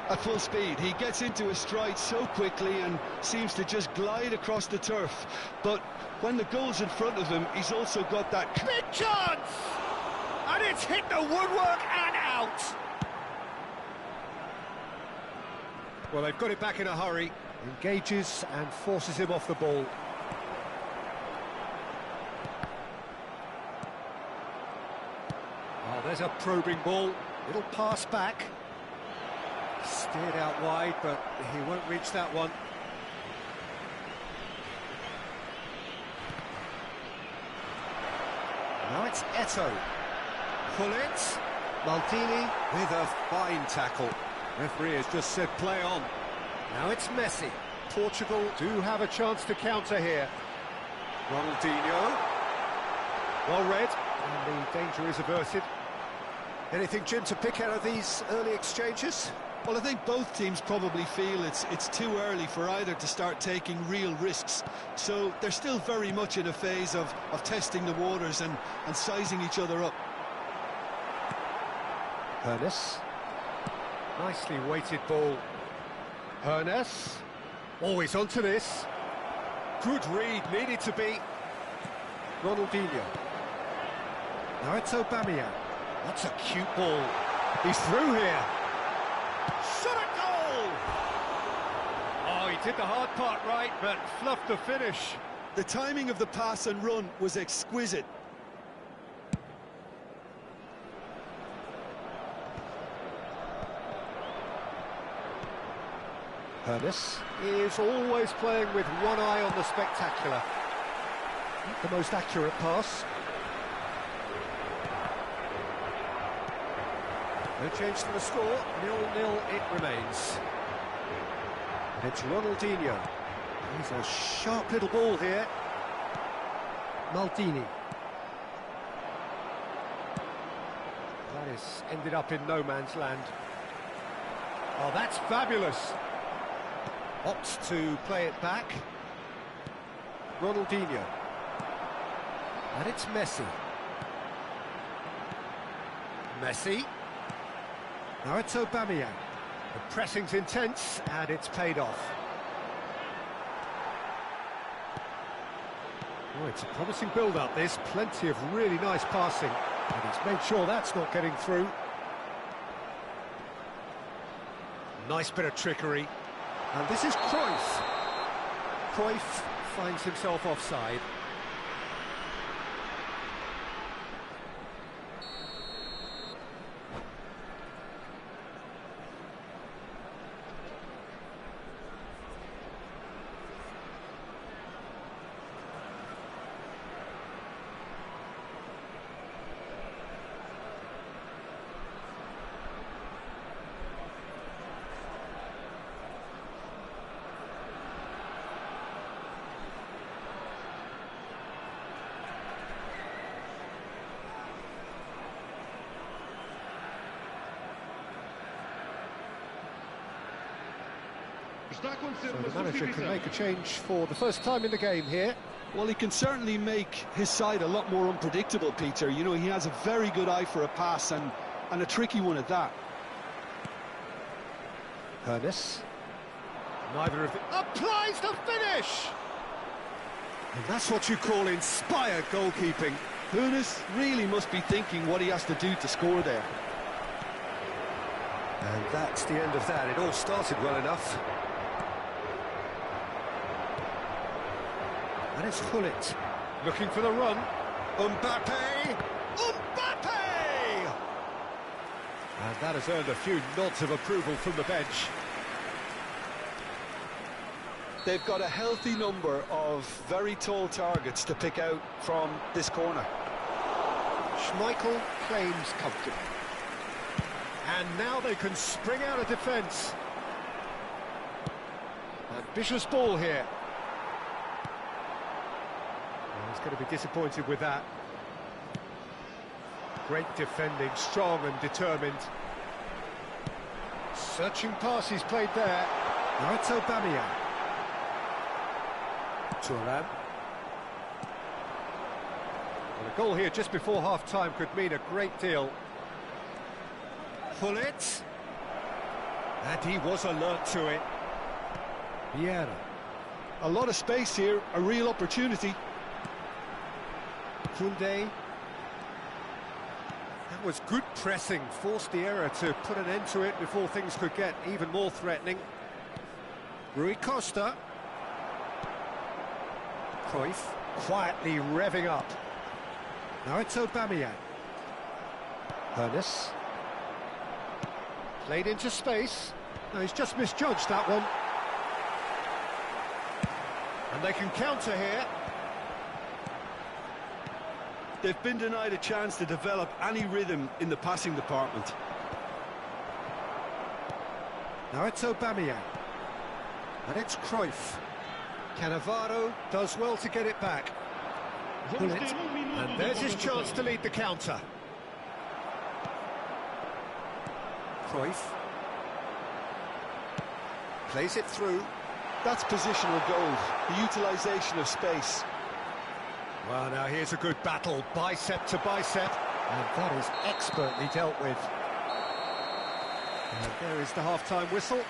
Speaker 2: at full speed. He gets into his stride so quickly and seems to just glide across the turf. But when the goal's in front of him, he's also got that...
Speaker 1: Big chance! And it's hit the woodwork and out! Well, they've got it back in a hurry. Engages and forces him off the ball. Oh, there's a probing ball. It'll pass back. Steered out wide, but he won't reach that one. Now it's Eto'o. Pull it. Maldini with a fine tackle. Referee has just said play on. Now it's Messi. Portugal do have a chance to counter here. Ronaldinho. Well read, and the danger is averted. Anything, Jim, to pick out of these early exchanges?
Speaker 2: Well, I think both teams probably feel it's too early for either to start taking real risks. So they're still very much in a phase of testing the waters and sizing each other up.
Speaker 1: Hernes. Nicely weighted ball. Hernes. Always onto this. Good read, needed to be. Ronaldinho. Now it's Aubameyang. That's a cute ball. He's through here. Shot a goal! Oh, he did the hard part right, but fluffed the finish.
Speaker 2: The timing of the pass and run was exquisite.
Speaker 1: Hernes is always playing with one eye on the spectacular. Not the most accurate pass. No change to the score, 0-0 it remains. And it's Ronaldinho. He's a sharp little ball here. Maldini. That has ended up in no man's land. Oh, that's fabulous. Opts to play it back. Ronaldinho. And it's Messi. Messi. Now it's Aubameyang. The pressing's intense, and it's paid off. Oh, it's a promising build-up, this. Plenty of really nice passing. And he's made sure that's not getting through. Nice bit of trickery. And this is Cruyff. Cruyff finds himself offside. So the manager can make a change for the first time in the game here.
Speaker 2: Well, he can certainly make his side a lot more unpredictable, Peter. You know, he has a very good eye for a pass and a tricky one at that.
Speaker 1: Hernes. Neither of them applies the finish! And that's what you call inspired goalkeeping.
Speaker 2: Hernes really must be thinking what he has to do to score there.
Speaker 1: And that's the end of that. It all started well enough. And it's Gullit, looking for the run. Mbappe! Mbappe! And that has earned a few nods of approval from the bench.
Speaker 2: They've got a healthy number of very tall targets to pick out from this corner.
Speaker 1: Schmeichel claims comfortably. And now they can spring out of defence. Ambitious ball here. Well, he's going to be disappointed with that. Great defending, strong and determined. Searching pass he's played there. Now it's Aubameyang. Thuram. Well, a goal here just before half-time could mean a great deal. Pull it. And he was alert to it. Vieira.
Speaker 5: A lot of space here, a real opportunity.
Speaker 1: Koundé. That was good pressing, forced the error to put an end to it before things could get even more threatening. Rui Costa. Cruyff quietly revving up. Now it's Aubameyang. Ernest. Played into space. No, he's just misjudged that one. And they can counter here.
Speaker 2: They've been denied a chance to develop any rhythm in the passing department.
Speaker 1: Now it's Aubameyang. And it's Cruyff. Cannavaro does well to get it back. Pull it. And there's his chance to lead the counter. Cruyff. Plays it through.
Speaker 5: That's positional gold, the utilisation of space.
Speaker 1: Well, now here's a good battle, bicep to bicep, and that is expertly dealt with. And there is the half-time whistle.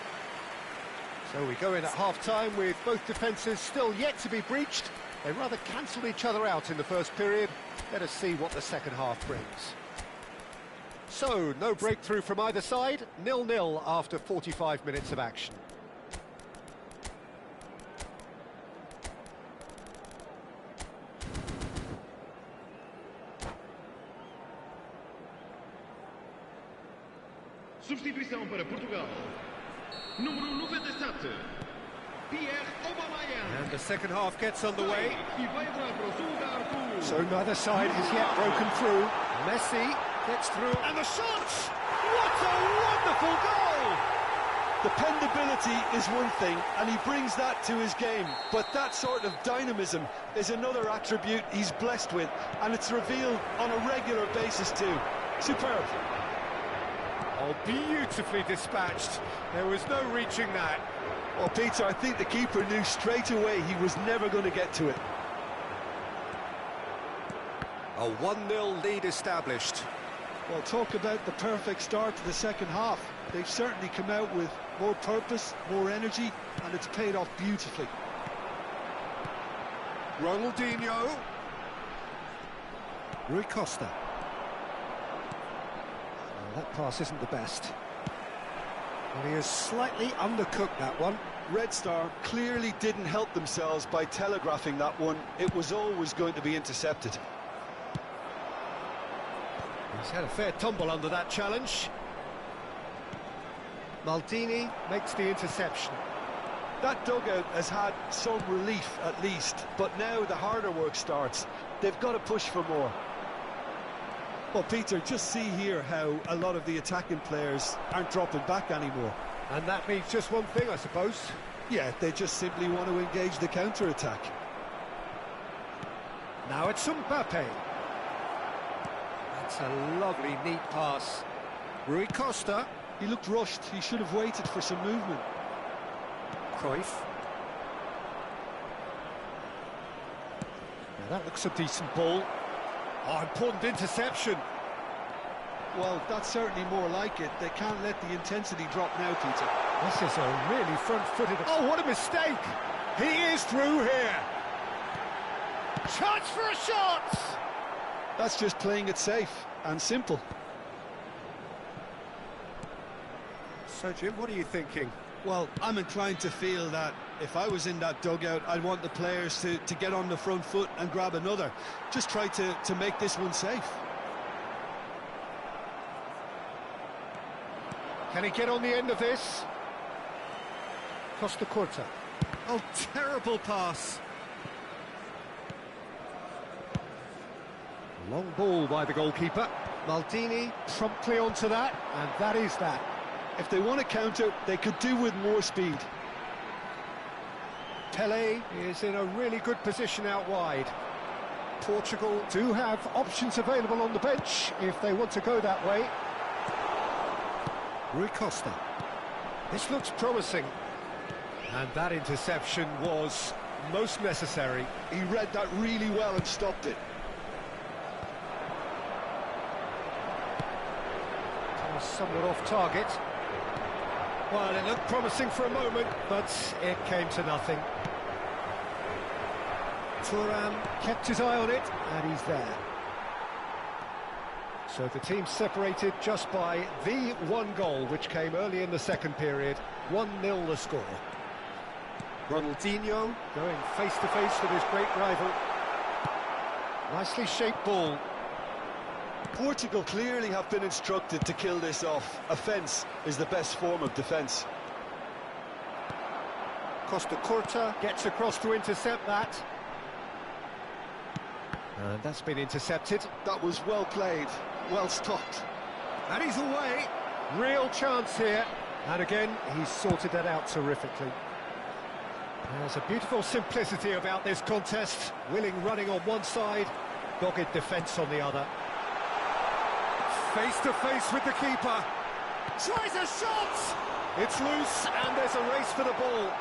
Speaker 1: So we go in at half-time with both defences still yet to be breached. They rather cancelled each other out in the first period. Let us see what the second half brings. So, no breakthrough from either side, 0-0 after 45 minutes of action.
Speaker 3: Substituição para Portugal. Número 97.
Speaker 1: And the second half gets underway.
Speaker 3: E vai entrar para o seu lugar com...
Speaker 1: So neither side has yet broken through. Messi gets through, and the shot! What a wonderful goal!
Speaker 5: Dependability is one thing, and he brings that to his game, but that sort of dynamism is another attribute he's blessed with, and it's revealed on a regular basis too. Superb.
Speaker 1: Oh, beautifully dispatched. There was no reaching that.
Speaker 5: Well, Peter, I think the keeper knew straight away he was never going to get to it.
Speaker 1: A 1-0 lead established.
Speaker 5: Well, talk about the perfect start to the second half. They've certainly come out with more purpose, more energy, and it's paid off beautifully.
Speaker 1: Ronaldinho. Rui Costa. Well, that pass isn't the best. Well, he has slightly undercooked that one.
Speaker 5: Red Star clearly didn't help themselves by telegraphing that one. It was always going to be intercepted.
Speaker 1: He's had a fair tumble under that challenge. Maldini makes the interception.
Speaker 5: That dugout has had some relief at least, but now the harder work starts. They've got to push for more. Well, Peter, just see here how a lot of the attacking players aren't dropping back anymore.
Speaker 1: And that means just one thing, I suppose.
Speaker 5: Yeah, they just simply want to engage the counter-attack.
Speaker 1: Now it's Mbappe. That's a lovely, neat pass. Rui Costa.
Speaker 5: He looked rushed. He should have waited for some movement.
Speaker 1: Cruyff. Now that looks a decent ball. Oh, important interception.
Speaker 5: Well, that's certainly more like it. They can't let the intensity drop now, Peter.
Speaker 1: This is a really front-footed... Oh, what a mistake! He is through here. Chance for a shot!
Speaker 5: That's just playing it safe and simple.
Speaker 1: So, Jim, what are you thinking?
Speaker 2: Well, I'm inclined to feel that if I was in that dugout, I'd want the players to get on the front foot and grab another. Just try to make this one safe.
Speaker 1: Can he get on the end of this? Costa Curta. Oh, terrible pass. Long ball by the goalkeeper. Maldini promptly onto that, and that is that.
Speaker 5: If they want to counter, they could do with more speed.
Speaker 1: Pelé is in a really good position out wide. Portugal do have options available on the bench if they want to go that way. Rui Costa. This looks promising. And that interception was most necessary.
Speaker 5: He read that really well and stopped it.
Speaker 1: Somewhat off target. Well, it looked promising for a moment, but it came to nothing. Thuram kept his eye on it, and he's there. So the team separated just by the one goal, which came early in the second period. 1-0 the score. Ronaldinho going face-to-face with his great rival. Nicely shaped ball.
Speaker 2: Portugal clearly have been instructed to kill this off. Offence is the best form of defence.
Speaker 1: Costa Curta gets across to intercept that. And that's been intercepted.
Speaker 2: That was well played, well stopped.
Speaker 1: And he's away. Real chance here. And again, he's sorted that out terrifically. There's a beautiful simplicity about this contest. Willing running on one side, dogged defence on the other. Face to face with the keeper. Tries a shot! It's loose and there's a race for the ball.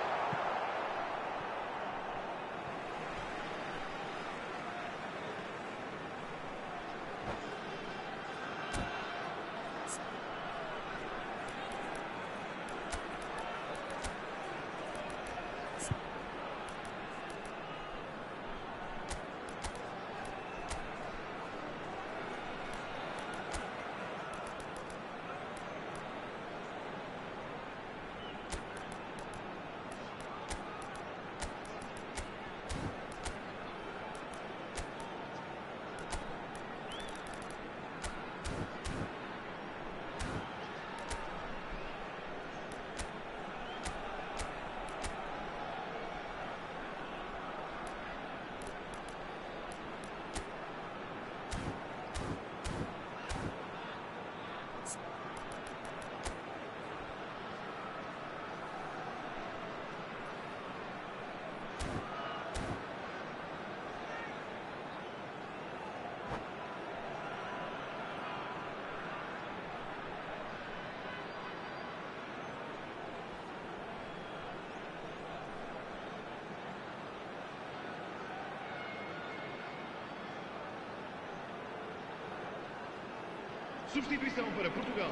Speaker 3: Substituição para Portugal.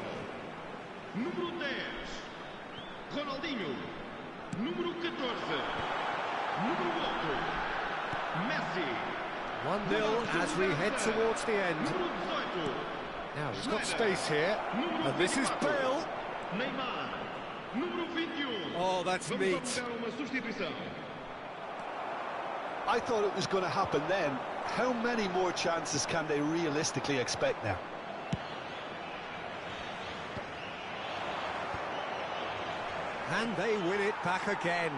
Speaker 3: Número 10, Ronaldinho. Número 14, número 8, Messi.
Speaker 1: 1-0 as we head towards the end.
Speaker 3: Número 18,
Speaker 1: Now he's got space here, and this is Bale.
Speaker 3: Neymar. Número 21.
Speaker 4: Oh, that's
Speaker 3: Vamos
Speaker 4: neat.
Speaker 3: apontar uma substituição.
Speaker 2: I thought it was going to happen then. How many more chances can they realistically expect now?
Speaker 1: And they win it back again.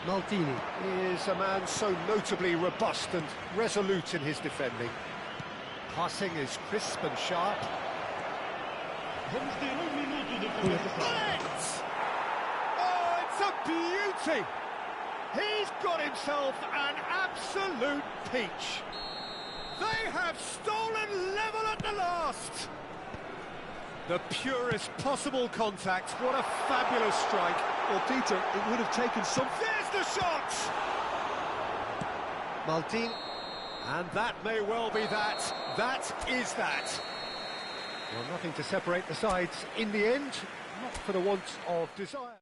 Speaker 1: Maldini is a man so notably robust and resolute in his defending. Passing is crisp and sharp.
Speaker 3: Vamos ter minuto de compensação.
Speaker 1: Oh, it's a beauty! He's got himself an absolute peach. They have stolen level at the last. The purest possible contact. What a fabulous strike.
Speaker 2: Well, Peter, it would have taken some...
Speaker 1: There's the shot! Maldini. And that may well be that. That is that. Well, nothing to separate the sides in the end. Not for the want of desire.